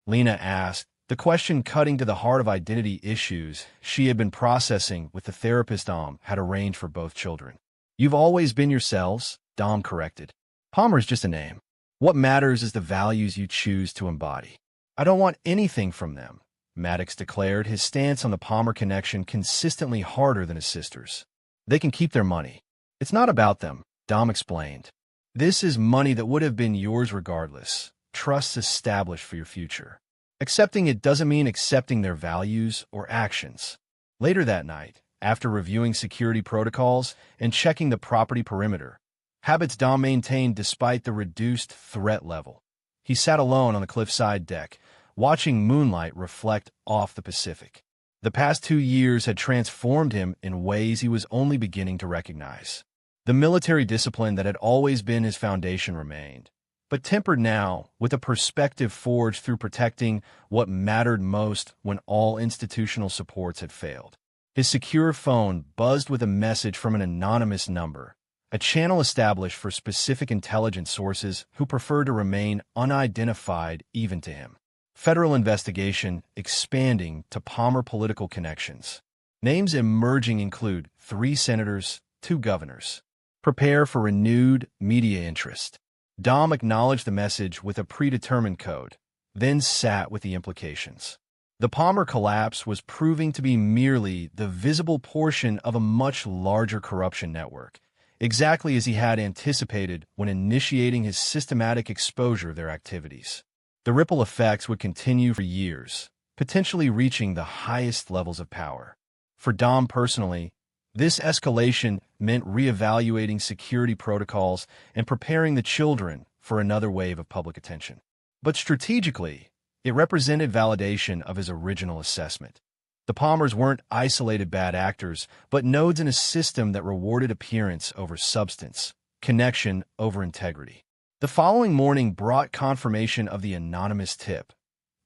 Lena asked, the question cutting to the heart of identity issues she had been processing with the therapist Dom had arranged for both children. "You've always been yourselves," Dom corrected. "Palmer's just a name. What matters is the values you choose to embody." "I don't want anything from them," Maddox declared, his stance on the Palmer connection consistently harder than his sister's. "They can keep their money." "It's not about them," Dom explained. "This is money that would have been yours regardless, trusts established for your future. Accepting it doesn't mean accepting their values or actions." Later that night, after reviewing security protocols and checking the property perimeter, habits Dom maintained despite the reduced threat level, he sat alone on the cliffside deck, watching moonlight reflect off the Pacific. The past 2 years had transformed him in ways he was only beginning to recognize. The military discipline that had always been his foundation remained, but tempered now with a perspective forged through protecting what mattered most when all institutional supports had failed. His secure phone buzzed with a message from an anonymous number, a channel established for specific intelligence sources who preferred to remain unidentified even to him. Federal investigation expanding to Palmer political connections. Names emerging include 3 senators, 2 governors. Prepare for renewed media interest. Dom acknowledged the message with a predetermined code, then sat with the implications. The Palmer collapse was proving to be merely the visible portion of a much larger corruption network, exactly as he had anticipated when initiating his systematic exposure of their activities. The ripple effects would continue for years, potentially reaching the highest levels of power. For Dom personally, this escalation meant reevaluating security protocols and preparing the children for another wave of public attention. But strategically, it represented validation of his original assessment. The Palmers weren't isolated bad actors, but nodes in a system that rewarded appearance over substance, connection over integrity. The following morning brought confirmation of the anonymous tip,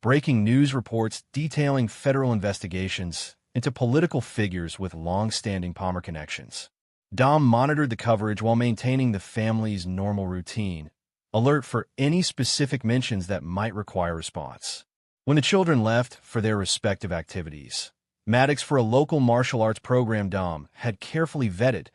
breaking news reports detailing federal investigations into political figures with long-standing Palmer connections. Dom monitored the coverage while maintaining the family's normal routine, alert for any specific mentions that might require response. When the children left for their respective activities, Maddox for a local martial arts program Dom had carefully vetted,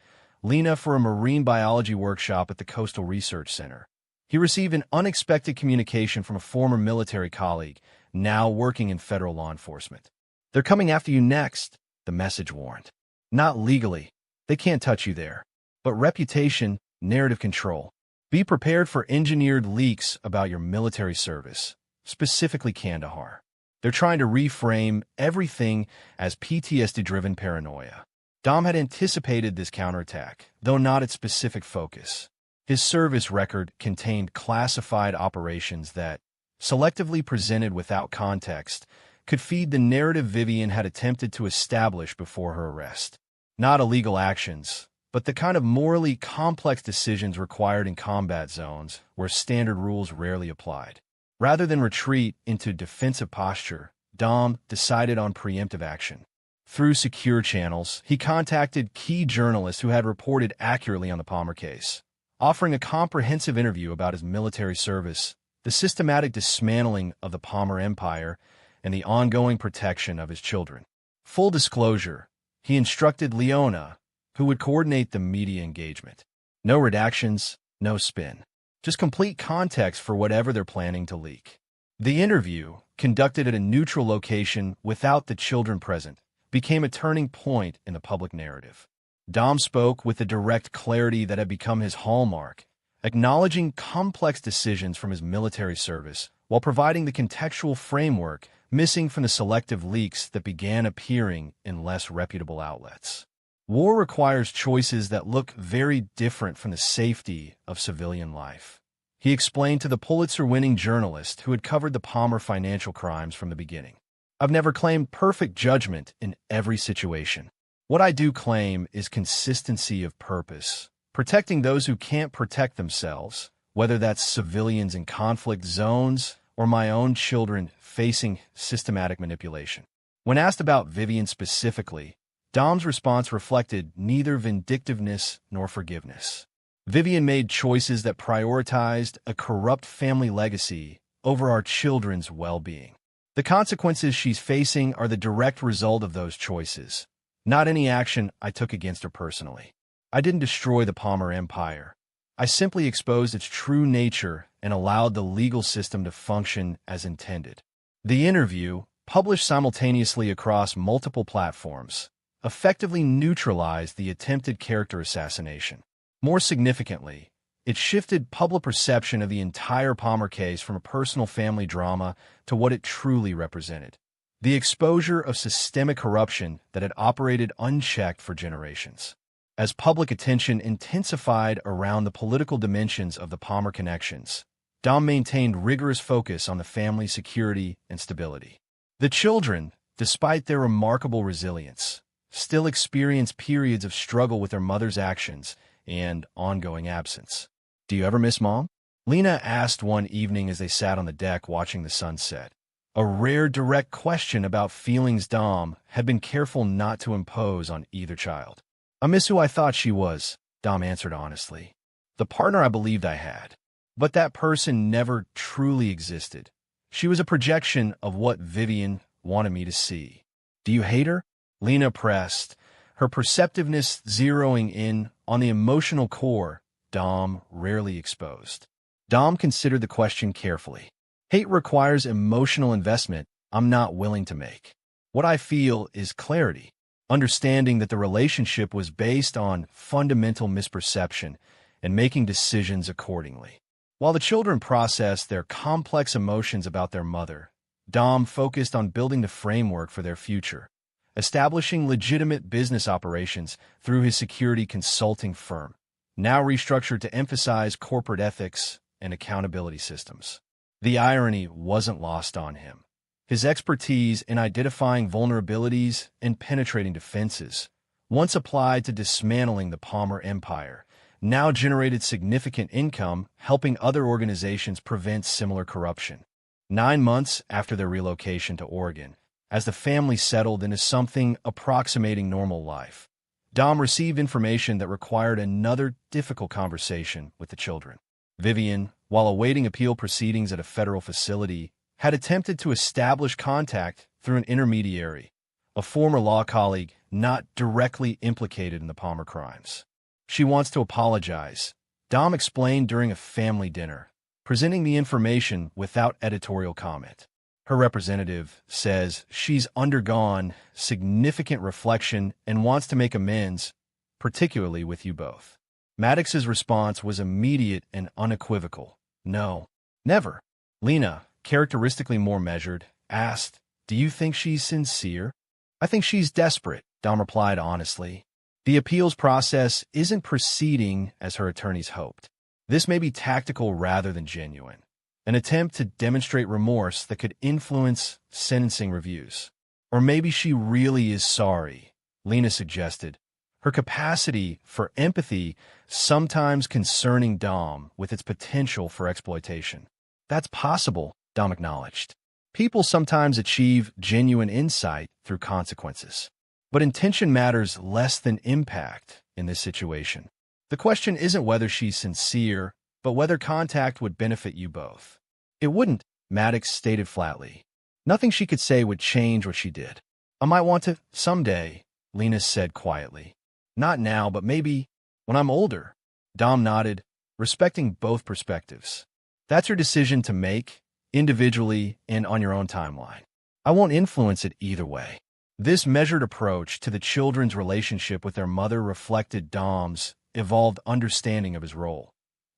Lena for a marine biology workshop at the Coastal Research Center. He received an unexpected communication from a former military colleague, now working in federal law enforcement. "They're coming after you next," the message warned. "Not legally. They can't touch you there. But reputation, narrative control. Be prepared for engineered leaks about your military service, specifically Kandahar. They're trying to reframe everything as PTSD-driven paranoia." Dom had anticipated this counterattack, though not its specific focus. His service record contained classified operations that, selectively presented without context, could feed the narrative Vivian had attempted to establish before her arrest. Not illegal actions, but the kind of morally complex decisions required in combat zones where standard rules rarely applied. Rather than retreat into defensive posture, Dom decided on preemptive action. Through secure channels, he contacted key journalists who had reported accurately on the Palmer case, offering a comprehensive interview about his military service, the systematic dismantling of the Palmer empire, and the ongoing protection of his children. Full disclosure, he instructed Leona, who would coordinate the media engagement. No redactions, no spin. Just complete context for whatever they're planning to leak. The interview, conducted at a neutral location without the children present, became a turning point in the public narrative. Dom spoke with the direct clarity that had become his hallmark, acknowledging complex decisions from his military service while providing the contextual framework missing from the selective leaks that began appearing in less reputable outlets. War requires choices that look very different from the safety of civilian life, he explained to the Pulitzer-winning journalist who had covered the Palmer financial crimes from the beginning. "I've never claimed perfect judgment in every situation. What I do claim is consistency of purpose, protecting those who can't protect themselves, whether that's civilians in conflict zones or my own children facing systematic manipulation." When asked about Vivian specifically, Dom's response reflected neither vindictiveness nor forgiveness. Vivian made choices that prioritized a corrupt family legacy over our children's well-being. The consequences she's facing are the direct result of those choices, not any action I took against her personally. I didn't destroy the Palmer empire. I simply exposed its true nature and allowed the legal system to function as intended. The interview, published simultaneously across multiple platforms, effectively neutralized the attempted character assassination. More significantly, it shifted public perception of the entire Palmer case from a personal family drama to what it truly represented: the exposure of systemic corruption that had operated unchecked for generations. As public attention intensified around the political dimensions of the Palmer connections, Dom maintained rigorous focus on the family's security and stability. The children, despite their remarkable resilience, still experienced periods of struggle with their mother's actions and ongoing absence. "Do you ever miss Mom?" Lena asked one evening as they sat on the deck watching the sunset. A rare direct question about feelings Dom had been careful not to impose on either child. "I miss who I thought she was," Dom answered honestly. "The partner I believed I had. But that person never truly existed. She was a projection of what Vivian wanted me to see. Do you hate her? Lena pressed, her perceptiveness zeroing in on the emotional core Dom rarely exposed. Dom considered the question carefully. Hate requires emotional investment I'm not willing to make. What I feel is clarity, understanding that the relationship was based on fundamental misperception and making decisions accordingly. While the children processed their complex emotions about their mother, Dom focused on building the framework for their future, establishing legitimate business operations through his security consulting firm, now restructured to emphasize corporate ethics and accountability systems. The irony wasn't lost on him. His expertise in identifying vulnerabilities and penetrating defenses, once applied to dismantling the Palmer Empire, now generated significant income helping other organizations prevent similar corruption. 9 months after their relocation to Oregon, as the family settled into something approximating normal life, Dom received information that required another difficult conversation with the children. Vivian, while awaiting appeal proceedings at a federal facility, had attempted to establish contact through an intermediary, a former law colleague not directly implicated in the Palmer crimes. She wants to apologize, Dom explained during a family dinner, presenting the information without editorial comment. Her representative says she's undergone significant reflection and wants to make amends, particularly with you both. Maddox's response was immediate and unequivocal. No, never. Lena, characteristically more measured, asked, "Do you think she's sincere?" "I think she's desperate," Dom replied honestly. "The appeals process isn't proceeding as her attorneys hoped. This may be tactical rather than genuine, an attempt to demonstrate remorse that could influence sentencing reviews. Or maybe she really is sorry," Lena suggested, her capacity for empathy sometimes concerning Dom with its potential for exploitation. "That's possible," Dom acknowledged. "People sometimes achieve genuine insight through consequences. But intention matters less than impact in this situation. The question isn't whether she's sincere, but whether contact would benefit you both." "It wouldn't," Maddox stated flatly. "Nothing she could say would change what she did." "I might want to someday," Lena said quietly. "Not now, but maybe when I'm older." Dom nodded, respecting both perspectives. "That's your decision to make, individually and on your own timeline. I won't influence it either way." This measured approach to the children's relationship with their mother reflected Dom's evolved understanding of his role,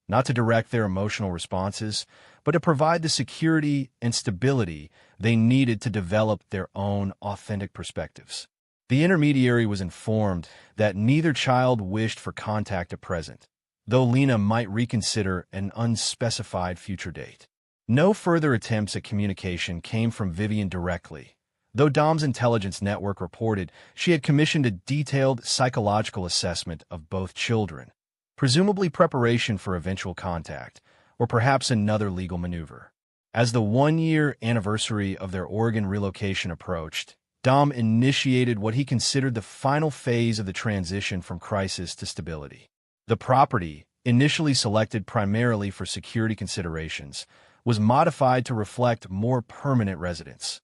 not to direct their emotional responses, but to provide the security and stability they needed to develop their own authentic perspectives. The intermediary was informed that neither child wished for contact at present, though Lena might reconsider an unspecified future date. No further attempts at communication came from Vivian directly, though Dom's intelligence network reported she had commissioned a detailed psychological assessment of both children, presumably preparation for eventual contact, or perhaps another legal maneuver. As the 1-year anniversary of their Oregon relocation approached, Dom initiated what he considered the final phase of the transition from crisis to stability. The property, initially selected primarily for security considerations, was modified to reflect more permanent residence.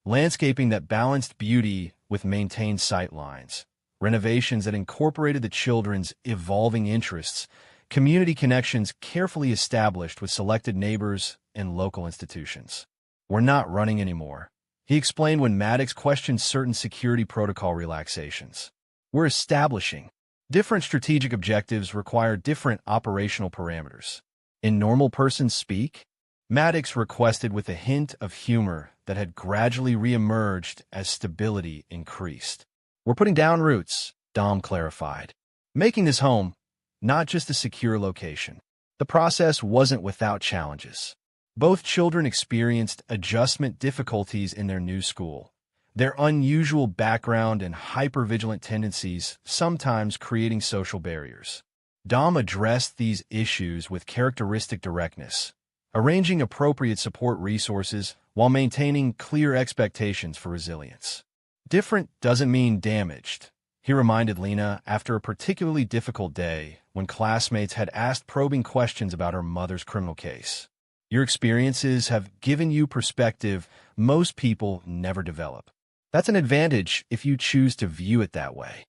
Landscaping that balanced beauty with maintained sightlines, renovations that incorporated the children's evolving interests, community connections carefully established with selected neighbors and local institutions. "We're not running anymore," he explained when Maddox questioned certain security protocol relaxations. "We're establishing. Different strategic objectives require different operational parameters. In normal person speak?" Maddox requested with a hint of humor that had gradually reemerged as stability increased. "We're putting down roots," Dom clarified. "Making this home, not just a secure location." The process wasn't without challenges. Both children experienced adjustment difficulties in their new school, their unusual background and hypervigilant tendencies sometimes creating social barriers. Dom addressed these issues with characteristic directness, arranging appropriate support resources while maintaining clear expectations for resilience. "Different doesn't mean damaged," he reminded Lena after a particularly difficult day when classmates had asked probing questions about her mother's criminal case. Your experiences have given you perspective most people never develop. That's an advantage if you choose to view it that way.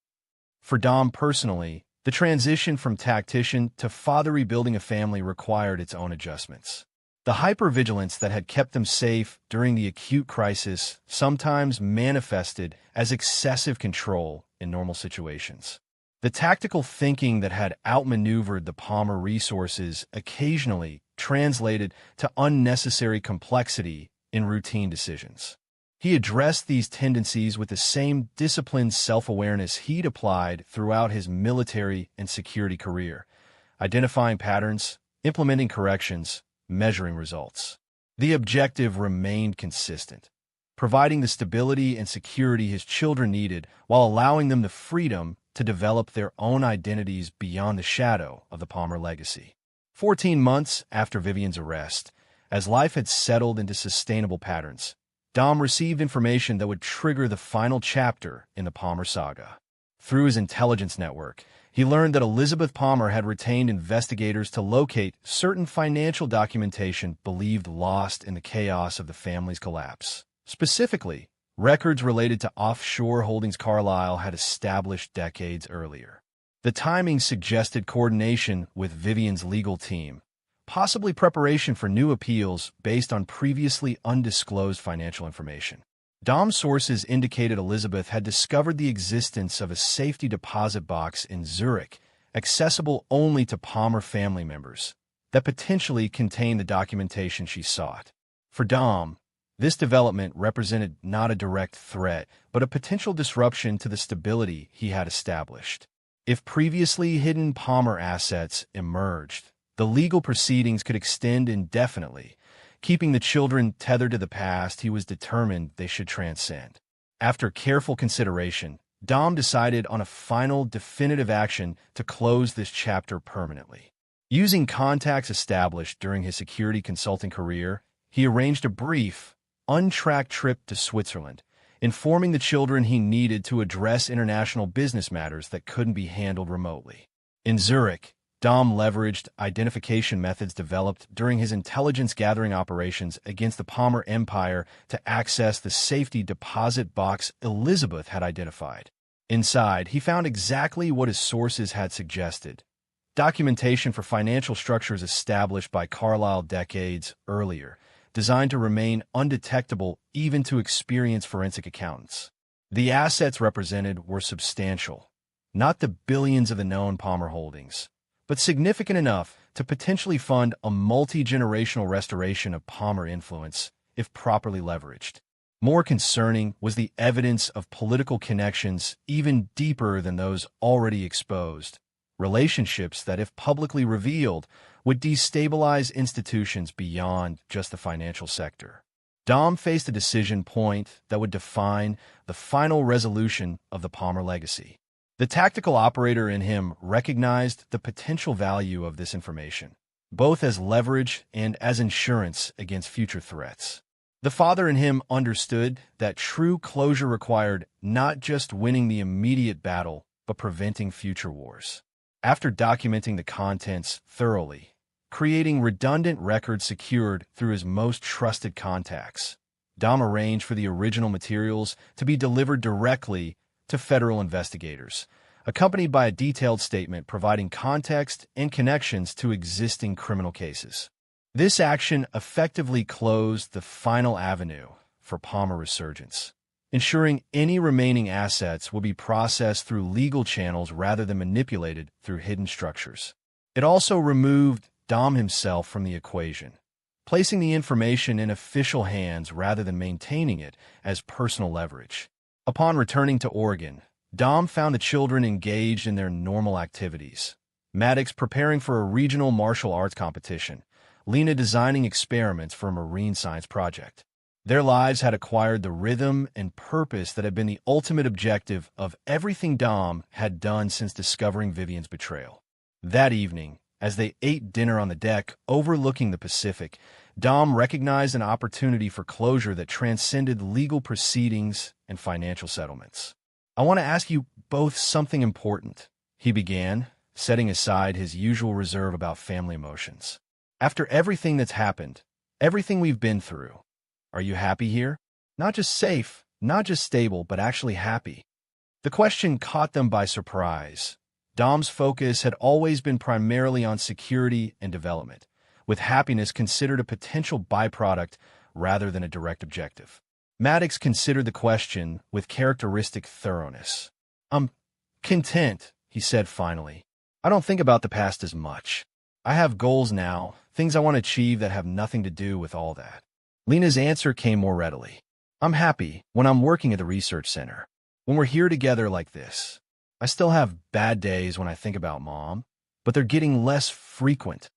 For Dom personally, the transition from tactician to father rebuilding a family required its own adjustments. The hypervigilance that had kept them safe during the acute crisis sometimes manifested as excessive control in normal situations. The tactical thinking that had outmaneuvered the Palmer resources occasionally translated to unnecessary complexity in routine decisions. He addressed these tendencies with the same disciplined self-awareness he'd applied throughout his military and security career, identifying patterns, implementing corrections, measuring results. The objective remained consistent, providing the stability and security his children needed while allowing them the freedom to develop their own identities beyond the shadow of the Palmer legacy. 14 months after Vivian's arrest, as life had settled into sustainable patterns, Dom received information that would trigger the final chapter in the Palmer saga. Through his intelligence network, he learned that Elizabeth Palmer had retained investigators to locate certain financial documentation believed lost in the chaos of the family's collapse. Specifically, records related to offshore holdings Carlyle had established decades earlier. The timing suggested coordination with Vivian's legal team, possibly preparation for new appeals based on previously undisclosed financial information. Dom's sources indicated Elizabeth had discovered the existence of a safety deposit box in Zurich, accessible only to Palmer family members, that potentially contained the documentation she sought. For Dom, this development represented not a direct threat, but a potential disruption to the stability he had established. If previously hidden Palmer assets emerged, the legal proceedings could extend indefinitely, keeping the children tethered to the past he was determined they should transcend. After careful consideration, Dom decided on a final definitive action to close this chapter permanently. Using contacts established during his security consulting career, he arranged a brief, untracked trip to Switzerland, informing the children he needed to address international business matters that couldn't be handled remotely. In Zurich, Dom leveraged identification methods developed during his intelligence-gathering operations against the Palmer Empire to access the safety deposit box Elizabeth had identified. Inside, he found exactly what his sources had suggested: documentation for financial structures established by Carlyle decades earlier, designed to remain undetectable even to experienced forensic accountants. The assets represented were substantial, not the billions of the known Palmer holdings, but significant enough to potentially fund a multi-generational restoration of Palmer influence if properly leveraged. More concerning was the evidence of political connections even deeper than those already exposed, relationships that, if publicly revealed, would destabilize institutions beyond just the financial sector. Dom faced a decision point that would define the final resolution of the Palmer legacy. The tactical operator in him recognized the potential value of this information, both as leverage and as insurance against future threats. The father in him understood that true closure required not just winning the immediate battle, but preventing future wars. After documenting the contents thoroughly, creating redundant records secured through his most trusted contacts, Dom arranged for the original materials to be delivered directly to federal investigators, accompanied by a detailed statement providing context and connections to existing criminal cases. This action effectively closed the final avenue for Palmer resurgence, ensuring any remaining assets will be processed through legal channels rather than manipulated through hidden structures. It also removed Dom himself from the equation, placing the information in official hands rather than maintaining it as personal leverage. Upon returning to Oregon, Dom found the children engaged in their normal activities. Maddox preparing for a regional martial arts competition, Lena designing experiments for a marine science project. Their lives had acquired the rhythm and purpose that had been the ultimate objective of everything Dom had done since discovering Vivian's betrayal. That evening, as they ate dinner on the deck overlooking the Pacific, Dom recognized an opportunity for closure that transcended legal proceedings and financial settlements. "I want to ask you both something important," he began, setting aside his usual reserve about family emotions. "After everything that's happened, Everything we've been through. Are you happy here? Not just safe, not just stable, but actually happy. The question caught them by surprise. Dom's focus had always been primarily on security and development, with happiness considered a potential byproduct rather than a direct objective. Maddox considered the question with characteristic thoroughness. "I'm content," he said finally. "I don't think about the past as much. I have goals now, things I want to achieve that have nothing to do with all that." Lena's answer came more readily. "I'm happy when I'm working at the research center, when we're here together like this. I still have bad days when I think about Mom, but they're getting less frequent."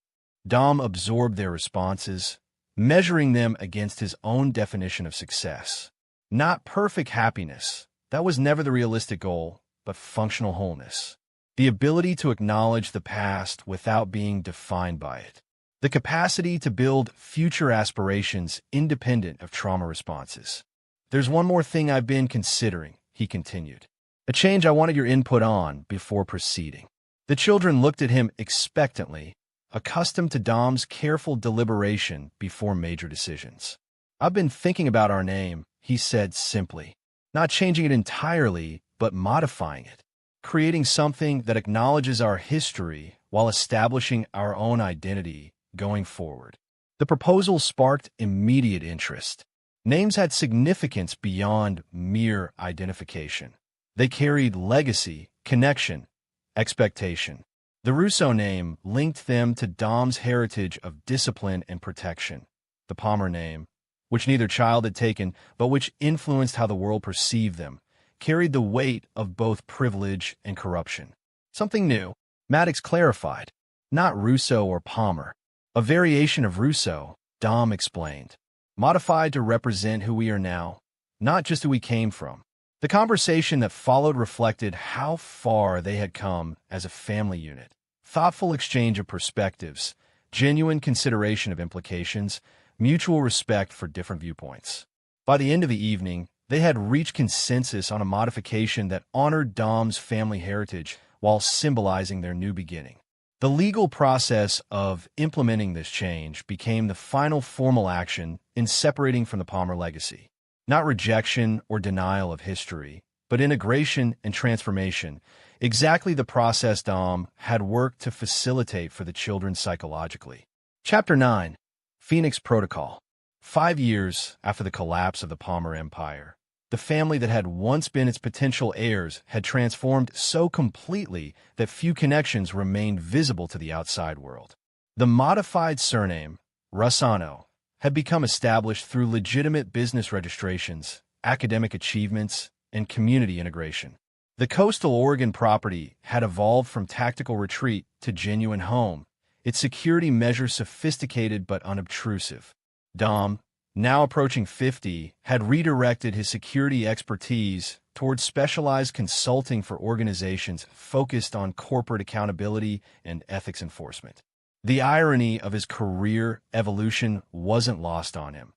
Dom absorbed their responses, measuring them against his own definition of success. Not perfect happiness, that was never the realistic goal, but functional wholeness. The ability to acknowledge the past without being defined by it. The capacity to build future aspirations independent of trauma responses. "There's one more thing I've been considering," he continued. "A change I wanted your input on before proceeding." The children looked at him expectantly, accustomed to Dom's careful deliberation before major decisions. "I've been thinking about our name," he said simply. "Not changing it entirely, but modifying it. Creating something that acknowledges our history while establishing our own identity going forward." The proposal sparked immediate interest. Names had significance beyond mere identification. They carried legacy, connection, expectation. The Russo name linked them to Dom's heritage of discipline and protection. The Palmer name, which neither child had taken but which influenced how the world perceived them, carried the weight of both privilege and corruption. "Something new," Maddox clarified. "Not Russo or Palmer. A variation of Russo," Dom explained. "Modified to represent who we are now, not just who we came from." The conversation that followed reflected how far they had come as a family unit. Thoughtful exchange of perspectives, genuine consideration of implications, mutual respect for different viewpoints. By the end of the evening, they had reached consensus on a modification that honored Dom's family heritage while symbolizing their new beginning. The legal process of implementing this change became the final formal action in separating from the Palmer legacy. Not rejection or denial of history, but integration and transformation, exactly the process Dom had worked to facilitate for the children psychologically. Chapter 9. Phoenix Protocol. 5 years after the collapse of the Palmer Empire, the family that had once been its potential heirs had transformed so completely that few connections remained visible to the outside world. The modified surname, Rossano, had become established through legitimate business registrations, academic achievements, and community integration. The coastal Oregon property had evolved from tactical retreat to genuine home, its security measures sophisticated but unobtrusive. Dom, now approaching 50, had redirected his security expertise towards specialized consulting for organizations focused on corporate accountability and ethics enforcement. The irony of his career evolution wasn't lost on him.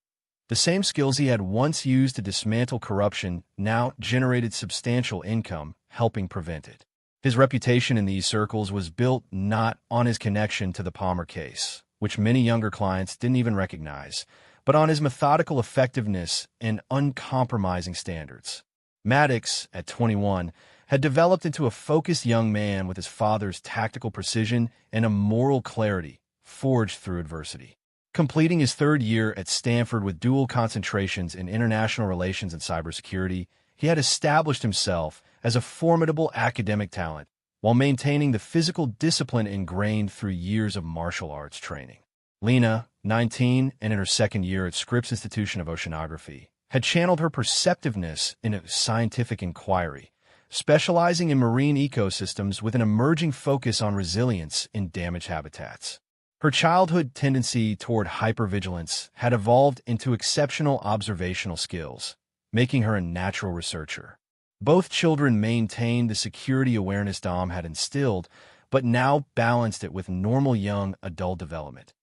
The same skills he had once used to dismantle corruption now generated substantial income, helping prevent it. His reputation in these circles was built not on his connection to the Palmer case, which many younger clients didn't even recognize, but on his methodical effectiveness and uncompromising standards. Maddox, at 21, had developed into a focused young man with his father's tactical precision and a moral clarity forged through adversity. Completing his third year at Stanford with dual concentrations in international relations and cybersecurity, he had established himself as a formidable academic talent while maintaining the physical discipline ingrained through years of martial arts training. Lena, 19 and in her second year at Scripps Institution of Oceanography, had channeled her perceptiveness into scientific inquiry, specializing in marine ecosystems with an emerging focus on resilience in damaged habitats. Her childhood tendency toward hypervigilance had evolved into exceptional observational skills, making her a natural researcher. Both children maintained the security awareness Dom had instilled, but now balanced it with normal young adult development.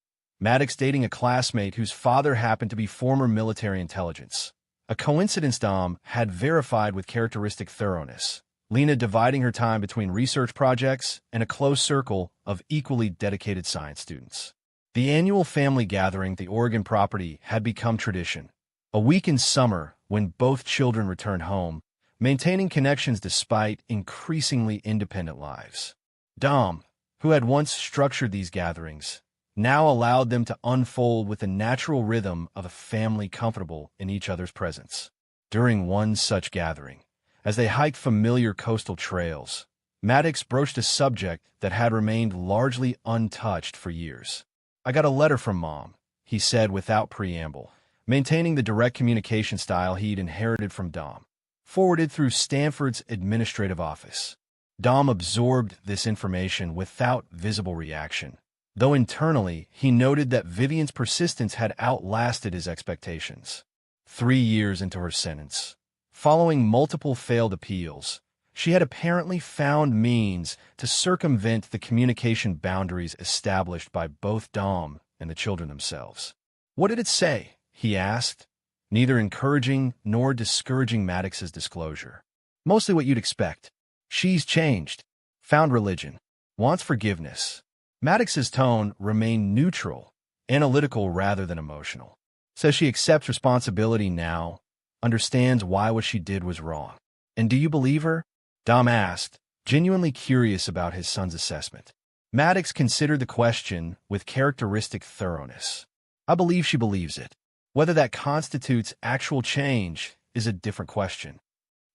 Maddox dating a classmate whose father happened to be former military intelligence, a coincidence Dom had verified with characteristic thoroughness. Lena dividing her time between research projects and a close circle of equally dedicated science students. The annual family gathering at the Oregon property had become tradition. A week in summer, when both children returned home, maintaining connections despite increasingly independent lives. Dom, who had once structured these gatherings, now allowed them to unfold with the natural rhythm of a family comfortable in each other's presence. During one such gathering, as they hiked familiar coastal trails, Maddox broached a subject that had remained largely untouched for years. "I got a letter from Mom," he said without preamble, maintaining the direct communication style he'd inherited from Dom, forwarded through Stanford's administrative office. Dom absorbed this information without visible reaction, though internally he noted that Vivian's persistence had outlasted his expectations. 3 years into her sentence, following multiple failed appeals, she had apparently found means to circumvent the communication boundaries established by both Dom and the children themselves. "What did it say?" he asked, neither encouraging nor discouraging Maddox's disclosure. "Mostly what you'd expect. She's changed, found religion, wants forgiveness." Maddox's tone remained neutral, analytical rather than emotional. "Says she accepts responsibility now, understands why what she did was wrong." "And do you believe her?" Dom asked, genuinely curious about his son's assessment. Maddox considered the question with characteristic thoroughness. "I believe she believes it. Whether that constitutes actual change is a different question."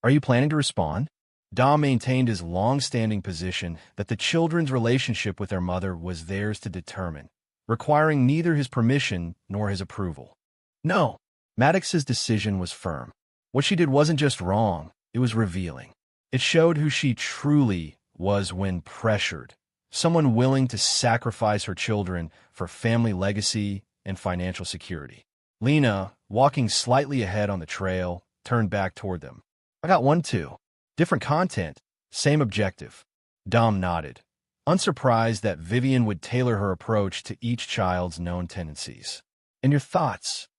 "Are you planning to respond?" Dom maintained his long-standing position that the children's relationship with their mother was theirs to determine, requiring neither his permission nor his approval. "No." Maddox's decision was firm. What she did wasn't just wrong, it was revealing. It showed who she truly was when pressured, someone willing to sacrifice her children for family legacy and financial security. Lena, walking slightly ahead on the trail, turned back toward them. "I got one too. Different content, same objective." Dom nodded, unsurprised that Vivian would tailor her approach to each child's known tendencies. "And your thoughts?"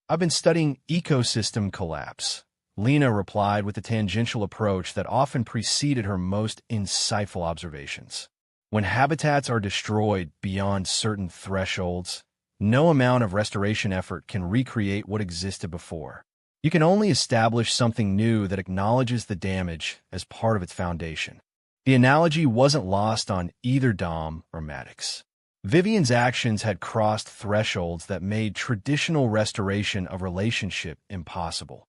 "I've been studying ecosystem collapse," Lena replied with the tangential approach that often preceded her most insightful observations. "When habitats are destroyed beyond certain thresholds, no amount of restoration effort can recreate what existed before. You can only establish something new that acknowledges the damage as part of its foundation." The analogy wasn't lost on either Dom or Maddox. Vivian's actions had crossed thresholds that made traditional restoration of relationship impossible.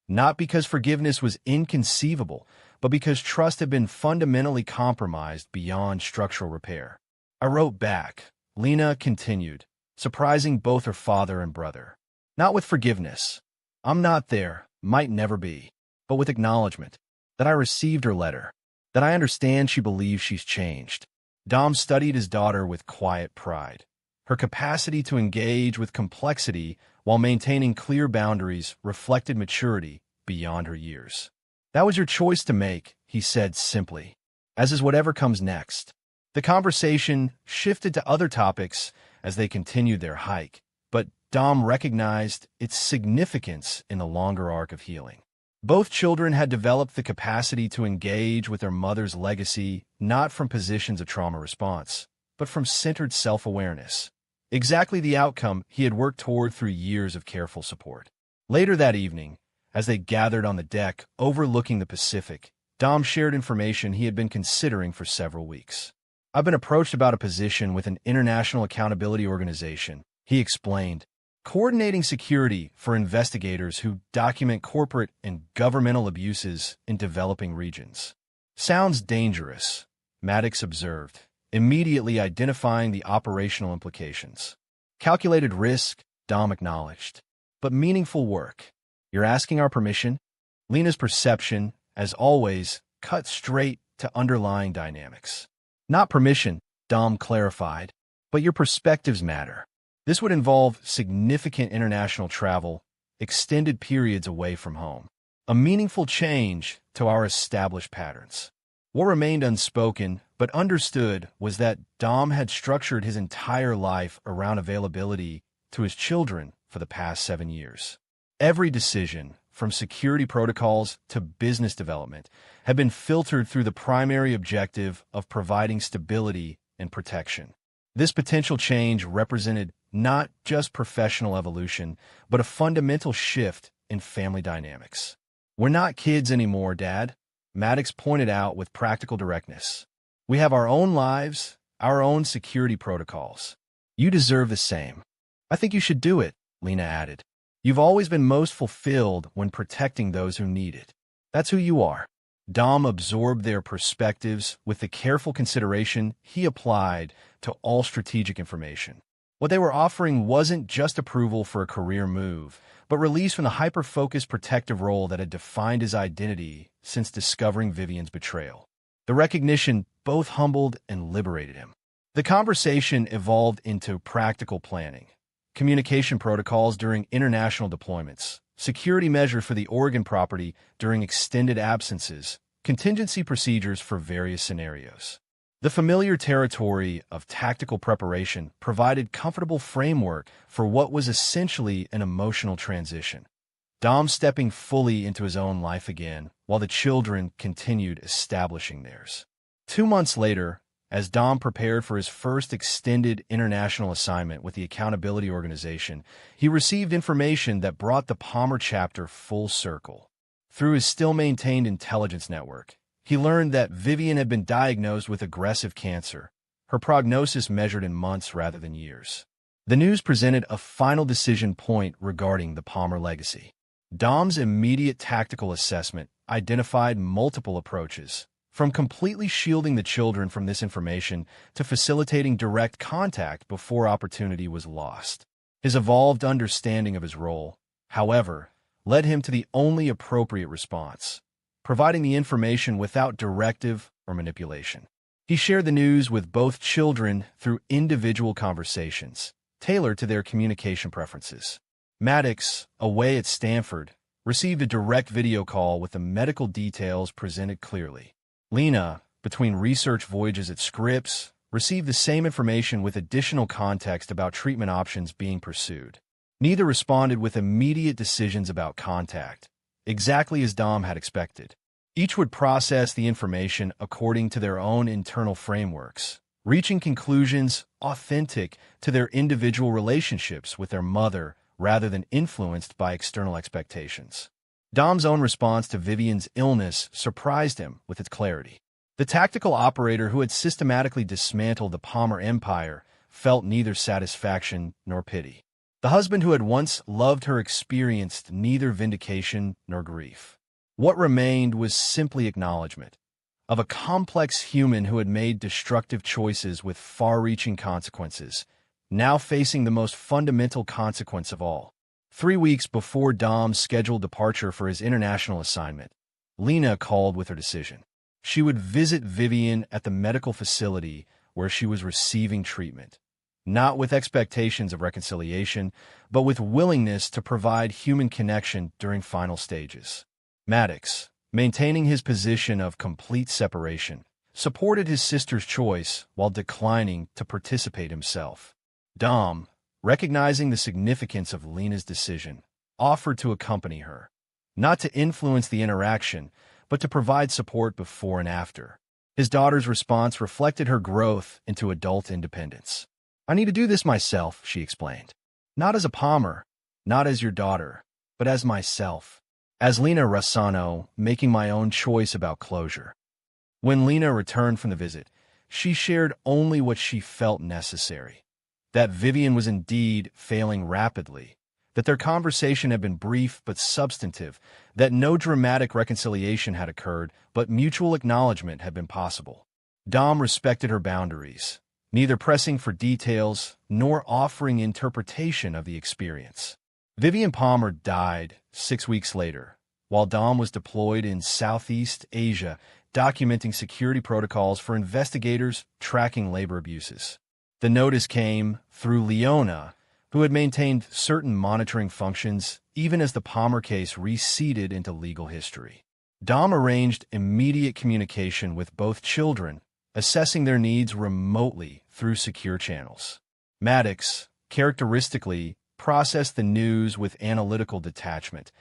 Not because forgiveness was inconceivable, but because trust had been fundamentally compromised beyond structural repair. "I wrote back," Lena continued, surprising both her father and brother. "Not with forgiveness. I'm not there, might never be, but with acknowledgement that I received her letter, that I understand she believes she's changed." Dom studied his daughter with quiet pride. Her capacity to engage with complexity while maintaining clear boundaries reflected maturity beyond her years. "That was your choice to make," he said simply, "as is whatever comes next." The conversation shifted to other topics as they continued their hike, but Dom recognized its significance in the longer arc of healing. Both children had developed the capacity to engage with their mother's legacy not from positions of trauma response, but from centered self-awareness. Exactly the outcome he had worked toward through years of careful support. Later that evening, as they gathered on the deck overlooking the Pacific, Dom shared information he had been considering for several weeks. "I've been approached about a position with an international accountability organization," he explained, "coordinating security for investigators who document corporate and governmental abuses in developing regions." "Sounds dangerous," Maddox observed, immediately identifying the operational implications. "Calculated risk," Dom acknowledged, "but meaningful work." "You're asking our permission?" Lena's perception, as always, cut straight to underlying dynamics. "Not permission," Dom clarified, "but your perspectives matter. This would involve significant international travel, extended periods away from home, a meaningful change to our established patterns." What remained unspoken but understood was that Dom had structured his entire life around availability to his children for the past 7 years. Every decision, from security protocols to business development, had been filtered through the primary objective of providing stability and protection. This potential change represented not just professional evolution, but a fundamental shift in family dynamics. "We're not kids anymore, Dad," Maddox pointed out with practical directness. "We have our own lives, our own security protocols. You deserve the same." "I think you should do it," Lena added. "You've always been most fulfilled when protecting those who need it. That's who you are." Dom absorbed their perspectives with the careful consideration he applied to all strategic information. What they were offering wasn't just approval for a career move, but release from the hyper-focused protective role that had defined his identity since discovering Vivian's betrayal. The recognition both humbled and liberated him. The conversation evolved into practical planning, communication protocols during international deployments, security measures for the Oregon property during extended absences, contingency procedures for various scenarios. The familiar territory of tactical preparation provided comfortable framework for what was essentially an emotional transition. Dom stepping fully into his own life again, while the children continued establishing theirs. 2 months later, as Dom prepared for his first extended international assignment with the Accountability Organization, he received information that brought the Palmer chapter full circle. Through his still-maintained intelligence network, he learned that Vivian had been diagnosed with aggressive cancer, her prognosis measured in months rather than years. The news presented a final decision point regarding the Palmer legacy. Dom's immediate tactical assessment identified multiple approaches, from completely shielding the children from this information to facilitating direct contact before opportunity was lost. His evolved understanding of his role, however, led him to the only appropriate response, providing the information without directive or manipulation. He shared the news with both children through individual conversations, tailored to their communication preferences. Maddox, away at Stanford, received a direct video call with the medical details presented clearly. Lena, between research voyages at Scripps, received the same information with additional context about treatment options being pursued. Neither responded with immediate decisions about contact, exactly as Dom had expected. Each would process the information according to their own internal frameworks, reaching conclusions authentic to their individual relationships with their mother rather than influenced by external expectations. Dom's own response to Vivian's illness surprised him with its clarity. The tactical operator who had systematically dismantled the Palmer empire felt neither satisfaction nor pity. The husband who had once loved her experienced neither vindication nor grief. What remained was simply acknowledgement of a complex human who had made destructive choices with far-reaching consequences, now facing the most fundamental consequence of all. 3 weeks before Dom's scheduled departure for his international assignment, Lena called with her decision. She would visit Vivian at the medical facility where she was receiving treatment, not with expectations of reconciliation, but with willingness to provide human connection during final stages. Maddox, maintaining his position of complete separation, supported his sister's choice while declining to participate himself. Dom, recognizing the significance of Lena's decision, offered to accompany her, not to influence the interaction, but to provide support before and after. His daughter's response reflected her growth into adult independence. "I need to do this myself," she explained. "Not as a Palmer, not as your daughter, but as myself. As Lena Rossano, making my own choice about closure." When Lena returned from the visit, she shared only what she felt necessary. That Vivian was indeed failing rapidly, that their conversation had been brief but substantive, that no dramatic reconciliation had occurred, but mutual acknowledgement had been possible. Dom respected her boundaries, neither pressing for details nor offering interpretation of the experience. Vivian Palmer died 6 weeks later, while Dom was deployed in Southeast Asia, documenting security protocols for investigators tracking labor abuses. The notice came through Leona, who had maintained certain monitoring functions even as the Palmer case receded into legal history. Dom arranged immediate communication with both children, assessing their needs remotely through secure channels. Maddox, characteristically, processed the news with analytical detachment,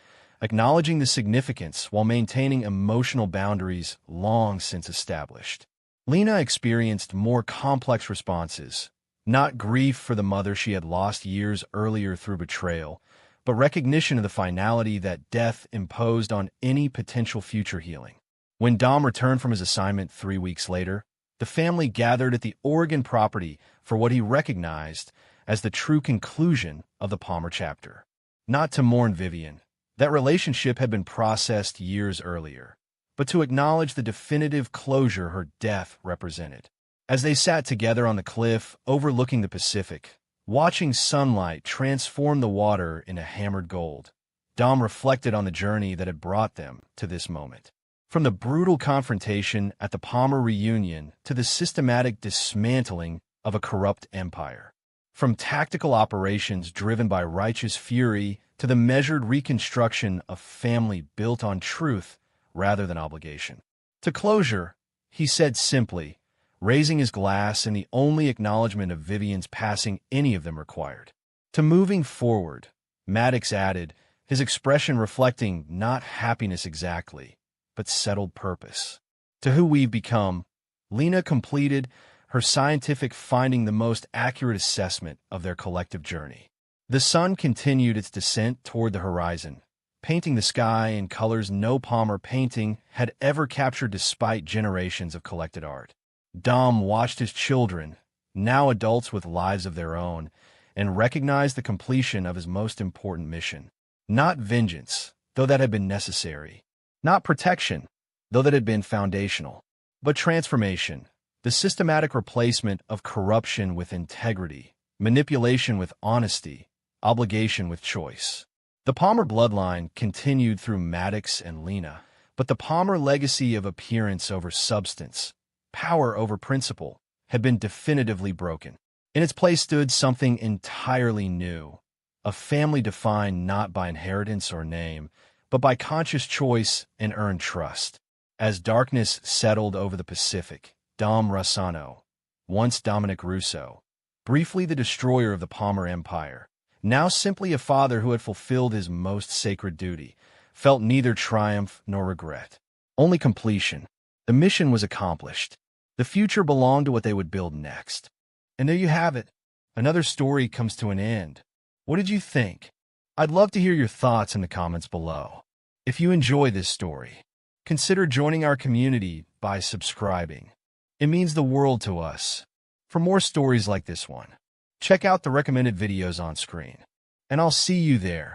acknowledging the significance while maintaining emotional boundaries long since established. Lena experienced more complex responses, Not grief for the mother she had lost years earlier through betrayal, but recognition of the finality that death imposed on any potential future healing. When Dom returned from his assignment 3 weeks later, the family gathered at the Oregon property for what he recognized as the true conclusion of the Palmer chapter. Not to mourn Vivian, that relationship had been processed years earlier, but to acknowledge the definitive closure her death represented. As they sat together on the cliff overlooking the Pacific, watching sunlight transform the water into hammered gold, Dom reflected on the journey that had brought them to this moment. From the brutal confrontation at the Palmer reunion to the systematic dismantling of a corrupt empire. From tactical operations driven by righteous fury to the measured reconstruction of family built on truth rather than obligation. To closure, he said simply, raising his glass in the only acknowledgement of Vivian's passing any of them required. To moving forward, Maddox added, his expression reflecting not happiness exactly, but settled purpose. To who we've become, Lena completed her scientific finding the most accurate assessment of their collective journey. The sun continued its descent toward the horizon, painting the sky in colors no Palmer painting had ever captured despite generations of collected art. Dom watched his children, now adults with lives of their own, and recognized the completion of his most important mission. Not vengeance, though that had been necessary. Not protection, though that had been foundational. But transformation, the systematic replacement of corruption with integrity, manipulation with honesty, obligation with choice. The Palmer bloodline continued through Maddox and Lena, but the Palmer legacy of appearance over substance, power over principle, had been definitively broken. In its place stood something entirely new, a family defined not by inheritance or name, but by conscious choice and earned trust. As darkness settled over the Pacific, Dom Rossano, once Dominic Russo, briefly the destroyer of the Palmer Empire, now simply a father who had fulfilled his most sacred duty, felt neither triumph nor regret, only completion. The mission was accomplished. The future belonged to what they would build next. And there you have it. Another story comes to an end. What did you think? I'd love to hear your thoughts in the comments below. If you enjoy this story, consider joining our community by subscribing. It means the world to us. For more stories like this one, check out the recommended videos on screen. And I'll see you there.